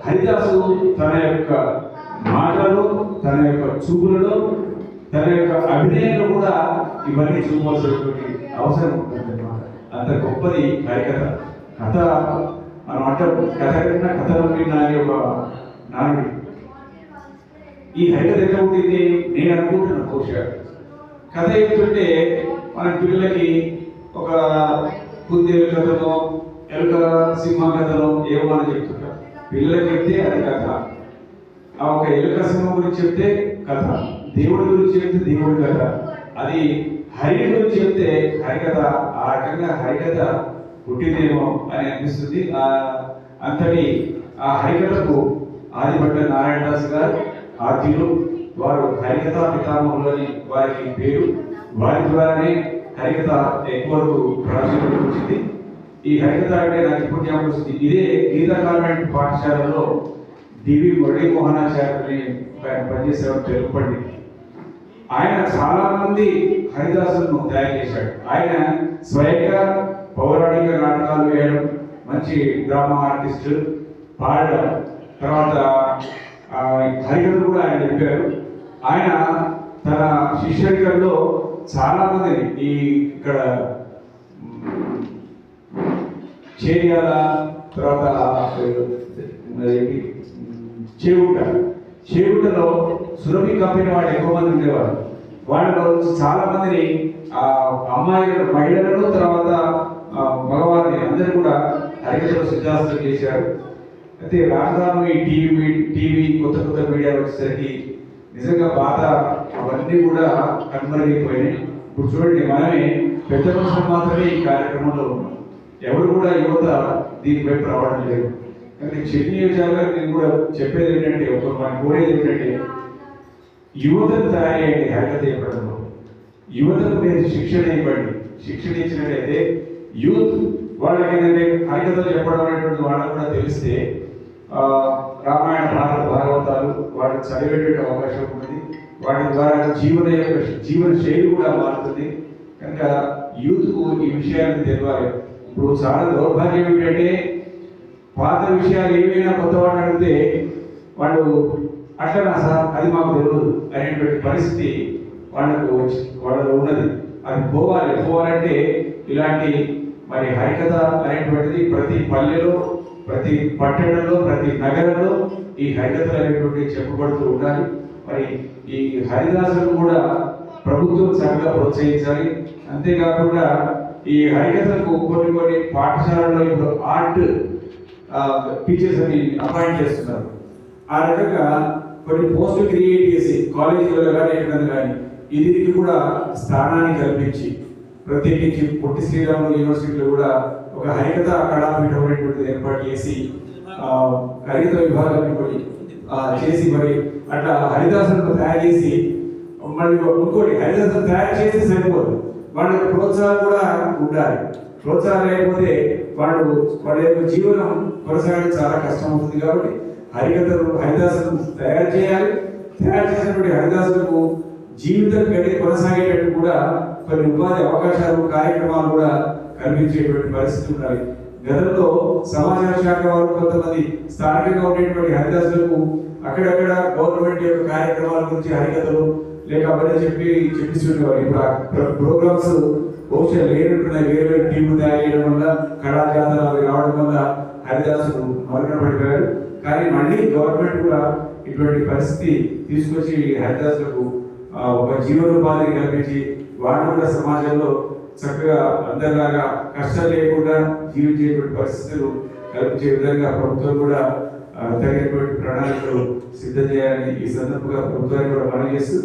హరిదాసు తన యొక్క మాటలో, తన యొక్క చూపులలో, తన యొక్క అభినయంలో కూడా ఇవన్నీ చూపవలసినటువంటి అవసరం ఉంటుంది అన్నమాట. అంత గొప్పది హరికథ. కథ మనం అంటాం, కథ కన్నా కథ విన్నా అని ఒక నానుడి. ఈ హరికథ ఎట్లా ఉంటుంది నేను అనుకుంటున్నాను. బహుశా కథ చెప్తుంటే మన పిల్లలకి ఒక కుందేలు కథలో, ఎలుక సింహ కథలో ఏమో అని చెప్తుంటారు. పిల్లలకి చెప్తే అది కథ. ఆ ఒక ఎలుక సింహం గురించి చెప్తే కథ, దేవుడి గురించి చెప్తే దేవుడి కథ, అది హరి గురించి చెప్తే హరికథ. ఆ రకంగా హరికథ పుట్టిందేమో అని అనిపిస్తుంది. అంతటి ఆ హరికథకు ఆదిభట్ట నారాయణదాస్ గారు ఆద్యులు. వారు హరికథ పితామహులు అని వారికి పేరు. వారి ద్వారానే హరికథ ఎక్కువకు ప్రాచుర్యం వచ్చింది. ఈ హరికథ అంటే నాకు ఇప్పుడు జ్ఞాపకం వస్తుంది. ఇదే గీతా కాన్వెంట్ పాఠశాలలో డివి మురళీమోహనాచార్యుని పనిచేసేవారు తెలుగు పండితుడు. ఆయన చాలా మంది హరిదాసులను తయారు చేశాడు. ఆయన స్వయంగా పౌరాణిక నాటకాలు వేయడం, మంచి డ్రామా ఆర్టిస్ట్, పాడడం, తర్వాత హరికథలు కూడా ఆయన చెప్పారు. ఆయన తన శిష్యరికల్లో చాలా మందిని ఈ ఇక్కడ చేరియాల, తర్వాత చేగుట్టలో సురభి కంపెనీ వాళ్ళు ఎక్కువ మంది ఉండేవారు. వాళ్ళలో చాలా మందిని అమ్మాయిలు, మహిళలను, తర్వాత మగవారిని అందరూ కూడా హరికథలో సిద్ధాంతం చేశారు. అయితే రాను ఈ టీవీ కొత్త మీడియా వచ్చేసరికి నిజంగా బాధ అవన్నీ కూడా కనుమరుగైపోయినాయి. ఇప్పుడు చూడండి, మనమే పెద్ద మనుషులు మాత్రమే ఈ కార్యక్రమంలో ఉన్నాం. ఎవరు కూడా యువత దీనిపై రావడం లేదు. కానీ నియోజకవర్గాలు నేను కూడా చెప్పేది ఏంటంటే, మన కోరేది ఏంటంటే, యువతను తయారయ్యండి హరికథ చెప్పడంలో. యువతకు మీరు శిక్షణ ఇవ్వండి. శిక్షణ ఇచ్చినట్లయితే యూత్ వాళ్ళకి ఏంటంటే హరికథలు చెప్పడం అనేటువంటి వాళ్ళకు కూడా తెలిస్తే రామాయణ భాగవతాలు వాళ్ళు చదివేట అవకాశం ఉంటుంది. వాటి ద్వారా జీవన శైలి కూడా మారుతుంది. కనుక యూత్కు ఈ విషయాన్ని తెలియాలి. ఇప్పుడు చాలా దౌర్భాగ్యం ఏమిటంటే, పాత విషయాలు ఏమైనా కొత్త వాడిని అడిగితే వాళ్ళు అట్లనా సార్ అది మాకు తెలియదు అనేటువంటి పరిస్థితి వాళ్ళలో ఉన్నది. అది పోవాలంటే ఇలాంటి మరి హరికథ అనేటువంటిది ప్రతి పల్లెలో, ప్రతి పట్టణంలో, ప్రతి నగరంలో ఈ హరికథలు అనేటువంటి చెప్పబడుతూ ఉండాలి. మరి ఈ హరిదాసులను కూడా ప్రభుత్వం చక్కగా ప్రోత్సహించాలి. అంతేకాకుండా ఈ హరికథలకు కొన్ని పాఠశాలల్లో ఇప్పుడు ఆర్ట్ టీచర్స్ అని అపాయింట్ చేస్తున్నారు. ఆ రకంగా కొన్ని పోస్టులు క్రియేట్ చేసి కాలేజీలలో కానీ ఎక్కడ కానీ దీనికి కూడా స్థానాన్ని కల్పించి, ప్రత్యేకించి పొట్టి శ్రీరాములు యూనివర్సిటీలో కూడా ఒక హరికథ కళాపీఠం అనేటువంటిది ఏర్పాటు చేసి హరికథ విభాగాన్ని చేసి మరి అట్లా హరిదాసులను తయారు చేసి, మళ్ళీ ఇంకోటి హరిదాసులు తయారు చేసి సరిపోదు, వాళ్ళకి ప్రోత్సాహం కూడా ఉండాలి. ప్రోత్సాహం లేకపోతే వాళ్ళ యొక్క జీవనం కొనసాగడం చాలా కష్టం అవుతుంది. కాబట్టి హరిదాసులను తయారు చేయాలి. తయారు చేసినటువంటి హరిదాసులకు జీవితం కొనసాగేటట్టు కూడా కొన్ని ఉపాధి అవకాశాలు, కార్యక్రమాలు కూడా కల్పించేటువంటి పరిస్థితి ఉండాలి. గతంలో సమాచార శాఖ వారు కొంతమంది స్థానికంగా ఉండేటువంటి హరిదాసులకు అక్కడక్కడ గవర్నమెంట్ యొక్క కార్యక్రమాల గురించి హరికథలు లేక అవన్నీ చెప్పిస్తుండేవారు. ఇప్పుడు ప్రోగ్రామ్స్ బహుశా లేనట్టున్నాయి. వేరే టీము తయారు చేయడం వల్ల, కళా జాతర రావడం వల్ల హరిదాసులు మరుగున పడిపోయారు. కానీ మళ్ళీ గవర్నమెంట్ కూడా ఇటువంటి పరిస్థితి తీసుకొచ్చి హరిదాసులకు ఒక జీవనోపాధిని కల్పించి వాళ్ళు కూడా సమాజంలో చక్కగా అందరిలాగా కష్టం లేకుండా జీవించేటువంటి పరిస్థితులు కల్పించే విధంగా ప్రభుత్వం కూడా తగినటువంటి ప్రణాళికలు సిద్ధం చేయాలని ఈ సందర్భంగా ప్రభుత్వాన్ని కూడా మనవి చేస్తూ,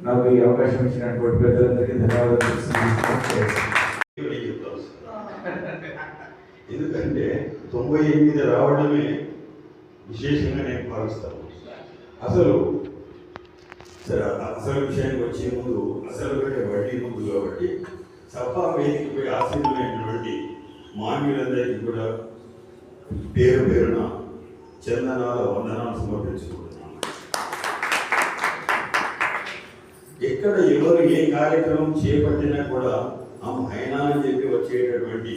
నాకు ఈ అవకాశం ఇచ్చినటువంటి పెద్దలందరికీ ధన్యవాదాలు తెలుస్తున్నాను. ఎందుకంటే 98 రావడమే విశేషంగా నేను భావిస్తాను. అసలు విషయానికి వచ్చే ముందు అసలు కంటే వడ్డీ ముందు కాబట్టి సభా వేదికపై ఆసీనులైనటువంటి మాన్యులందరికీ కూడా పేరు పేరున చందనాల వందనాలు సమర్పించుకుంటున్నాను. ఎక్కడ ఎవరు ఏ కార్యక్రమం చేపట్టినా కూడా ఆ మైనా అని చెప్పి వచ్చేటటువంటి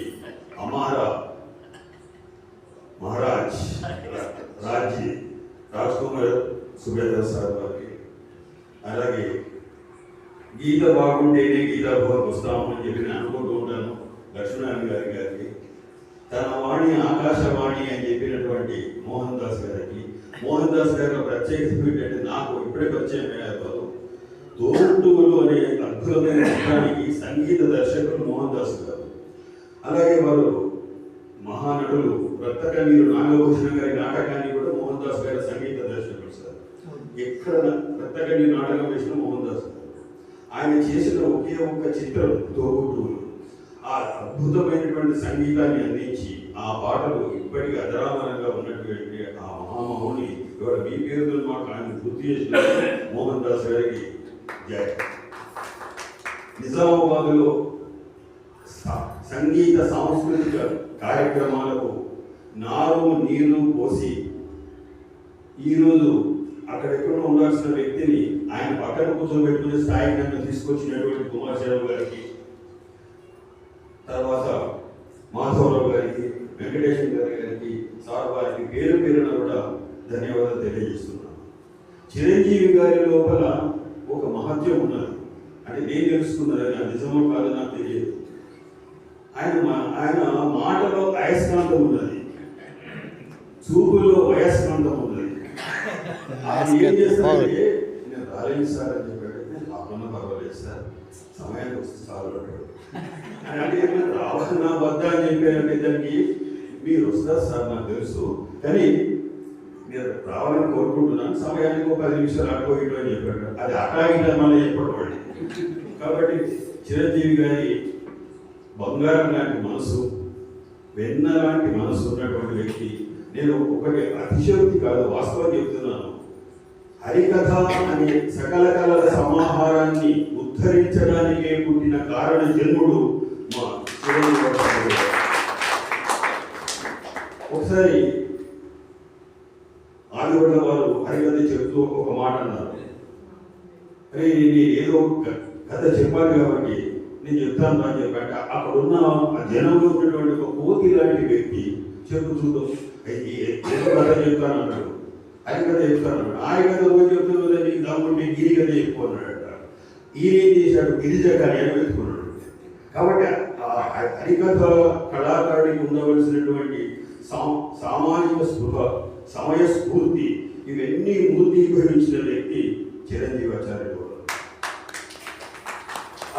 మహారాజ్ రాజ్కుమార్ సుబేదార్ సార్ వారికి, అలాగే గీత బాగుంటేనే గీతా భవన్ వస్తామని చెప్పి నేను అనుకుంటూ ఉంటాను. లక్ష్మీనారాయణ గారికి, తన వాణి ఆకాశవాణి అని చెప్పినటువంటి మోహన్ దాస్ గారికి, మోహన్ దాస్ గారి ప్రత్యేక స్పీడ్ అంటే నాకు ఇప్పుడే పరిచయం అయ్యారు. తోడుగులు అనే అద్భుతమైన చిత్రానికి సంగీత దర్శకులు మోహన్ దాస్ గారు. అలాగే వారు మహానటులు రక్తకన్నీరు నాగభూషణ గారి నాటకాన్ని కూడా మోహన్ దాస్ గారి సంగీత దర్శకులు సార్. ఎక్కడ రక్తకన్నీరు నాటకం వేసిన మోహన్ దాస్ గారు. ఆయన చేసిన ఒకే ఒక్క చిత్రం తోబుట్టువులు. ఆ అద్భుతమైనటువంటి సంగీతాన్ని అందించి ఆ పాటలు ఇప్పటికీ అజరామరంగా ఉన్నటువంటి ఆ మహామహుని ఇవాళ మీ పేరుతో మాకు ఆయన గుర్తు చేసిన మోహన్ దాస్ గారికి జై. నిజామాబాద్లో సంగీత సాంస్కృతిక కార్యక్రమాలకు నీరు పోసి ఈరోజు అక్కడెక్కడో ఉండాల్సిన వ్యక్తిని ఆయన పక్కన కూర్చోబెట్టుకునే స్థాయికి నన్ను తీసుకొచ్చినటువంటి కుమార్ శర్మ గారికి, తర్వాత మాధవరావు గారికి, వెంకటేశ్వర గారికి, సార్ వారికి పేరు పేరున కూడా ధన్యవాదాలు తెలియజేస్తున్నాను. చిరంజీవి గారి లోపల ఒక మహత్యం ఉన్నది. అంటే నేను తెలుసుకున్నది, అది నిజమో కాదో నాకు తెలియదు. ఆయన మాటలో అయస్కాంతం ఉన్నది, చూపులో వయస్కాంతం ఉన్నది. ఆయన ఏం చేస్తారంటే నేను రాలేదు సార్ అని చెప్పాడు. రాకుండా పర్వాలేదు సార్, సమయానికి వస్తే చాలు అంటాడు. అంటే రావాలన్నా వద్దా అని చెప్పారంటే దానికి మీరు వస్తారు సార్ నాకు తెలుసు, కానీ నేను రావాలని కోరుకుంటున్నాను, సమయానికి 10 నిమిషాలు అటుపోయిటు అని చెప్పాడు. అది అటాగిట మళ్ళీ చెప్పడం. కాబట్టి చిరంజీవి గారి బంగారం లాంటి మనసు, వెన్న లాంటి మనసు ఉన్నటువంటి వ్యక్తి. నేను ఒకటి అతిశయోక్తి కాదు, వాస్తవం చెప్తున్నాను. హరికథ అనే సకల కళల సమాహారాన్ని ఉద్ధరించడానికే పుట్టిన కారణ జన్ముడు మా చిరంజీవి గారు. ఒకసారి ఆదిగొండ వారు హరికథ చెప్తూ ఒక మాట అన్నారు. అరే నేను ఏదో కథ చెప్పాలి కాబట్టి నేను చెప్తాను అని చెప్పాక అక్కడ ఉన్న ఆ జనంలో ఉన్నటువంటి ఒక కోతి లాంటి వ్యక్తి చెప్పు చూద్దాం ఏదో కథ చెప్తాను అన్నాడు, హరికథ చెప్తాను అన్నాడు. హరికథ రోజు చెప్తున్నా నీకు దమ్ముంటే గిరి కథ చెప్పుకున్నాడట. ఈయన ఏం చేశాడు, గిరిజకాని అని పెట్టుకున్నాడు. కాబట్టి ఆ హరికథ కళాకారుడికి ఉండవలసినటువంటి సామాజిక స్పృహ, సమయ స్ఫూర్తి, ఇవన్నీ మూర్తీభవించిన వ్యక్తి చిరంజీవి ఆచార్యుడు.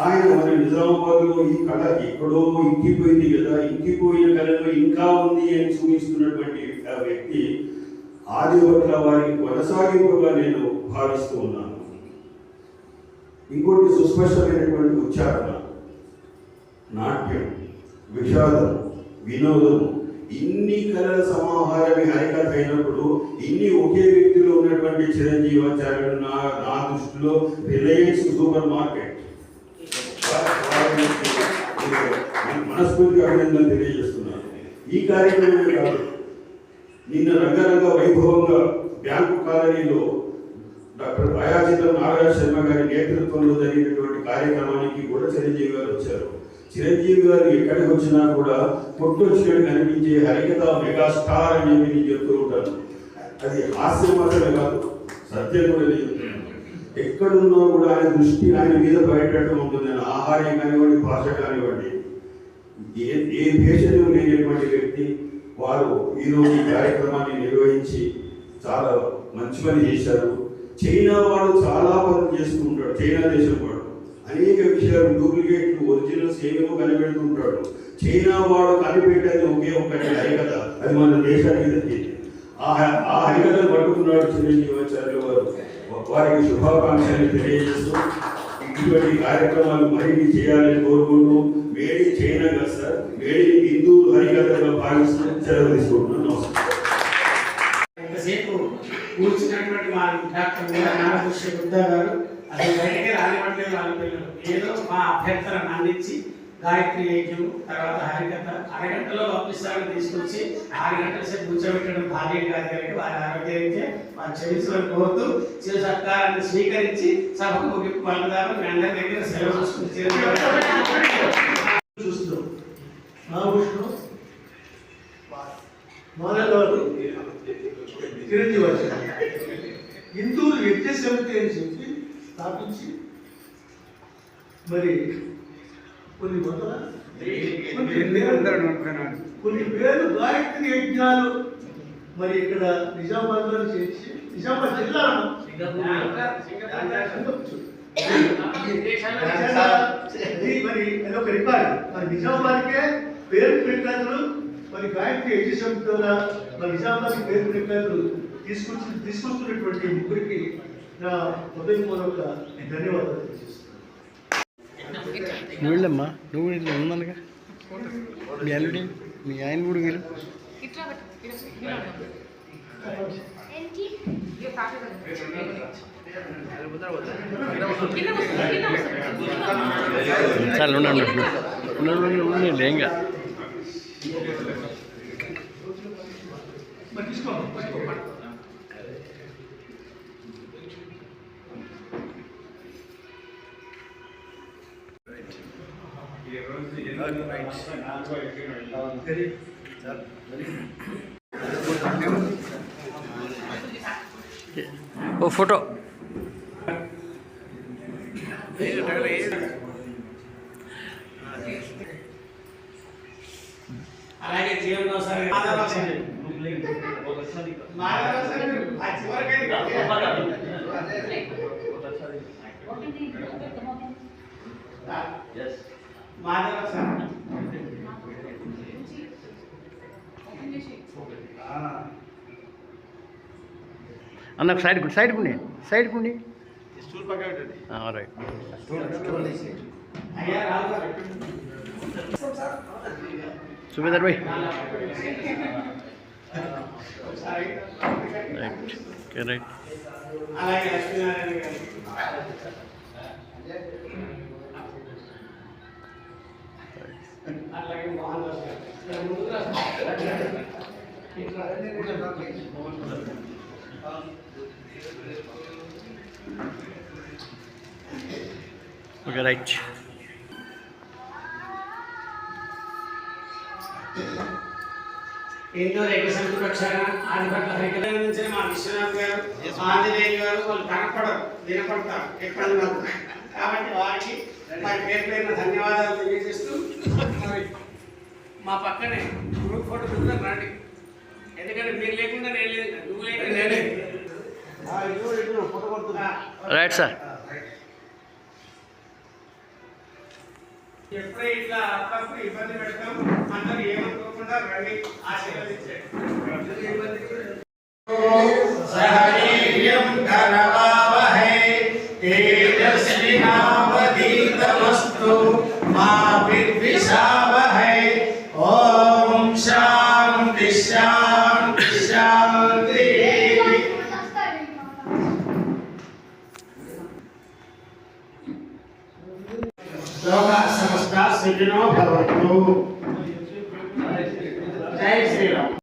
ఆయన మన నిజామాబాద్లో ఈ కళ ఎక్కడో ఇంకిపోయింది కదా, ఇంకిపోయిన కళలో ఇంకా ఉంది అని చూపిస్తున్నటువంటి ఆ వ్యక్తి ఆదిభట్ల వారికి కొనసాగింపుగా నేను భావిస్తూ ఉన్నాను. ఇంకోటి సుస్పష్టమైనటువంటి ఉచ్చారణ, నాట్యం, విషాదం, వినోదం, ఇన్ని కళల సమాహారమే హరికథ అయినప్పుడు ఇన్ని ఒకే వ్యక్తిలో ఉన్నటువంటి చిరంజీవాచార్యుడు నా దృష్టిలో రిలయన్స్ సూపర్ మార్కెట్. మనస్ఫూర్తిగా అభినందన తెలియజేస్తున్నాను. ఈ కార్యక్రమం కాదు, నిన్న రంగరంగ వైభవంగా బ్యాంకు కాలనీలో డాక్టర్ అయాచితం నాగరాజ్ శర్మ గారి నేతృత్వంలో జరిగినటువంటి కార్యక్రమానికి కూడా చిరంజీవి గారు వచ్చారు. చిరంజీవి గారు ఎక్కడికి వచ్చినా కూడా కొట్టొచ్చినట్టు కనిపించే హరికథ మెగాస్టార్ అని చెప్పి నేను చెప్తూ ఉంటాను. అది హాస్యం మాత్రమే కాదు, సత్యం కూడా నేను చెప్తున్నాను. ఎక్కడున్నా కూడా ఆయన దృష్టి ఆయన మీద పడేటట్టు ఉంటుంది. ఆహారం కానివ్వండి, భాష కానివ్వండి, ఏ భేషజం లేనటువంటి వ్యక్తి. వారు ఈరోజు ఈ కార్యక్రమాన్ని నిర్వహించి చాలా మంచి పని చేశారు. చైనా వాడు చాలా పనులు చేస్తూ ఉంటాడు. చైనా దేశం వాడు అనేక విషయాలు, డూప్లికేట్లు, ఒరిజినల్స్ ఏమేమో కనిపెడుతూ ఉంటాడు. చైనా వాడు కనిపెట్టేది ఒకే ఒకటి హరికథ, అది మన దేశానికి దక్కింది. ఆ హరికథను పట్టుకున్నాడు చిరంజీవాచార్యులు వారు. వారికి శుభాకాంక్షలు తెలియజేస్తూ ఇటువంటి కార్యక్రమాలు మరిన్ని చేయాలని కోరుకుంటూ మేడి చైనా కదా సార్, మేడి హిందూ హరికథగా భావిస్తూ సెలవు తీసుకుంటున్నాను. నమస్కారం. ఇంతసేపు కూర్చున్నటువంటి మా డాక్టర్ నాగభూషణ గుప్తా గారు అసలు బయటకే రానివ్వట్లేదు వాళ్ళ పిల్లలు. ఏదో మా అభ్యర్థనను అందించి గాయత్రి యజ్ఞం తర్వాత హరికథ అరగంటలో పంపిస్తారని తీసుకొచ్చి 6 గంటల సేపు కూర్చోబెట్టడం భాగ్యం కాదు కనుక వారి ఆరోగ్యానికి వారి క్షమించమని కోరుతూ చిరు సత్కారాన్ని స్వీకరించి సభకు ముగింపు పలుకుదారు. మీ అందరి దగ్గర సెలవు చూస్తున్నాం. నాగభూషణం మానవారు చిరంజీవి వచ్చారు. హిందూ యజ్ఞ సమితి అని చెప్పి స్థాపించి మరి కొన్ని వేలు గాయత్రి యజ్ఞాలు మరి ఇక్కడ నిజామాబాద్లో చేసి నిజామాబాద్ జిల్లా మరి అదొక రికార్డు. మరి నిజామాబాద్కే పేరు ప్రఖ్యాతులు మరి గాయత్రి యజ్ఞ సమితి ద్వారా మరి నిజామాబాద్ పేరు ప్రఖ్యాతులు తీసుకొస్తున్నటువంటి ముగ్గురికి నా హృదయపూర్వక ధన్యవాదాలు తెలియజేస్తున్నాను. నువ్వు వెళ్ళమ్మా, నువ్వు ఇట్లా ఉన్నానుగా మీ అల్లుడి మీ ఆయన కూడా వీళ్ళు చాలా ఉండండి లేంగా ఓ ఫోటో అలాగే జీవనం సార్ మాధవ సార్ అన్న సైడ్కు ఉండి రైట్. సుబేదర్ భాయ్ రైట్. Okay right. అలాగే లక్ష్మీనారాయణ గారు అలాగే మోహన్ దాస్ గారు ఓకే రైట్. హిందూ రైతు సమితి పక్షాన ఆదిపట్ల హరికథ నుంచి మా విశ్వనాథ్ గారు ఆంజనేయులు గారు వాళ్ళు కనపడరు వినపడతారు ఎక్కడ కాబట్టి వారికి మరి పేరు పేరున ధన్యవాదాలు తెలియజేస్తూ మా పక్కనే గ్రూప్ ఫోటో చూద్దాం రండి. ఎందుకంటే మీరు లేకుండా నేను లేదు, నువ్వు లేకుండా నేనే. Right sir. ఎప్పుడే ఇట్లా అప్పుడప్పుడు ఇబ్బంది పెడతాం, అందరూ ఏమనుకోకుండా రండి ఆశీర్వదించండి. సహనీయం కరవావహై తేజస్వినావధీతమస్తు మా విద్విషావహై. ఓం శాంతి శాంతి శాంతి. లోకా సమస్తా సుఖినో భవంతు. జై శ్రీరామ్.